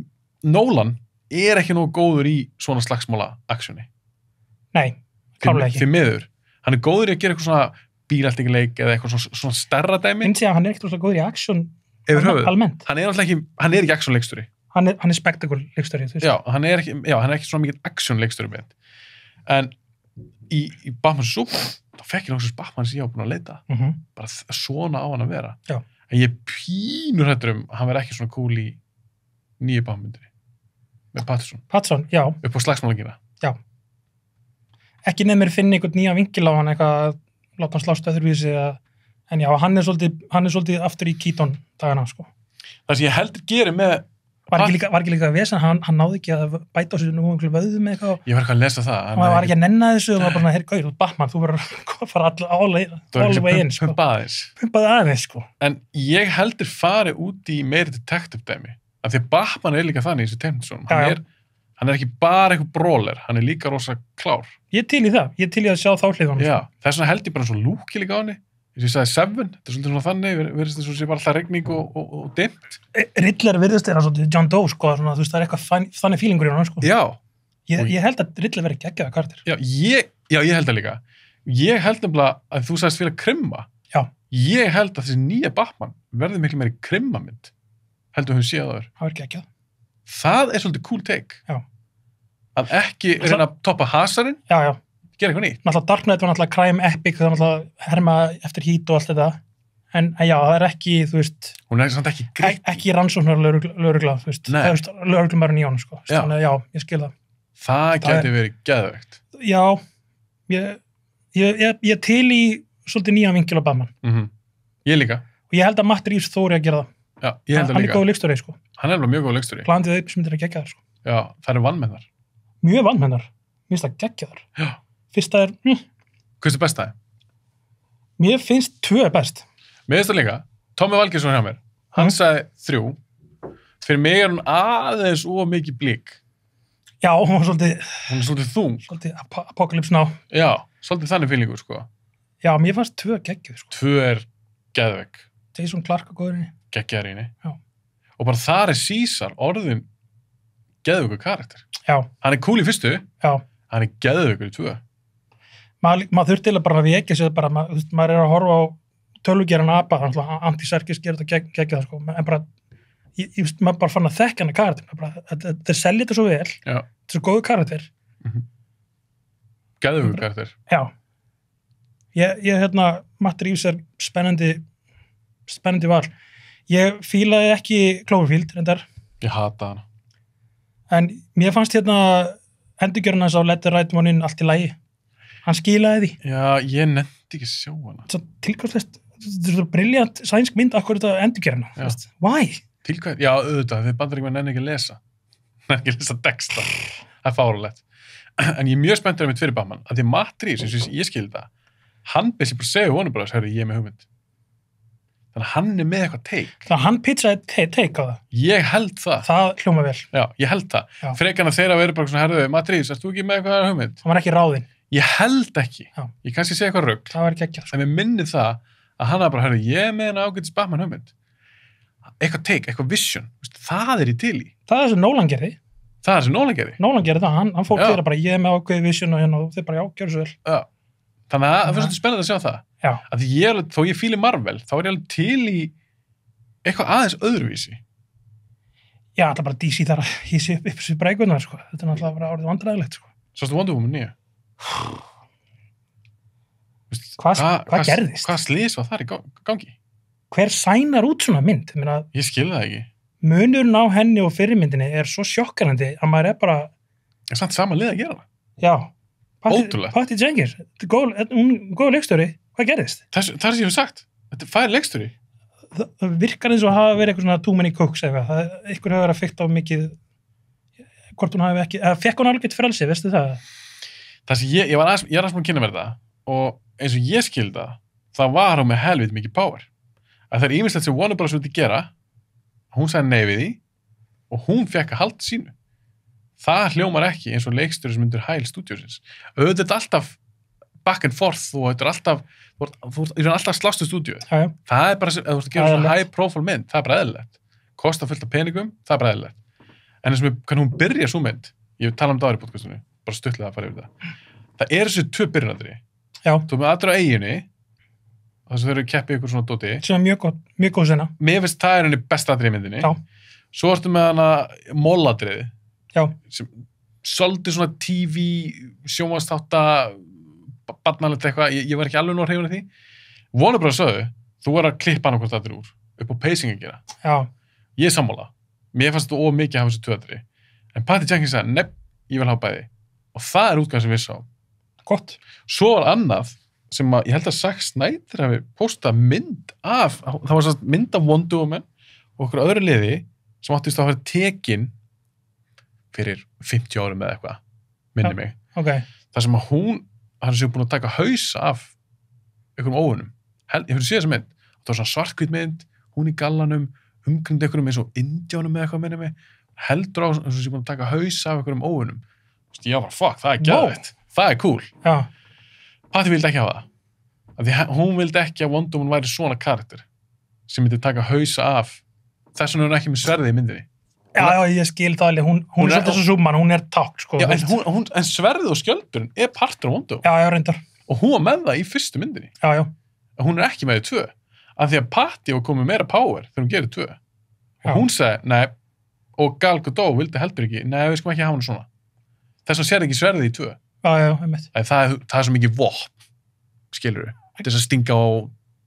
Nolan er ekki nógu góður í svona slagsmála aksjoni. Nei, klárlega ekki. Því miður. Hann er góður í að gera eitthvað svona bílaltingleik eða eitthvað svona stærra dæmi. Finnst ég að hann er ekkert góður í aksjón almennt. Hann er ekki aksjónleikstjóri. Hann er spektakulleikstjóri. Já, hann er ekki svona mikið aksjónleikstjóri með. En í Batman Súpan, þá fekk ég náttúrulega Batman sem ég á búin að leita. Bara svona á hann að vera. Já. En ég pínur hættur hann verði ekki svona cool í nýju Batman-myndinni. Með Pattinson, já. Upp á slagsmálagina. Já. Ekki nefnir finna einhvern nýja vingil á hann eitthvað, láta hann slást öðruvísi en já, hann er svolítið aftur í Keaton dagana, sko. Það sem ég heldur gerir með... Var ekki líka vesen, hann náði ekki að bæta á sig nú einhverju vöðu með eitthvað. Ég var ekki að lesa það. Hann var ekki að nenna þessu og var bara, herri, gaur, Batman, þú verður að fara all way in, sko. Pumpaði aðeins, sko. En ég heldur fari út í meiri detective dæmi. Af því að Batman er líka þannig í þessu teiknumyndasögunum. Hann er ekki bara eitthvað bróler, hann er líka rosa klár. Ég til í það, ég til í að sjá þá hliðan. Já, þess vegna held ég bara svo lúki líka á henni. Þess að ég sagði Seven, þetta er svolítið svona þannig, verðist þess að sé bara alltaf regning og dimmt. Riddler virðist þeirra svolítið John Doe, sko, svona, þú veist, það er eitthvað þannig fílingur í hann, sko. Já. Ég held að Riddler verði geggjaða karakter. Já, ég held það líka. Ég held nefnilega að þú sagðist fyrir að krimma. Já. Ég held að þessi nýja Batman verði miklu meiri krimmamynd. Heldur hún séð áður. Það verður geggjað. Það er svolítið cool take. Já. Að ekki reyna að toppa hasarinn. Já. Gera eitthvað nýtt. Náttúrulega Dark Knight var náttúrulega crime epic, það var náttúrulega herma eftir Heat og allt þetta. En já, það er ekki, þú veist... Hún er samt ekki gritt. Ekki rannsóknarlögregla, þú veist. Nei. Það er lögreglumærun í honum, sko. Já. Þannig að já, ég skil það. Það gæti verið geðveikt. Já, ég til í svolítið nýja vingil á Batman. Ég líka. Og ég held að Matt Reeves þóri að gera það. Já, ég held að líka. Hann er góð leikstjóri, sko. Hann er mjög góð leikstjóri. Blandið upp sem þetta er geggjaðar, sko. Já, það er vannmennar. Mjög vannmennar. Mér finnst það geggjaðar. Já. Fyrsta er... Hvað er best það? Mér finnst 2 best. Mér finnst það líka. Tommi Valgeirsson hjá mér. Hann sagði 3. Fyrir mig er hún aðeins of mikið blík. Já, hún er svolítið þung. Svolítið apocalypse now. Já, svolítið þannig fílingur, sko. Já, mér fannst 2 geggjuð, sko. 2 er geðveik. Jason Clarke og góðurinni. Geggjaðarinni. Já. Og bara þar er Caesar orðin geðveikur karakter. Já. Hann er cool í fyrstu. Já. Hann er geðveikur í 2. Maður þurfti bara að vekja sig bara, maður er að horfa á tölvugeran apa, þannig að Anti-Serkis gerir þetta gegja það, sko, en bara maður bara fann að þekka hann að karakter, þetta selja þetta svo vel, þetta er svo góðu karakter. Geðveikur karakter. Já. Ég Matt Reeves er spennandi val. Ég fílaði ekki Cloverfield, reyndar. Ég hata hana. En mér fannst endurgjörna þess að Let the Right One In allt í lagi. Hann skilaði því. Já, ég nefndi ekki að sjá hana. Svo tilkvæmst, þetta er svo briljant sænsk mynd akkur þetta endurgjörna. Why? Tilkvæmst, já, auðvitað, þið Bandaríkjamenn nenni ekki að lesa. Nenni ekki að lesa texta. Það er fáralegt. En ég er mjög spenntur með fyrir Batman, að því Matt Reeves, eins og ég skildi það, hann byrði bara að segja Warner Bros. Hörru, ég er með hugmynd. Þannig að hann er með eitthvað take. Þannig að hann pitchaði take á það. Ég held það. Það hljóma vel. Já, ég held það. Frekarna þeirra verið bara svona, herru, Matt Reeves, erst þú ekki með eitthvað hugmynd? Hann var ekki ráðinn. Ég held ekki. Já. Ég kannski segja eitthvað rugl. Það var ekki ekki. En mér minni það að hann er bara, herru, ég er með henni ágætis Batman hugmynd. Eitthvað take, eitthvað vision. Það er í til í. Það er sem Nolan gerði. Það er sem Nolan gerði. Nolan gerði það. Hann fór þeirra bara, ég er með ákveði vision og þeir bara, já, gjör svo vel. Já. Þannig að það fyrir svolítið spennandi að sjá það. Já. Að þó ég fíli Marvel, þá er ég alveg til í eitthvað aðeins öðruvísi. Já, alltaf bara DC þar að hísi upp þessu breikunar, sko. Þetta er náttúrulega bara orðið vandræðilegt, sko. Sástu Wonder Woman 9? Hvað gerðist? Hvað slys var þar í gangi? Hver sænar út svona mynd? Ég skil það ekki. Munurinn á henni og fyrirmyndinni er svo sjokkarandi að maður er bara... Það er samt sama lið að gera það. Já. Ótrúlegt. Patty Jenkins, góð leikstjóri. Hvað gerðist? Það er sem ég hef sagt. Þetta er fær leikstjóri. Það virkar eins og hafa verið eitthvað svona too many cooks eða eitthvað. Einhver hefur verið að fykta á mikið... Hvort hún hafi ekki... Fekk hún alveg eitt frelsi, veistu það? Það sem ég er aðeins að kynna mér þetta og eins og ég skildi það var hún með helviti mikið power. Að það er ýmislegt sem Warner Bros. Vildi gera, hún sagði nei við því og hún fekk að halda sínu. Það hljómar ekki eins og leikstjóri sem myndir hæl stúdíósins. Auðvitað er alltaf back and forth og þetta er alltaf, þú er alltaf slást í stúdíóið. Það er bara, ef þú ert að gera svona high profile mynd, það er bara eðlilegt. Kosta fullt af peningum, það er bara eðlilegt. En eins og hvernig hún byrja svo mynd, ég tala um það í podcastunni, bara stuttlega að fara yfir það. Það er þessu 2 byrjunadri. Já. Þú með aðra á eiginni, þess að þau eru keppið ykkur svona dóti. Sem er mjög góð sena. Mér finnst það er henni besta atriði í myndinni. Já. Svo ertu með hana molladriði. Já. Sem svolítið svona TV, sjónvarsþátta, barnalegt eitthvað, ég var ekki alveg nú að hreyfa því. Warner Bros. Sögðu, þú var að klippa hana hvort það er úr, upp á pacing að gera. Já. Ég er sammála. Mér fannst þetta mikið að hafa þessu 2 atriði. En Patty Jenkins sagði, nepp, ég vil hafa bæði. Og það er útgáð sem við sáum. Gott. Svo var annað sem ég held að Zack Snyder hafi postað mynd af, það var svona mynd af Wonder Woman og okkur öðru liði sem áttist að vera tekin fyrir 50 árum eða eitthvað, minni mig. Okay. Það sem að hann séu búin að taka haus af einhverjum óunum. Ég fyrir að sé þessa mynd. Það var svona svartkvít mynd, hún í gallanum, umkringd einhverjum eins og Indjánum eða eitthvað, minni mig. Heldur á þess að séu búin að taka haus af einhverjum óunum. Já, fuck, það er geðveikt. Það er cool. Já. Patty vildi ekki hafa það. Því hún vildi ekki að Wonder Woman væri svona karakter sem myndi taka hausa af. Þess vegna er hún ekki með sverði í myndinni. Já, ég skil það alveg. Hún er svolítið svo Superman, hún er takk, sko. Já, en sverðið og skjöldurinn er partur af Wonder Woman. Já, reyndar. Og hún var með það í fyrstu myndinni. Já. Hún er ekki með í 2. Af því að Patty var komið meira power þegar hún gerir 2. Og hún segi, nei, og Gal Gadot vildi heldur ekki, nei, við skum ekki hafa hana svona. Þess vegna sér ekki sverðið í 2. Já, einmitt. Það er svo mikið vopn, skilurðu, þess að stinga og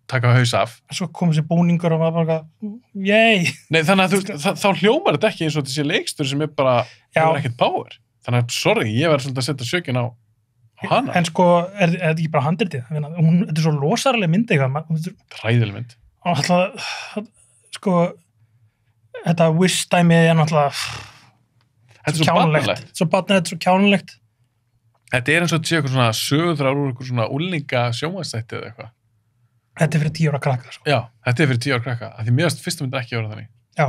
taka haus af. Svo komið sér búningur og maður bara, yey! Nei, þannig að þá hljómar þetta ekki eins og þessi leikstur sem er bara, hefur ekkert power. Þannig að, sorry, ég verður svolítið að setja sökin á hana. En sko, er þetta ekki bara handritið? Þetta er svo losarlega mynd eitthvað. Hræðileg mynd. Og alltaf, sko, þetta wish-dæmi er náttúrulega þetta er svo barnalegt. Þetta er svo kjánulegt. Þetta er eins og að sé eitthvað svona sögurþráður úr eitthvað svona úlninga sjónvarpsþætti eða eitthvað. Þetta er fyrir 10 ára krakka. Sko. Já, þetta er fyrir 10 ára krakka. Því mér finnst fyrsta mynd ekki að vera þannig. Já.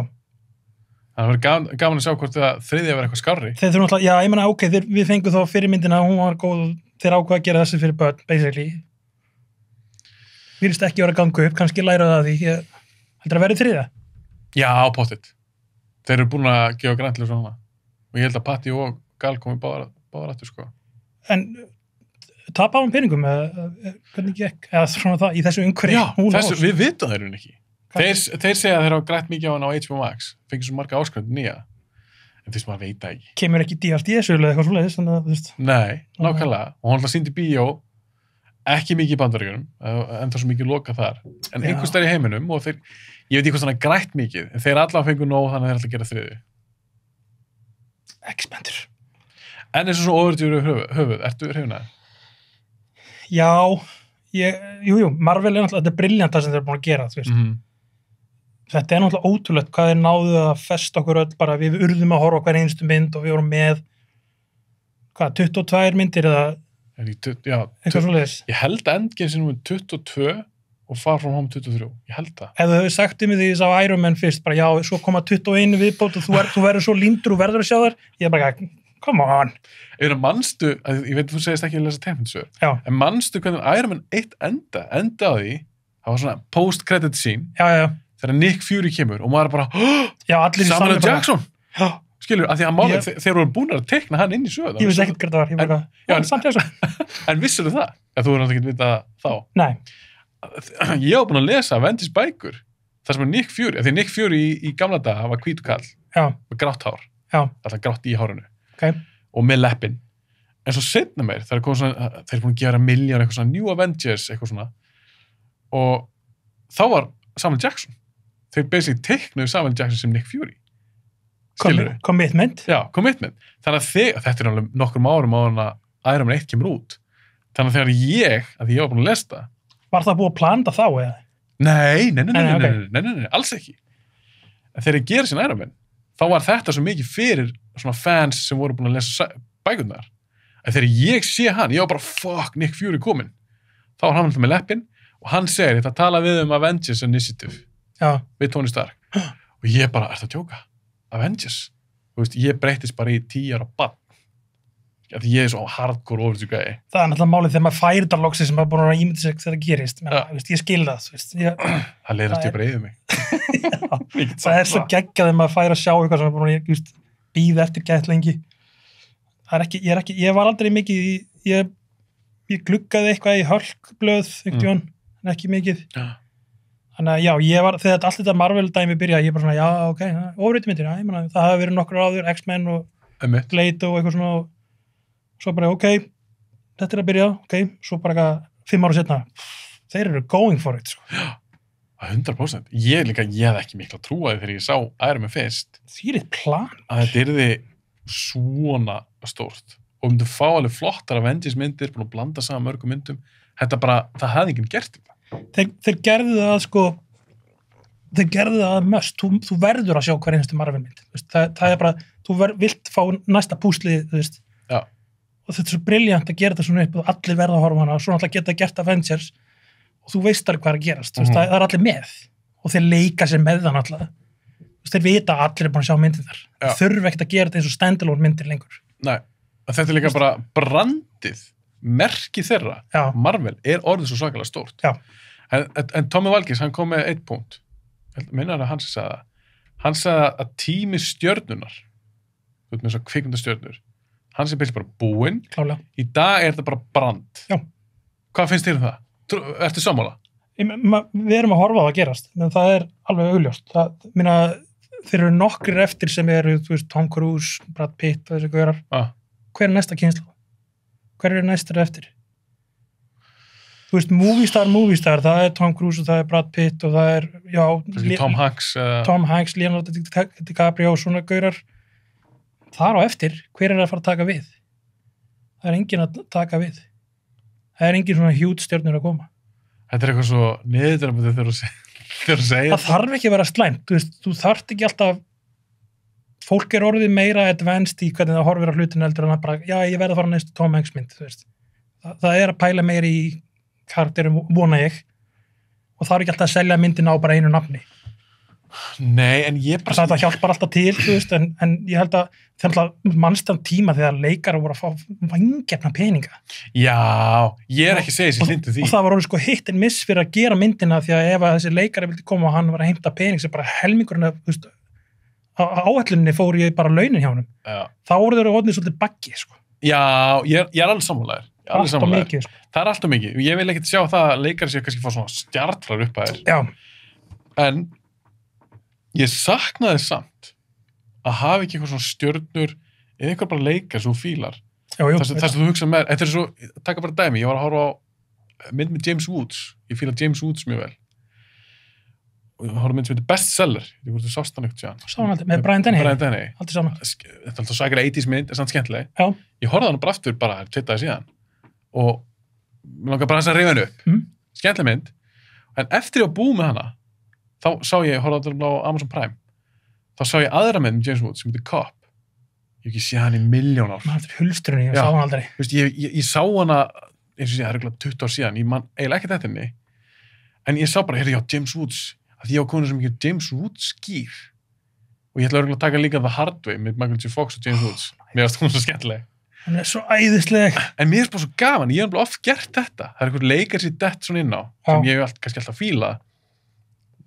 Það verður gaman að sjá hvort það þriðja verður eitthvað skárri. Þeir þurfum alltaf, já, ég meina, ok, við fengum þá fyrirmyndina, hún var góð og þeir ákveða að gera þessi fyrir börn, basically. Virðist ekki vera að ganga upp, kannski læra það því. Heldur að verði þriðja? Já, pottitt. Þeir eru búin að gefa græntilega svona. Og ég held að Patty og Gal komi báðar aftur, sko. en tapa á peningum eða hvernig gekk, eða svona það í þessu umhverfi. Já, við vitum það ekki. Þeir segja að þeir hafa grætt mikið á hann á HBO Max, fengið svo marga áskrifendur nýja, en þess maður veit það ekki. Kemur ekki DRD-sölu eða eitthvað svoleiðis, þannig að þú veist. Nei, nákvæmlega, og hann alltaf sýndi bíó, ekki mikið í Bandaríkjunum, en það svo mikið lokað þar, en einhvers staðar í heiminum, og þeir, ég veit ekki hvað svona grætt mikið, en þeir allavega fengu nóg, þannig að þeir alltaf gera þriðju. Ekki spenntur. En eins og svo óverðjúru höfuð, ertu hrifin að? Já, jú, Marvel er náttúrulega, þetta er briljant það sem þeir eru búin að gera, þú veist. Þetta er náttúrulega ótrúlegt hvað þeir náðu að festa okkur öll bara, við urðum að horfa hver einstu mynd og við vorum með, 22 myndir eða eitthvað svoleiðis. Ég held að Endgame sinum 22 og Far From Home 23, ég held það. Ef þú hefur sagt um því ég sá Iron Man fyrst, bara já, svo koma 21 viðbót og þú verður svo líndur og verður að sjá þær, ég er bara, come on. Eða manstu, ég veit þú segist ekki að lesa teikmyndasögur, en manstu hvernig Iron Man 1 enda á því, það var svona post-credit scene, þegar Nick Fury kemur og maður bara, Samuel L. Jackson, skilur, af því að þeir voru búin að teikna hann inn í sögu. Ég vissi ekkert hvað það var, ég bara, Samuel Jackson. En vissir þú það? Þú voru náttúrulega ekki að vita þá. Nei. Ég var búin að lesa Avengers bækur, þar sem Nick Fury, af því Nick Fury í gamla daga var hvítukall, með grátt hár, alltaf grátt í hárinu. Og með leppin, en svo seinna meir þeir eru búin að gera miljón eitthvað svona New Avengers eitthvað svona og þá var Samuel Jackson þeir basically teiknuðu Samuel Jackson sem Nick Fury commitment þannig að þetta er alveg nokkrum árum á hann að Iron Man 1 kemur út þannig að þegar því ég var búin að lesta var það búið að plana þá eða? Nei, alls ekki en þegar ég gera sín Iron Man þá var þetta svo mikið fyrir svona fans sem voru búin að lesa bækurnar. En þegar ég sé hann, ég var bara, fuck, Nick Fury kominn. Þá var hann alltaf með leppin og hann segir, þetta tala við Avengers Initiative við Tony Stark. Og ég bara, ertu að djóka? Avengers? Þú veist, ég breytist bara í 10 ára barn. Því ég er svo hardcore overtjúkaði. Það er náttúrulega málið þegar maður færir það loksins sem maður búin að ímynda sig þegar það gerist. Ég skil það, þú veist. Það leiðast ég bara yfir mig. Það er svo geggjað þegar maður færir að sjá eitthvað sem maður búin að bíða eftir gætt lengi. Ég var aldrei mikið ég gluggaði eitthvað í Hulk-blöð en ekki mikið. Þannig að já, þegar allt þetta Marvel-dæmi byrjaði, ég bara svona, já, ok, ofriðmyndir, það hafi verið nokkur áður, X-Men og Blade og eitthvað svona, og svo bara, ok, þetta er að byrja, ok, svo bara 5 ára setna, þeir eru going for it, sko. Já, 100%. Ég hef ekki mikla trúaði þegar ég sá Iron Man fyrst. Því er eitt plan. Að þetta yrði svona stórt og myndi fá alveg flottar Avengers myndir, búin að blanda saman mörgum myndum. Þetta bara, það hefði enginn gert þetta. Þeir gerðu það, sko, þeir gerðu það must. Þú verður að sjá hver einstu Marvel mynd. Það er bara, þú vilt fá næsta púslið, þú veist. Já. Og þetta er svo briljant að gera þetta svona upp og allir verða að horfa hana og svo náttúrulega geta gert Avengers og þú veist hvað er að gerast, það er allir með og þeir leika sér með það náttúrulega þeir vita að allir er búin að sjá myndir þar þeir þurfa ekkert að gera þetta eins og standalone myndir lengur. Nei, þetta er líka bara brandið, merkið þeirra Marvel er orðið svo svakalega stórt en Tommy Valkis, hann kom með 1 punkt minnar að hann sagði að tími stjörnunar þú veit með þess að kvikmyndastjörnur hann sem byrja bara búinn. Klálega. Í dag er þetta bara brand. Já. Hvað finnst þér það? Ertu sammála? Við erum að horfa á að gerast, en það er alveg augljóst. Þeir eru nokkrir eftir sem eru, þú veist, Tom Cruise, Brad Pitt og þessi gaurar. Hver er næsta kynslóð? Hver er næstur eftir? Þú veist, movie star, það er Tom Cruise og það er Brad Pitt og það er, Tom Hanks, Leonardo DiCaprio og svona gaurar. Þar á eftir, hver er að fara að taka við? Það er enginn að taka við. Það er enginn svona hjút stjörnur að koma. Þetta er eitthvað svo niðurdrepandi þegar þú segir. Það þarf ekki að vera slæmt. Þú veist, þú þarft ekki alltaf fólk er orðið meira advanced í hvernig það horfir á hlutinu heldur en að bara, já, ég verð að fara næstu Tom Hanks mynd, þú veist. Það er að pæla meira í karakterum, vona ég. Og það er ekki alltaf að selja myndina á bara einu nafni. Nei, en ég bara... Það hjálpar alltaf til, þú veist, en ég held að þegar mannstam tíma þegar leikara voru að fá vangefna peninga. Já, ég er ekki að segja sér hlindu því. Og það var orðið sko hitt en miss fyrir að gera myndina því að ef að þessi leikari vildi koma og hann var að heimta pening sem bara helmingurinn að, þú veist, á áætluninni fór ég bara launin hjá honum. Já. Þá voru þeir orðið svolítið baggi, sko. Já, ég er alveg sammálaður. Allt og mikið. Það er allt og mikið. Ég vil ekkert sjá það að leikari séu kannski fá svona stjartrar upp að þér. Já. En ég saknaði samt að hafa ekki eitthvað svona stjörnur eða eitthvað bara leikar sem þú fílar. Þess að þú hugsa með, þetta er svo, taka bara dæmi, ég var að horfa á mynd með James Woods. Ég fíla James Woods mjög vel. Og ég horfa mynd sem heitir Bestseller. Ég voru þú sást hann ekkert séðan. Sá hann aldrei, með Brian Dennehy. Aldrei saman. Þetta er alltaf sækir 80s mynd, er samt skemmtileg. Já. Ég horfði hann bara aftur bara 2 daga síðan. Og mér langar bara þess að rifja henni upp. Skemmtileg mynd. En eftir ég var búið með hana, þá sá ég, horfði á Amazon Prime, þá sá ég aðra mynd með James Woods sem heitir Cop. Ég hef ekki séð hann í 1.000.000 ár. Maður eftir hulstrunni, ég sá hann aldrei. Þú veist, ég sá hana, eins og sé, það er eiginlega 20 ár síðan, ég man eiginlega ekkert eftir henni, en ég sá bara, heyrðu, já, James Woods, að ég var komin sem ekki James Woods skýr. Og ég ætla örugglega að taka líka The Hard Way með Michael J. Fox og James Woods. Mér finnst hún svo skemmtileg. Hann er svo æðisleg. En mér finnst bara svo gaman, ég hef oft gert þetta. Það er einhver leikar sér dett svona inn á, sem ég hef kannski alltaf fílað.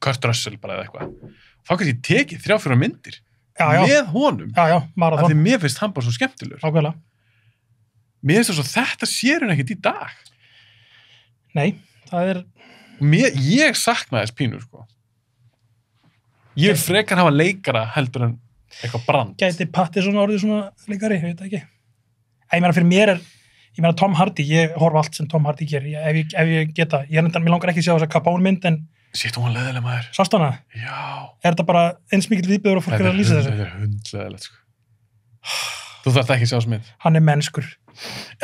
Kurt Russell bara eða eitthvað. Þá kannski ég tekið 3-4 myndir með honum. Marathon. Því mér finnst hann bara svo skemmtilegur. Ákveðlega. Mér finnst það svo, þetta sér hún ekkert í dag. Nei, það er... Ég saknaði þess pínur, sko. Ég vil frekar hafa leikara heldur en eitthvað brand. Gæti Pattinson orðið svona leikari, ég veit ekki. Ég meina fyrir mér ég meina Tom Hardy, ég horfa allt sem Tom Hardy gerir, ef ég geta. Mér langar ekki að sjá þessa Capone mynd, en... Sétt hún leðileg maður. Sást hana? Já. Er þetta bara eins mikil viðbjóður og fólk er að lýsa þessu? Þetta er hundleðilegt, sko. Þú þarft ekki að sjá þessu mynd. Hann er mennskur.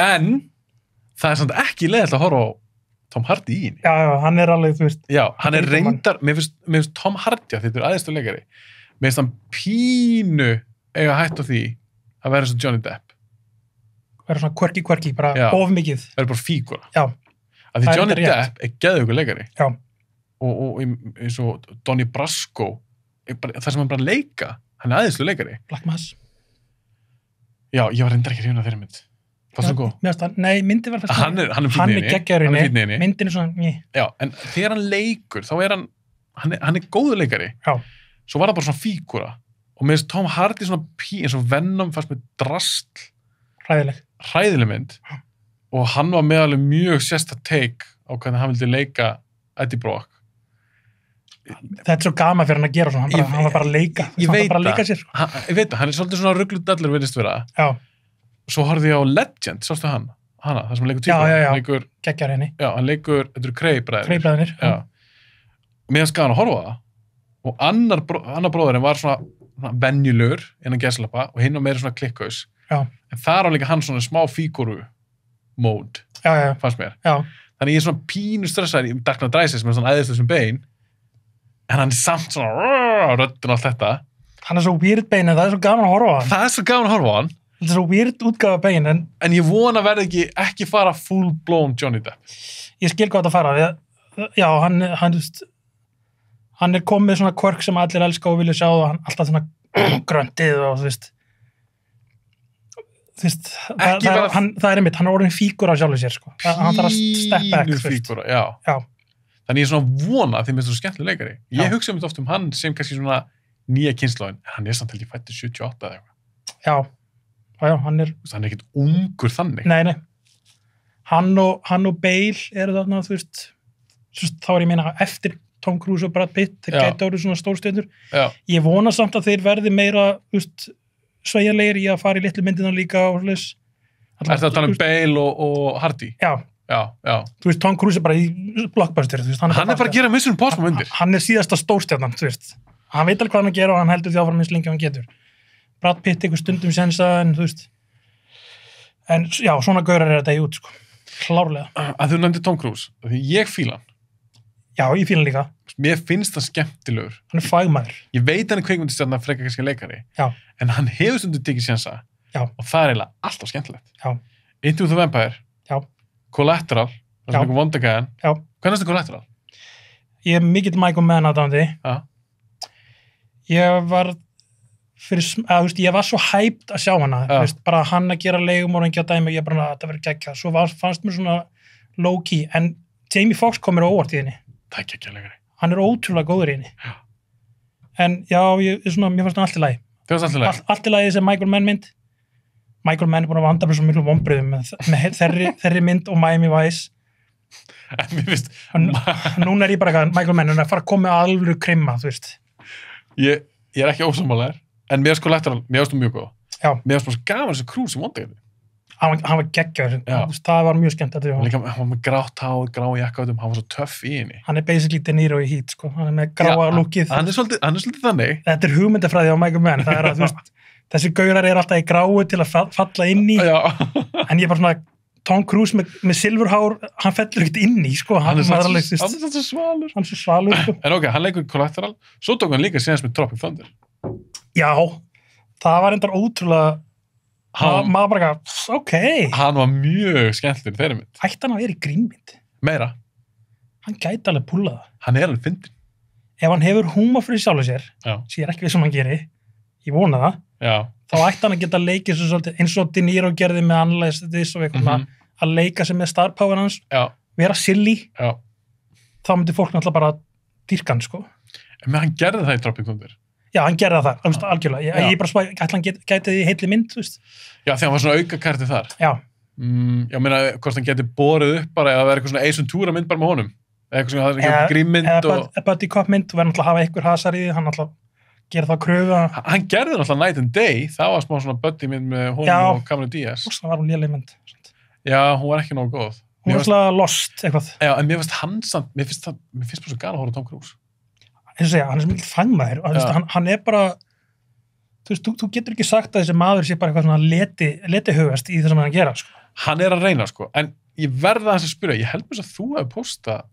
En það er samt ekki leðilegt að horfa á Tom Hardy í henni. Já, hann er alveg, þú veist. Já, hann er reyndar, mér finnst Tom Hardy að þetta er aðeinslu leikari. Mér finnst hann pínu eiga hætt á því að vera eins og Johnny Depp. Vera svona quirky, bara of mikið. Vera bara fígura. Já. Að því Johnny Depp er geðveikur leikari. Já. Og eins og Donnie Brasco, það sem hann bara leika, hann er aðeinslu leikari. Black Mass. Já, ég var reyndar ekki hrifinn af þeirri mynd. Fannst þú góð? Nei, myndi var fast. Hann er geggjaður inni. Myndin er svona, Já, en þegar hann leikur, þá er hann er góður leikari. Já. Svo var það bara svona fígura. Og með þess Tom Hardy svona eins og Venom fast með drasl. Hræðileg mynd. Og hann var meðalveg mjög sérstakt take á hvernig hann vildi leika Eddie Brock. Þetta er svo gaman fyrir hann að gera svona, hann var bara að leika. Ég veit það, hann er svolítið svona rugglullallur virðist vera. Já. Svo horfði ég á Legend, sástu hana, það sem hann leikur típa. Já, geggjar henni. Já, hann leikur, þetta eru Krey-bræðinir. Já. Og mér skar hann að horfa það. Og annar bróðurinn var svona venjulegur innan gæslappa og hinn var meira svona klikkaus. Já. En þar var líka hann svona smá fíguru mód, fannst mér. Já. Þannig ég er svona pínu stressaður í Dark Knight Rises með svona æðislega sem bein. En hann er samt svona röddun og allt þetta. Hann er svo weird bein en það er svo gaman að horfa á hann. Það er svo gaman að horfa á hann. Þetta er svo weird útgáfa bein en ég vona verði ekki fara full blown Johnny Depp. Ég skil hvað það fara. Já, hann er komið svona quirk sem allir elska og vilja sjá og hann alltaf svona gröntið og þú veist það er einmitt, hann er orðin fígura á sjálfu sér sko. Hann þarf að step back. Fígura, já. Þannig ég er svona vona að þeim er svo skemmtileg leikari. Ég hugsa mér oft hann sem kannski svona nýja kynslóðin, en hann er samt held ég fættur 78 eða eitthvað. Já, hann er ekkert ungur þannig. Nei. Hann og Bale eru þarna, þú veist, þá er ég meina eftir Tom Cruise og Brad Pitt, þeir gæti orðið svona stórstjörnur. Ég vona samt að þeir verði meira, þú veist, sveigjanlegir í að fara í litlu myndina líka og hlutis. Er það að tala um Bale og Hardy? Já. Þú veist, Tom Cruise er bara í blockbuster, þú veist. Hann er bara að gera Mission Impossible myndir. Hann er síðasta stórstjarnan, þú veist. Hann veit alveg hvað hann að gera og hann heldur því áfram eins lengi og hann getur. Brad Pitt einhver stundum sensa, en þú veist. En já, svona gaurar er þetta í út, sko. Klárlega. Að þú nefndir Tom Cruise, því ég fíla hann. Já, ég fíla hann líka. Mér finnst það skemmtilegur. Hann er fagmaður. Ég veit hann er kvikmyndastjarna frekar kannski leikari. Já. En hann hefur stundum tekið sénsa. Já. Og það er eiginlega alltaf skemmtilegt. Já. Into the Vampire. Já. Collateral. Það er einhver vondagæðan. Já. Hvernig er þetta Collateral? Ég er mikill Michael Mann aðdáandi. Já. Ég var ég var svo hyped að sjá hana. Veist, bara hann að gera leigumorðingja dæmi, ég bara, þetta verður geggjað. Svo fannst mér svona low-key. En Jamie Foxx kom mér óvart í henni. Það er geggjalegari. Hann er ótrúlega góður í henni. Já. En já, mér fannst hann allt í lagi. Það fannst allt í lagi? Allt í lagi sem Michael Mann mynd. Michael Mann er búin að vanda fyrir svo miklu vonbrigðum með þeirri mynd og Miami Vice. En mér finnst... Núna er ég bara eitthvað, Michael Mann, hann er að fara að koma með alvöru krimma, þú veist. Ég er ekki ósammálaður, en mér sko Collateral, mér finnst það mjög góð. Já. Mér finnst bara svo gaman þessu Cruise í vondagerði. Hann var geggjaður, það var mjög skemmt. Hann var með grátt hár, grá jakka, hann var svo töff í henni. Hann er basically De Niro í Heat, sko. Hann er með gráa lúkið. Hann er svolítið þannig. Þetta er hugmyndafræði á Michael Mann, það er að, þú veist, þessi gaurar er alltaf í gráu til að falla inn í, en ég er bara svona, Tom Cruise með silfurhár, hann fellur ekkert inn í, sko. Hann er svo svalur. Hann er svo svalur, sko. En ok, hann leikur Collateral, svo tók hann líka síðan með Tropic Thunder. Já, það var endar ótrúlega, maður bara ok. Hann var mjög skemmtilegur þeirri mynd. Ætti hann að vera í grínmynd? Meira. Hann gæti alveg púlað það. Hann er alveg fyndinn. Ef hann hefur húmor fyrir sjálfu sér, sem ég er ekki viss hann geri, ég vona það, þá ætti hann að geta leikið svo svolítið, eins og De Niro gerði með Analyze This og eitthvað, að leika sem með star power hans, vera silly, þá myndi fólk náttúrulega bara dýrka hann, sko. En hann gerði það í Tropic Thunder. Já, hann gerði það, algjörlega. Ég bara spæði, ætla hann gæti því heitli mynd, þú veist. Já, þegar hann var svona aukakarti þar. Já. Ég meina, hvort hann geti borið upp bara eða verið eitthvað svona Ace Ventura mynd bara með honum. Eitthvað svona, það er grímmynd og... Eða buddy cop mynd, þú verður náttúrulega að hafa einhver hasar í því, hann náttúrulega gera það kröfu. Hann gerði náttúrulega Night and Day, það var smá svona buddy mynd með honum og Cameron Diaz. Já, það var hún léleg mynd. Já, hún var ekki nógu góð. Hún var svona lost, eitthvað. Já, en mér finnst bara svo gana að horfa Tom Cruise. Eins og segja, hann er sem mikil fangmaður, hann er bara, þú veist, þú getur ekki sagt að þessi maður sé bara eitthvað svona leti hugast í það sem hann gera, sko. Hann er að reyna, sko, en ég verða þess að spyrja, ég held mér að þú hefur postað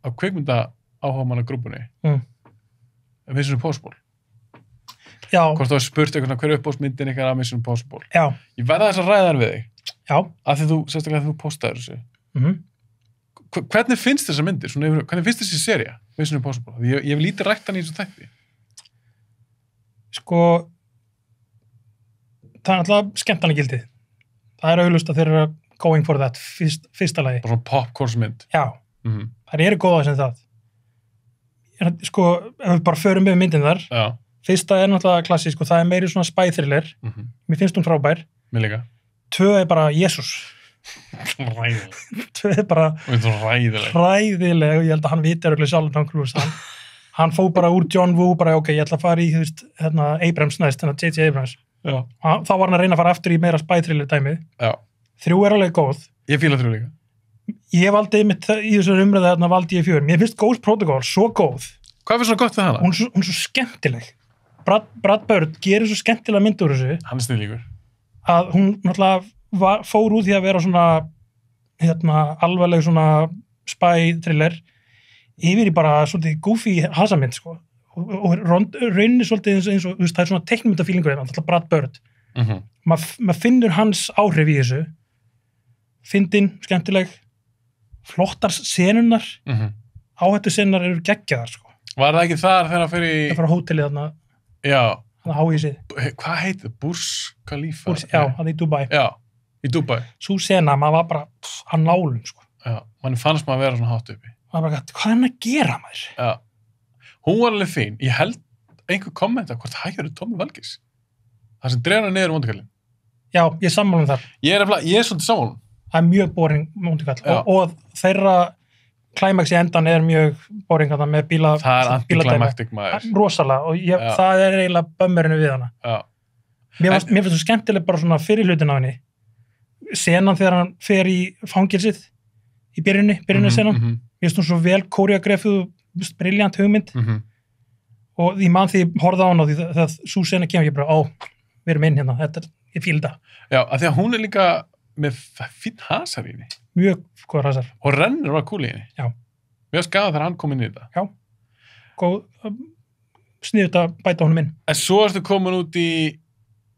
á kveikmynda áhugamannagrúpunni Mission Impossible. Já. Hvort þú hefur spurt eitthvað hver uppbóðsmyndin ykkar af Mission Impossible. Já. Ég verða þess að ræða þar við þig. Já. Af því sérstaklega þú postaður þessu. Hvernig finnst þessa myndir? Hvernig finnst þessi sería? Mission Impossible? Ég hef lítið rætt hann í þessu þætti. Sko, það er alltaf skemmtanlega gildið. Það er auglust að þeir eru going for that fyrsta lagi. Bara svona popcornsmynd. Já. Það eru góða sem það. Sko, ef við bara förum við myndin þar. Já. Fyrsta er náttúrulega klassísk og það er meiri svona spy thriller. Mér finnst hún frábær. Mér líka. 2 er bara Jesus. Ræðileg. 2 er bara hræðileg og ég held að hann viti örgulega sjálf Tom Cruise. Hann fóð bara úr John Woo bara ok, ég ætla að fara í Abrams næst, J.J. Abrams. Já. Þá var hann að reyna að fara aftur í meira spy thriller dæmið. Já. 3 er alveg góð. Ég fíla 3 líka. Ég valdi í þessu umræðu valdi ég 4. Mér finnst Ghost Protocol svo góð. Hvað finnst svona gott við hana? Hún er svo skemmtileg. Brad Bird gerir svo skemmtilega mynd úr þessu. Hann er snillíkur. Að hún náttúrulega fór út því að vera svona alvarleg svona spy thriller yfir í bara svolítið goofy hasamynd, sko. Og rauninni svolítið eins og það er svona teiknumyndafílingur hérna, alltaf Brad Bird. Maður finnur hans áhrif í þessu. Fyndin, skemmtileg, flottar senurnar, áhættu senurnar eru geggjaðar, sko. Var það ekki þar þegar hann fyrir í... Það fyrir á hótelið þarna. Já. Þarna háísið. Hvað heitir það? Burj Khalifa? Já, það er í Dubai. Já, í Dubai. Sú sena, maður var bara að nálum, sko. Já, mann fannst maður að vera svona hátt uppi. Maður bara, hvað er hann að gera, maður? Já. Hún var alveg fín. Ég held einhver kommenta hvort það hefur Tommy Valgis. Það sem dreifna niður vondikallin. Já, ég er sammála þar. Ég er svolítið sammála. Það er mjög boring vondikall. Og þeirra klæmaks í endan er mjög boring með bíla... Það er anti-klæmaktik maður. Rosalega. Og það er eiginlega bömmurinu við hana. Já. Mér finnst það skemmtileg bara svona fyrir hlutin á henni. Senan þegar hann fer í fangilsið í byrjunni senan. Mér finnst hún svo vel koreografið og briljant hugmynd. Og því mann því horfði á hann og því það svo sena kemur ég bara, við erum inn hérna, ég fíl þetta. Já, af því að hún er líka með fín hasar í henni. Mjög góð hasar. Og rennur var kúl í henni. Já. Mjög skada þegar hann kom inn í þetta. Já. Góð, sniðut að bæta honum inn. En svo ertu komin út í,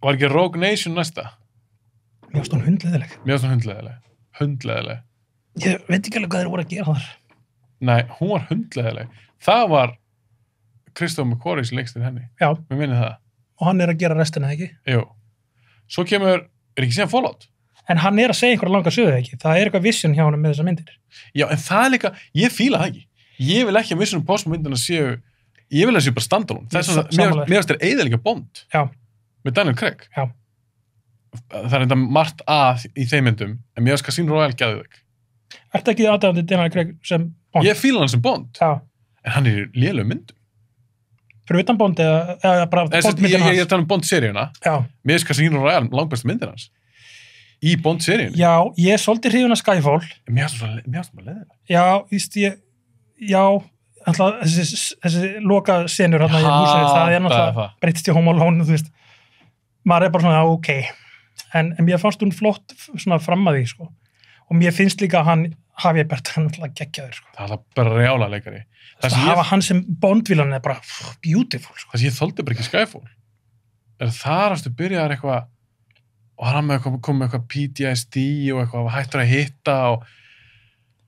var ekki Rogue Nation næsta? Mér finnst hún hundleðileg. Hundleðileg. Ég veit ekki alveg hvað þeir voru að gera þar. Nei, hún var hundleðileg. Það var Christopher McQuarrie sem leikst í henni. Já. Mér minni það. Og hann er að gera restina, ekki? Jú. Svo kemur, ekki síðan Fallout? En hann er að segja einhverja langa sögu, ekki? Það er eitthvað vision hjá hann með þessar myndir. Já, en það er líka, ég fíla það ekki. Ég vil ekki að Mission Impossible myndina séu, ég vil að séu bara standalone. Það er svona, mér finnst þér eiginlega Bond. Já. Með Daniel Craig. Já. það er enda margt að í þeim myndum, en mér finnst Casino Royale geðveik. Ertu ekki aðdáandi Daniel Craig sem Bond? Ég fíla hann sem Bond, Já. En hann er í lélegum myndum. Fyrir utan Bond eða bara Bond-myndin hans? Ég tala um Bond-seríuna. Já. Mér finnst Casino Royale langbæstu myndin hans. Í Bond-seríunni. Já, ég er svolítið hrifin af Skyfall. Mér finnst það leðilega. Já, alltaf þessi loka senur hérna í húsinu, það er náttúrulega breytist í Home Alone, þú veist. Maður er bara svona, ok. En mér fannst hún flott svona fram að því, sko. Og mér finnst líka að hann hafi bara náttúrulega geggjaður, sko. Það er bara rjála leikari. Það hafa hann sem Bond-vílan er bara beautiful, sko. Það sem ég þoldi bara ekki Skyfall. Þar ástu byrjaðar eitthvað og hann kom með eitthvað PTSD og eitthvað hættur að hitta og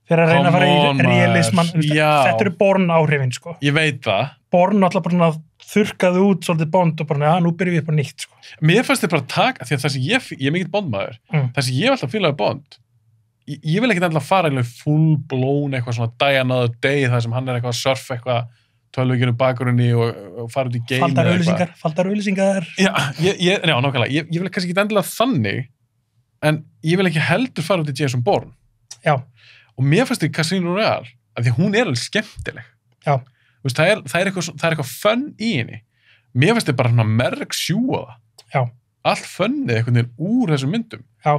þeir að reyna að fara í realisman, þetta eru Bourne-áhrifin, sko. Ég veit það. Bourne náttúrulega bara þurrkaði út svolítið Bond og bara, nú byrjum við upp á nýtt, sko. Mér fannst þið bara taka, því að það sem ég er mikill Bond-maður, það sem ég alltaf fílaði Bond, ég vil ekki alltaf fara í full blown eitthvað svona die another day, það sem hann er eitthvað að surfa eitthvað tölvuginu bakgrunni og fara út í game. Faldar auðlýsingar. Já, nákvæmlega. Ég vil kannski ekki endilega þannig, en ég vil ekki heldur fara út í Jason Bourne. Já. Og mér fannst því Casino Royale, af því hún er alveg skemmtileg. Já. Þú veist, það er eitthvað fönn í henni. Mér fannst þið bara svona merg sjúa það. Já. Allt fönnið einhvern veginn úr þessum myndum. Já.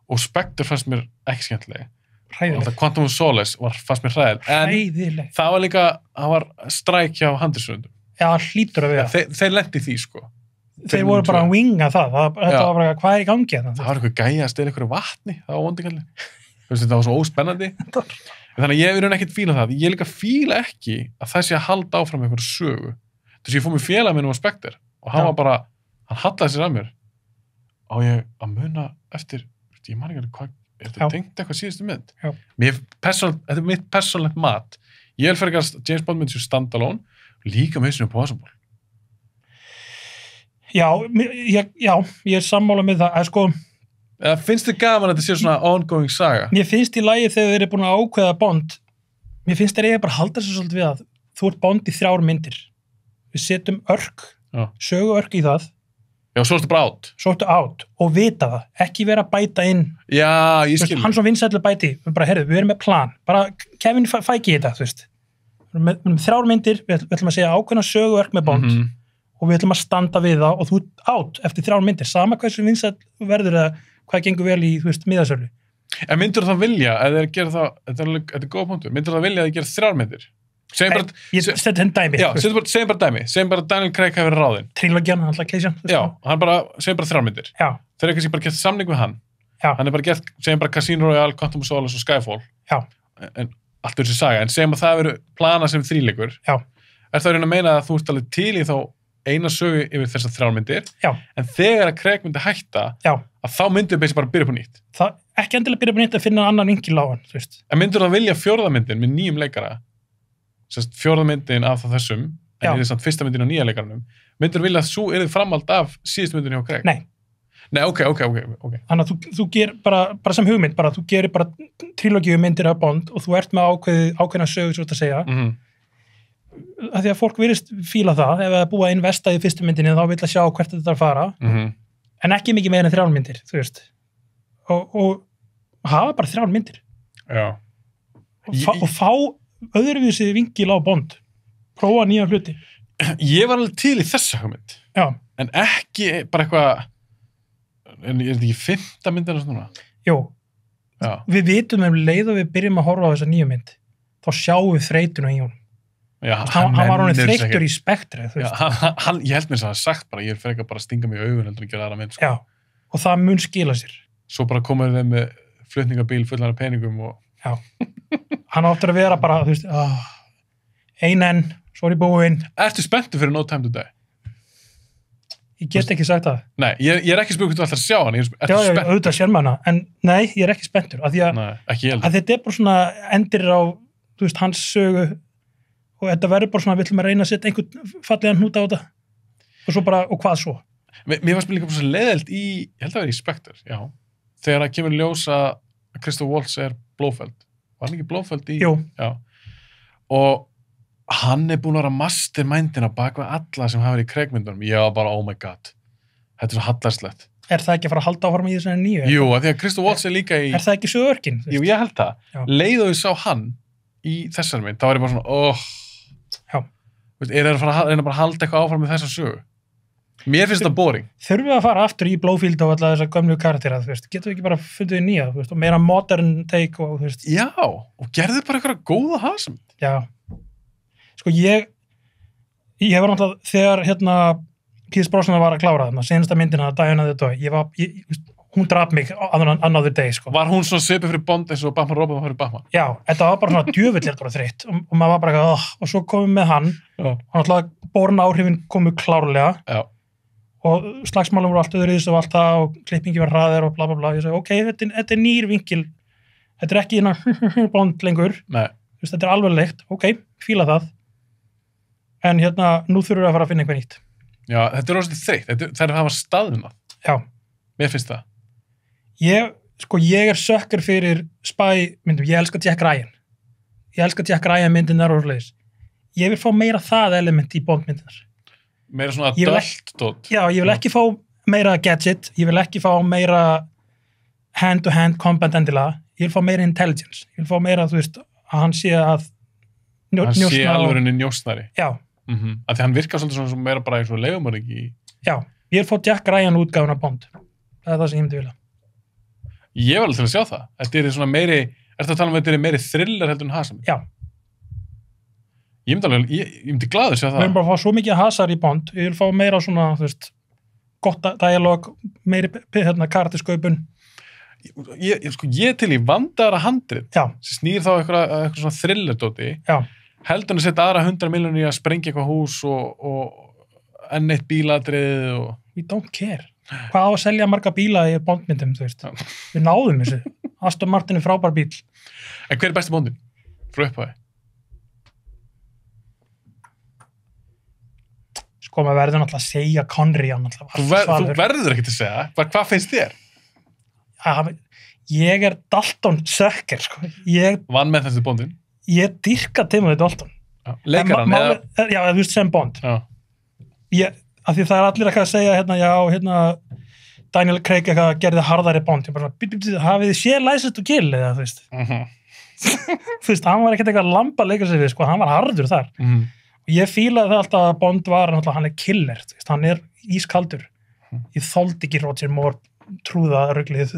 Og Spectre fannst mér ekki skemmtileg. Hræðileg. Quantum of Solace fannst mér hræðileg. En það var líka, það var stræk hjá handriðshöfundum. Já, hlýtur að vera. Þeir lenti því, sko. Þeir voru bara að winga það. Þetta var bara, hvað er í gangi? Það var eitthvað gæja að stela eitthvað vatni, það var vondikalli. Þetta var svo óspennandi. Þannig að ég er ekkert fíla það. Ég líka fíla ekki að það sé að halda áfram einhverju sögu. Þess að ég fór mér félag minn á Spectre og hann var bara, hann hallaði sér að mér. Á ég að muna eftir, ég man ekki hvað, er þetta tengt eitthvað síðustu mynd? Já. Þetta er mitt persónlegt mat. Ég vil fyrir að James Bond mynd sér standalone og líka með þessum Possible. Já, ég er sammála með það, sko. Eða finnst þið gaman að þetta sé svona ongoing saga? Mér finnst í lagi þegar þeir eru búin að ákveða Bond, mér finnst þeir eiga bara að halda sér svolítið við að þú ert Bond í 3 myndir. Við setjum sögu örk í það. Já, svo ertu bara átt. Svo ertu átt og vita það, ekki vera að bæta inn. Já, ég skil. Hann svona vinsætlu bæti, bara herðu, við erum með plan. Bara Kevin fæki þetta, þú veist. Við erum með 3 myndir, við ætlum að segja ákveðna sögu örk með Bond og við ætlum að standa við það og þú ert átt eftir 3 myndir. Sama hversu vinsætlu verður það hvað gengur vel í, þú veist, miðasölu. En myndur það vilja, eða þeir gera það, þetta er góð punktur, myndur það vilja að þeir gera 3 myndir? Ég seti henn dæmi. Já, segjum bara dæmi, segjum bara Daniel Craig hefur verið ráðinn. Trilogían, alltaf Cajun. Já, hann bara, segjum bara 3 myndir. Já. Þeir eru kannski bara gert samning við hann. Já. Hann er bara gert, segjum bara Casino Royale, Quantum of Solace og Skyfall. Já. En allt þessi saga, en segjum að það veru plana sem 3-leikur. Já. Er það að meina að þú ert alveg til í þá eina sögu yfir þessar 3 myndir, en þegar að Craig myndi hætta, að þá myndir við bara byrja upp á nýtt. Það ekki endilega byrja upp á nýtt að finna annan vinkil á hann, þú veist. En myndir það vilja 4. myndin með 9 leikara, sérst 4. myndin af þessum, en það er samt 1. myndin á 9 leikarnum, myndir vilja að svo er þið framald af síðust myndin hjá Craig? Nei, ok. Þannig að þú gerir bara sem hugmynd, þú gerir bara trilogíu myndir af Bond og þú ert með ákveðna sögu, svo að segja. Að því að fólk virðist fíla það, ef það er búið að investa í 1. myndinni þá vil að sjá hvert þetta er að fara en ekki mikið meira en 3 myndir, þú veist og hafa bara 3 myndir og fá öðruvísi vinkil á Bond, prófa nýja hluti. Ég var alveg til í þessa hugmynd, en ekki bara eitthvað, en er þetta ekki 5. myndina svona? Jú, við vitum leið og við byrjum að horfa á þessa nýju mynd, þá sjáum við þreytuna í hún. Já, hann var honum þreyttur í Spectre, þú veist. Ég held mér sem að sagt bara, ég fyrir ekki bara að stinga mig í augun heldur en gera aðra mynd, sko. Já, og það mun skila sér. Svo bara komaðu þeim með flutningabíl fullan af peningum og... Já, hann áttur að vera bara, þú veist, ein svo er ég búinn. Ertu spenntur fyrir No Time to Die? Ég get ekki sagt það. Nei, ég er ekki spenntur að sjá hann, Já, auðvitað sér maður hana, en nei, ég er ekki spenntur, af því að þetta er bara svona endir á, þú veist, hans sögu og þetta verður bara svona, við ætlum að reyna að setja einhvern fallegan hnút á þetta og svo bara, og hvað svo? Mér fannst mér líka bara svo leiðilt í, ég held að vera í Spectre, já, þegar það kemur ljós að Christoph Waltz er Blofeld. Var hann ekki Blofeld í? Jú. Já. Og hann er búin að vera mastermindin á bakvað alla sem hafa verið í Craig-myndunum. Ég var bara, oh my god, þetta er svo hallarslegt. Er það ekki að fara að halda áfram í þessari nýju? Jú, af því að Christoph Waltz líka í... Er það ekki svo örkin? Jú, ég held það. Leið og ég sá hann í þessari mynd, þá var ég bara svona, er það að fara að reyna bara að halda eitthvað áfram með þessa sögu? Mér finnst það boring. Þurfum við að fara aftur í Blófield og alla þessar gömlu karaktera, getum við ekki bara fundið nýja, og meira modern take og Já, og gerðu bara eitthvað góða hasam. Já. Sko ég var náttúrulega, þegar Pierce Brosnan var að klára þarna, senasta myndina Diana the Toy, hún draf mig another day, sko. Var hún svona svipið fyrir Bond eins og Batman Robin var fyrir Batman? Já, þetta var bara svona djöfull bara þreytt og maður var bara og svo komum við með hann og náttúrulega Bourne áhrifin komu klárlega. Já. Og slagsmálum voru allt öðruðis og allt það og klippingi var hraðir og bla bla bla. Ég segi, ok, þetta nýr vinkil. Þetta ekki Bond lengur. Nei. Þetta alvarlegt. Ok, fíla það. En nú þurfum við að fara að finna eitthvað nýtt. Já, þetta rosalega þreytt. Það að hafa staðuna. Já. Mér finnst það. Ég sökkur fyrir spy myndum. Ég elska Jack Ryan. Jack Ryan myndinar og svoleiðis. Ég vil fá meira það element í Bond myndinar. Meira svona dölt dót. Já, ég vil ekki fá meira gadget, ég vil ekki fá meira hand-to-hand combat endilega, ég vil fá meira intelligence, ég vil fá meira, að hann sé að njósna. Hann sé alveg njósnari. Já. Af því hann virkar svolítið svona meira bara eins og leigumorðingi. Já, ég vil fá Jack Ryan útgáfuna Bond. Það er það sem ég myndi vilja. Ég var alveg til að sjá það. Þetta er svona meiri, ertu að tala um að þetta er meiri thriller heldur en hasam? Já. Ég myndi glaður sjá það. Við erum bara að fá svo mikið hasar í Bond. Ég vil fá meira svona, gott dialog, meiri karaktersköpun. Ég til í vandaðara handrit. Já. Sem snýr þá eitthvað svona thriller-dóti. Já. Heldur hann að setja aðra 100 milljónir í að sprengja eitthvað hús og enn eitt bíladrið og... We don't care. Hvað á að selja marga bíla í Bondmyndum, Við náðum þessu. Aston Martin er frábær bíl. En hver er besti Bondin? Frá upphæði? Maður verður náttúrulega að segja Connery Þú verður ekki til að segja hvað finnst þér? Ég er Dalton sökker Vann með þessi Bondin? Ég dyrka Timothy Dalton Leikaran? Já, þú veist sem Bond af því það er allir eitthvað að segja Daniel Craig eitthvað gerði harðari Bond hafið þið séð License to Kill eða þú veist hann var ekkert eitthvað lamba að leika sig við hann var harður þar Ég fílaði það alltaf að Bond var hann er killer, hann er ískaldur. Ég þoldi ekki Roger Moore trúðaruglið,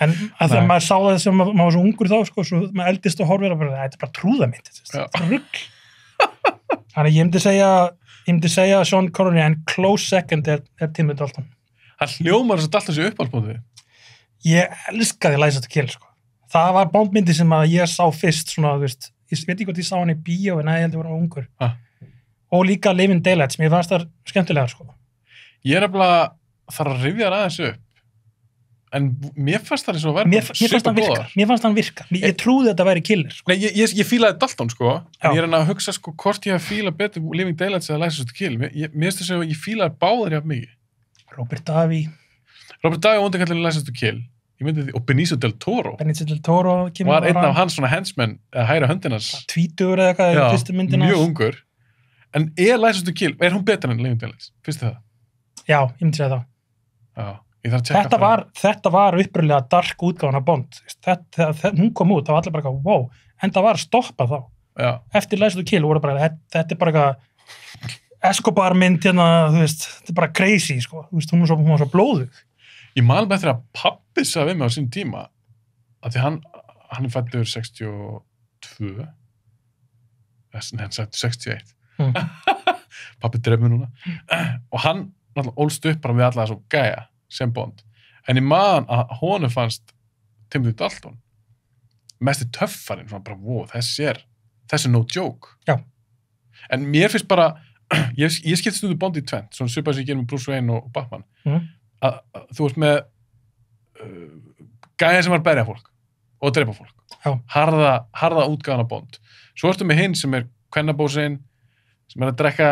En þegar maður sá það sem maður var svo ungur þá, svo maður eldist og horfir að þetta er bara trúðamitt, þetta er rugl. Þannig ég myndi segja Sean Connery en close second er Timothy Dalton. Hann hljómar þess að Dalton sé uppáhaldsbóndið. Ég elskaði License to Kill, Það var Bondmyndi sem að ég sá fyrst svona, ég veit ekki hvort ég sá hann í bíó en ég held að ég var ungur og líka Living Daylights, mér fannst það skemmtilega Ég er bara þarf að rifja það aðeins upp en mér fannst það eins og verður mér fannst hann virka ég trúði að þetta væri killer Nei, ég fílaði Dalton en ég er að hugsa hvort ég fíla betur Living Daylights eða License to Kill mér finnst þess að ég fílaði báðar jafn mikið Robert Davi vondi kallið License to Kill og Benicio del Toro var einn af hans svona hensmenn hægra höndinans tvítugur eða eitthvað í fyrstu myndina mjög ungur en License to Kill, er hún betur enn Living Daylights? Fyrstu það? Já, ég myndi segja það þetta var upprunlega dark útgáfan af Bond hún kom út, það var allir bara wow, en það var stoppað þá eftir License to Kill voru bara þetta er bara eitthvað Escobar mynd þetta er bara crazy hún var svo blóðug Ég man betur að pabbi sagði við mig á sín tíma að því hann er fæddur 62 hann sagði 61 pabbi dref mig núna og hann náttúrulega ólst upp bara við alla þessu gæja sem Bond en ég man að honum fannst Timothy Dalton mest töffarinn svona bara wow, þessi er no joke en mér finnst bara ég skipti stundu Bond í tvennt svona svipað sem ég gerum með Bruce Wayne og Batman að þú ert með gæja sem var að berja fólk og að drepa fólk harða útgáfana Bond svo ertu með hinn sem er kvennabósinn sem er að drekka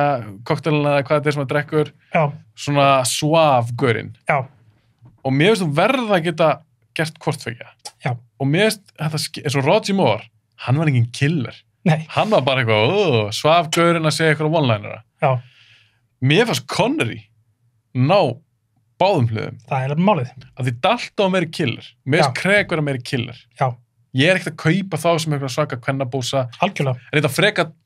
koktelina eða hvað þetta er sem að drekkur svona suave-gaurinn og mér finnst þú verða að geta gert hvortveggja og mér finnst þetta eins og Roger Moore hann var engin killer hann var bara eitthvað suave-gaurinn að segja eitthvað one-linera mér fannst Connery báðum hliðum. Það er alveg málið. Að því Dalton meiri killer. Mér finnst Craig vera meiri killer. Já. Ég er ekkert að kaupa þá sem eitthvað svaka kvennabósa. Algjörlega. En þetta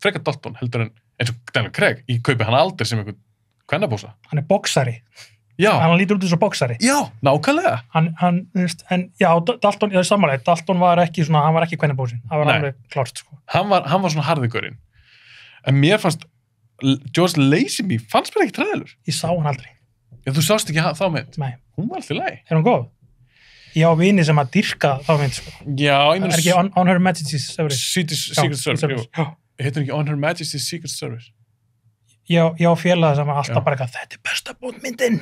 freka Dalton heldur en eins og Daniel Craig. Ég kaupi hann aldrei sem eitthvað kvennabósa. Hann er boksari. Já. Hann lítur út eins og boksari. Já, nákvæmlega. Hann, þú veist, en já, Dalton, ég er samanlega, Dalton var ekki svona, hann var ekki kvennabósin. Það var alveg klárt, sko. Hann var svona harðigurinn. En mér fannst, George Lazenby fannst mér ekki træðilur. Ég sá hann aldrei. Já, þú sást ekki þá mynd? Nei. Hún var alltaf í lagi. Er hún góð? Ég á vini sem að dyrka þá mynd, sko. Já, ég meina... Er ekki On Her Majesty's Service? Secret Service, jú. Heitir ekki On Her Majesty's Secret Service? Ég á félaga sem alltaf bara eitthvað, þetta er besta Bondmyndin.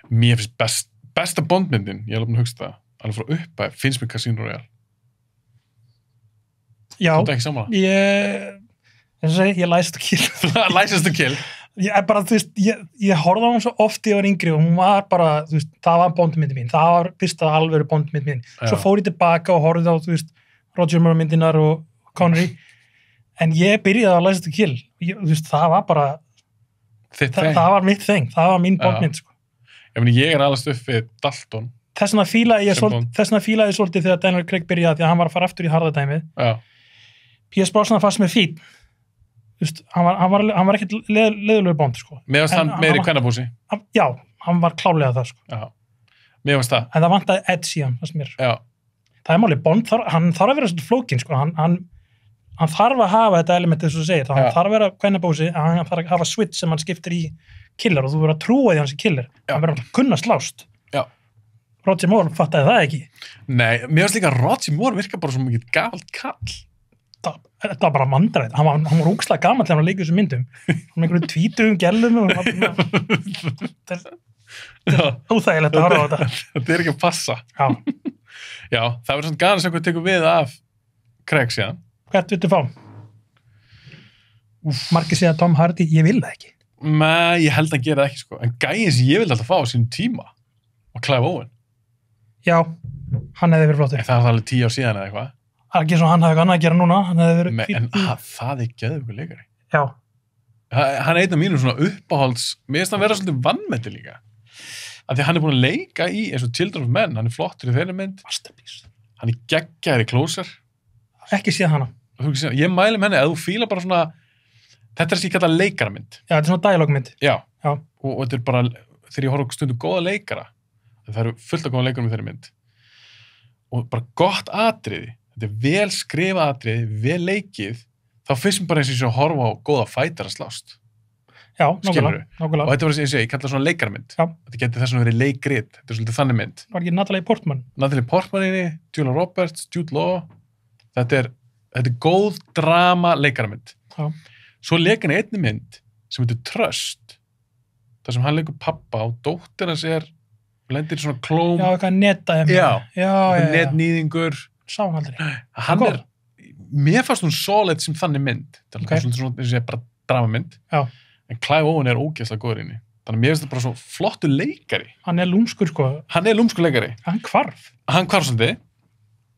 Mér finnst besta Bondmyndin, ég er alveg að hugsa það, alveg frá uppæð, finnst mér Casino Royale. Já. Þú ert ekki saman? Ég læsist að kill. Læsist að kill? Ég horfði á hún svo oft ég var yngri og hún var bara, þú veist, það var Bondmyndin mín. Það var fyrsta alvöru Bondmyndin mín. Svo fór ég tilbaka og horfði á, þú veist, Roger Moore myndinar og Connery. En ég byrjaði að læsist að kill. Þú veist, það var bara, það var mitt þeng. Það var mín Bondmynd, sko. Ég er alveg upp við Dalton. Þess vegna fílaði ég svolítið þegar Daniel Craig byrjaði því að hann var að fara aftur í harðadæmið. Pierce Brosnan fannst mér fín. Hann var ekkert leiðulegur Bond, sko. Mér fannst hann meiri kvennabúsi. Já, hann var klálega það, sko. Já, mér fannst það. En það vantaði edge í hann, fannst mér. Já. Það er málið, Bond, hann þarf að vera svolítið flókin, sko. Hann þarf að hafa þetta elementið sem þú segir. Hann þarf að vera kvennabúsi, hann þarf að hafa switch sem hann skiptir í killer og þú verður að trúa því hans í killer. Hann verður að kunna slást. Já. Roger Moore fattaði það ekki. Nei, mér finnst líka að Roger Moore virka bara svo mikið gafalt kall. Þetta var bara vandræð. Hann var úkslega gamall þegar hann leikið þessum myndum. Hann með einhverju tvítugum gellum og óþægilegt að horfa á þetta. Þetta er ekki að passa. Já. Já, það verður svona gana sem hvað tekur við af Craig síðan. Hvert viltu fá? Margir segja Tom Hardy, ég vil það ekki. Nei, ég held að hann gera það ekki, sko. En gæinn sem ég vil alltaf fá á sínum tíma var Clive Owen. Já, hann hefði verið flottur. Það var alveg 10 ár síðan eða eitthvað. Það er ekki svo hann hafði eitthvað annað að gera núna. Hann hefði verið... En það er geðveikur leikari. Já. Hann er einn af mínum svona uppáhalds... Mér finnst hann vera svolítið vannmeti líka. Af því hann er búin að leika í eins og Children of Men. Hann er flottur í þeirri mynd. Masterpiece. Hann er geggjaður í Closer. Ekki séð hana. Ég mæli með henni að þú fílar bara svona... Þetta er sem ég kalla leikaramynd. Já, þetta er svona dialogmynd. Já. Og þetta er bara... Þegar ég horf stundu góða leikara, það eru fullt af góða leikarum í þeirri mynd. Og bara gott atriði. Þetta er vel skrifað atriði, vel leikið, þá finnst mér bara eins og ég að horfa á góða fætar að slást. Já, nákvæmlega. Og þetta var eins og ég kalla svona leikarmynd. Já. Þetta getur þess að vera leikrit, þetta er svolítið þannig mynd. Var ekki Natalie Portman? Natalie Portman inni, Julia Roberts, Jude Law. Þetta er góð drama leikarmynd. Já. Svo leik hann einni mynd sem heitir Trust, þar sem hann leikur pappa og dóttir hans lendir í svona klóm. Já, eitthvað netaði. Já, netnýðingur. Sá hann aldrei. Hann mér fannst hún solid sem þannig mynd. Það er svona eins og ég bara dramamynd. Já. En Clive Owen er ógeðslega góður inni. Þannig að mér finnst þetta bara svo flottur leikari. Hann er lúmskur, sko. Hann er lúmskur leikari. Hann hvarf svolítið.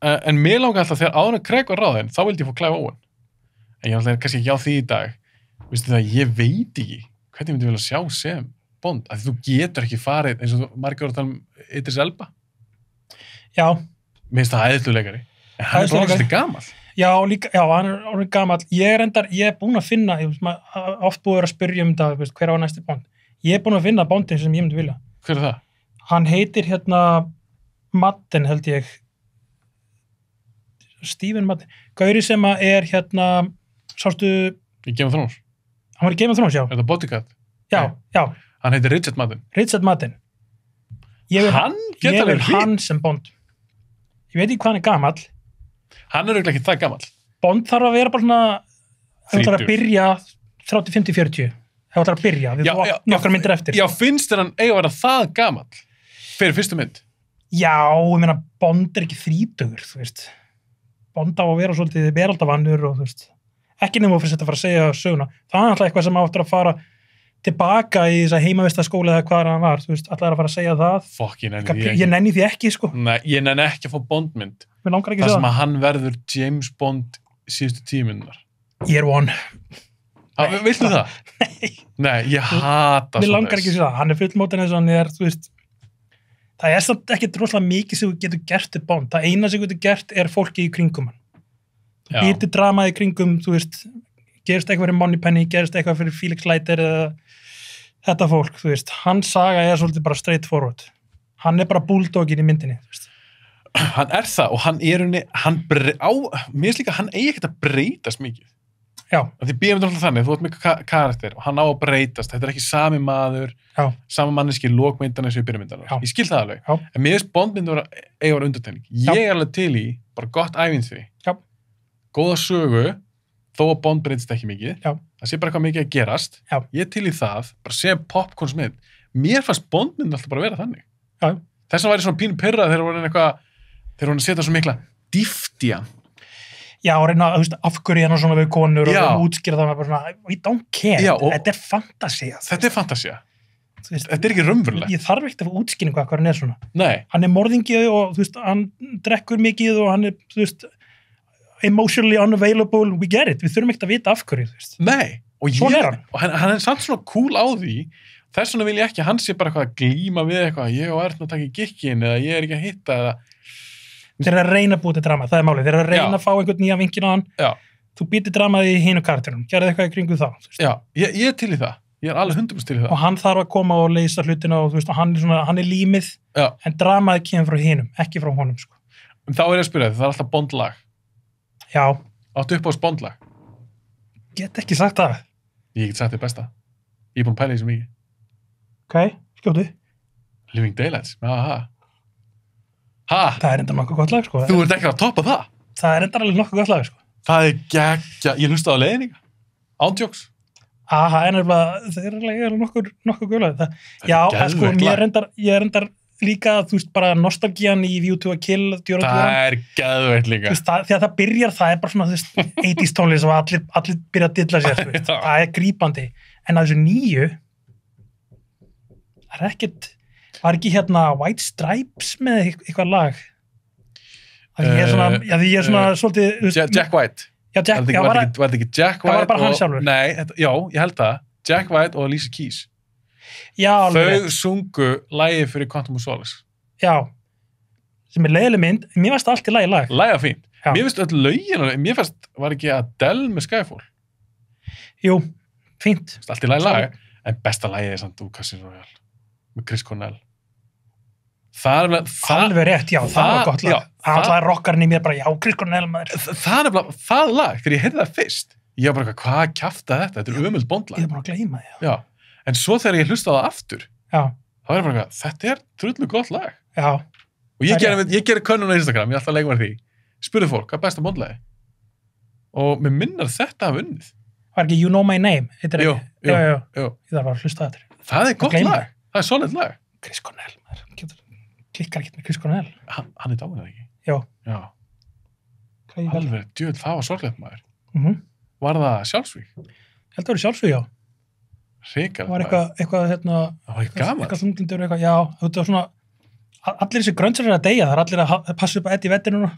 En mér langar alltaf þegar áður en Craig var ráðinn, þá vildi ég fá Clive Owen. En ég alltaf kannski ekki á því í dag. Vistu það, ég veit ekki hvernig myndi ég vilja sjá sem Bond. Af því þú getur ekki farið, eins og margir voru að tala um Idris Elba. Já. Mér finnst það æðislegur leikari. En hann er bara svolítið gamall. Já, líka, já, hann er orðinn gamall. Ég er búinn að finna, oft búið að spyrja um það, hver var næsti Bond. Ég er búinn að finna Bondin sem ég myndi vilja. Hver er það? Hann heitir Madden, held ég. Stephen Madden. Gauri sem er sástu... Í Game of Thrones? Hann var í Game of Thrones, já. Er það Bodyguard? Já, já. Hann heitir Richard Madden. Richard Madden. Ég vil hann sem Bond. Ég veit ekki hvað hann er gamall. Hann er auðvitað ekki það gamall. Bond þarf að vera bara svona... Það þarf að byrja 30, 50, 40. Það þarf að byrja. Við þú nokkar myndir eftir. Já, finnst þér hann eiga að vera það gamall? Fyrir fyrstu mynd? Já, ég meina, Bond er ekki 30, þú veist. Bond á að vera svolítið veraldavannur og þú veist. Ekki nefnum fyrir að fara að segja söguna. Það er alltaf eitthvað sem áttur að fara tilbaka í þess að heimavistaskóla eða hvað hann var, þú veist, allar að fara að segja það. Fokk, ég nenni því ekki. Ég nenni því ekki, sko. Nei, ég nenni ekki að fá Bondmynd. Mér langar ekki að segja það. Það sem að hann verður James Bond síðustu 10 minútur. Year one. Viltu það? Nei, ég hata mér langar ekki að segja það, hann fullmótin eins og hann þú veist, það samt ekki droslega mikið sem þú getur gert til Bond, það eina sem þú getur gert fólki í kringum hann. Þú býr til drama í kringum, þú veist, gerist eitthvað fyrir Moneypenny, gerist eitthvað fyrir Felix Leiter eða þetta fólk, þú veist, hans saga svolítið bara straight forward. Hann bara bulldoginn í myndinni, þú veist. Hann það og hann mér finnst líka hann eigi ekkert að breytast mikið. Já. Því býðum alltaf þannig, þú ert með karakter og hann á að breytast, þetta ekki sami maður, sami manneski lókmyndan eins og í byrjumyndan. Ég skil það alveg. Já. En mér finnst Bondmyndur eiga var undantekning. Ég alveg til í bara gott ævintýri. Já. Góða sögu, þó að Bond breytist ekki mikið. Já. Það sé bara eitthvað mikið að gerast. Já. Ég til í það, bara sem popcornsmynd. Mér fannst Bondmynd alltaf bara vera þannig. Já. Þess að væri svona pínu pirrað þegar voru að setja svo mikla dýft í hann. Já, og reyna að afhverju hann svona við konur og útskýra það með bara svona, we don't care, þetta fantasía. Þetta fantasía. Þetta ekki raunverulega. Ég þarf ekkert að fá útskýringu hvað hann svona. Nei. Hann morðingi og hann drekkur mikið og hann emotionally unavailable, we get it, við þurfum ekkert að vita afhverju, Nei, og hann. Og hann samt svona cool á því, þess vegna vil ég ekki að hann sé bara eitthvað að glíma við eitthvað, ég og Erna taka í gikkin eða ég ekki að hitta eða þeir að reyna að búið til drama, það málið. Þeir að reyna að fá einhvern nýja vinkinn á hann. Já. Þú býtir dramaði í hinu karakterunum. Gerðu eitthvað í kringu þá. Já, ég til í það. Ég alveg 100% til í það. Og hann þarf að koma og leysa hlutina og og hann límið, en dramaði kemur frá hinum, ekki frá honum, sko. En þá ég að spyrja þig, það alltaf Bondlag. Já. Áttu upp á Bondlag? Get ekki sagt það. Ég get sagt þig besta. Ég búin að pæla því svo mikið. Ok, skjótu. Living Daylights, Það enda nokkuð gott lag, sko. Þú ert ekki að toppa það? Það enda alveg nokkuð gott lag, sko. Það geggja, ég hlusta á leiðninga. Ándjóks. Nefnilega, það nokkuð guð lag. Já, sko, ég reyndar líka, þú veist, bara nostalgían í View to a Kill. Það geðveikt líka. Þegar það byrjar, það bara svona, þú veist, 80s tónlist og allir byrja að dilla sér, þú veist. Það grípandi. En að þessu nýju, það ekkert var ekki White Stripes með eitthvað lag? Ég er svona svolítið... Jack White. Já, Jack, var þetta ekki Jack White? Það var bara hann sjálfur. Nei, ég held það. Jack White og Alicia Keys. Já, alveg. Þau sungu lagið fyrir Quantum of Solace. Já. Sem leiðileg mynd. Mér fannst allt í lag. Lagið fínt. Já. Mér finnst öll lögin, mér fannst, var ekki Adele með Skyfall? Jú, fínt. Allt í lag. En besta lagið samt úr Casino Royale. Með Chris Cornell. Alveg rétt, já, það var gott lag. Það er rockarinn í mér bara, já, Chris Cornell maður. Það lag, þegar ég heyrði það fyrst, ég var bara, hvað kjaftaði þetta? Þetta ömult Bondlag. Ég er bara að gleyma því. Já, en svo þegar ég hlustaði það aftur, þá var ég bara, þetta drullu gott lag. Já. Og ég gerði könnun á Instagram, ég ætla að leika mér því. Spurði fólk, hvað er besta Bondlagi? Og mér minnar þetta af unnið. Var ekki You Know My Name? Jú. Ég þarf að hlusta þetta. Það er gott lag. Það er solid lag. Chris Cornell, maður. Klikkar ekkert með Chris Cornell. Hann er dáin, eða ekki? Já. Alveg, djöð, það var sorglegt maður. Var það sjálfsvíg? Ég held að það var sjálfsvíg, já. Ríkar. Var eitthvað, það var ekki gaman. Eitthvað þunglindur, já. Þetta var svona, allir þessi grönnsar að deyja, það er allir að passa upp að Eddie Vedder núna.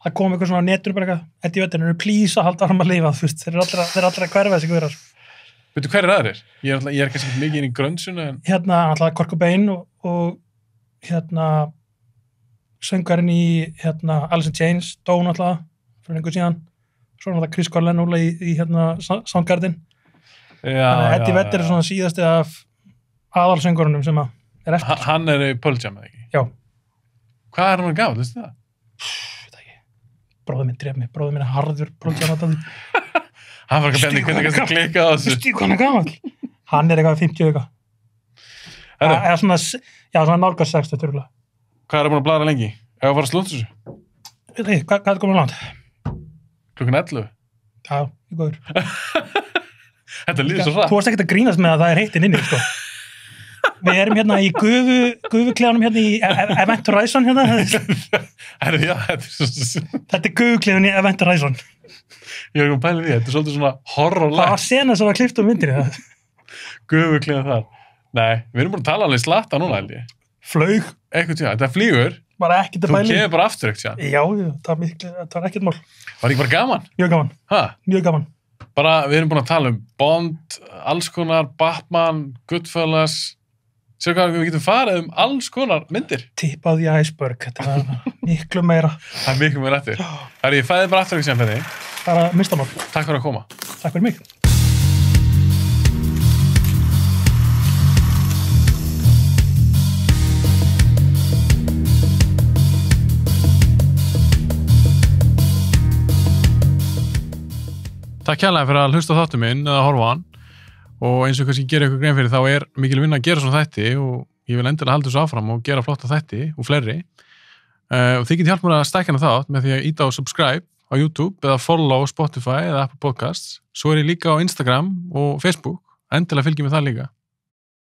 Það kom eitthvað svona á netinu bara eitthvað, Eddie Vedder eru please að halda áfram að lifa, þú veist, þeir eru allir að hverfa þessi guðrar. Veitu, hver aðrir? Ég er kannski ekki mikið inn í grönnsuna, en... alltaf Kurt Cobain og söngarinn í Alice in Chains, dó náttúrulega fyrir einhver síðan, svo náttúrulega Chris Cornell núna í Soundgarden. Eddie Vedder er svona síðasti af aðalsöngurunum sem er eftir. Hann er í Pearl Jam, eða ekki? Já. Hvað er hann gafall, veistu það? Veit ekki. Bróðir minn dref mig, bróðir minn er harður Pearl Jam áttaði. Hann var ekki hvernig kannski klikkað á þessu. Veistu hvað hann er gafall? Hann er eitthvað 50 eitthvað. Eða svona nálgast 60 törgulega. Hvað er það búin að bladra lengi? Ef að fara að slúta þessu? Veit ekki, hvað er komin langt? Klukkan 11? Já, ég góður. Þetta líður svo hratt. Þú varst ekkert að grínast með að það er heittinn inni, sko. Við erum í gufuklefanum í Event Horizon Þetta er gufuklefanum í Event Horizon. Ég var ekki að pæla því, þetta er svolítið svona horrorlag. Það var sena sem var klippt á myndinni. Gufuklefan þar. Nei, við erum bara að tala alveg slatta núna, held ég. Flaug. Eitthvað tjá, þetta flýgur. Bara ekkert að pæla. Þú kemur bara aftur, ekki tjá. Já, það var ekkert mál. Var ekki bara gaman? Mjög gaman. Hæ? Mjög gaman. Bara, við erum búin að tala Bond, alls konar, Batman, Goodfellas, sér hvað við getum farið alls konar myndir. Tip of the iceberg, þetta er miklu meira. Það er miklu meira eftir. Það er ég fæðið bara aftur ekki sem fyrir. Bara mistamál. Takk fyrir að koma. Takk fyrir mig. Takk kærlega fyrir að hlusta á þáttum minn eða horfa á hann og eins og kannski gera ykkur grein fyrir þá er mikil vinna að gera svona þætti og ég vil endilega halda þessu áfram og gera flotta þætti og fleiri og þið getið hjálpt mér að stækka hana þátt með því að íta á subscribe á YouTube eða follow Spotify eða Apple Podcasts svo er ég líka á Instagram og Facebook endilega fylgjum við það líka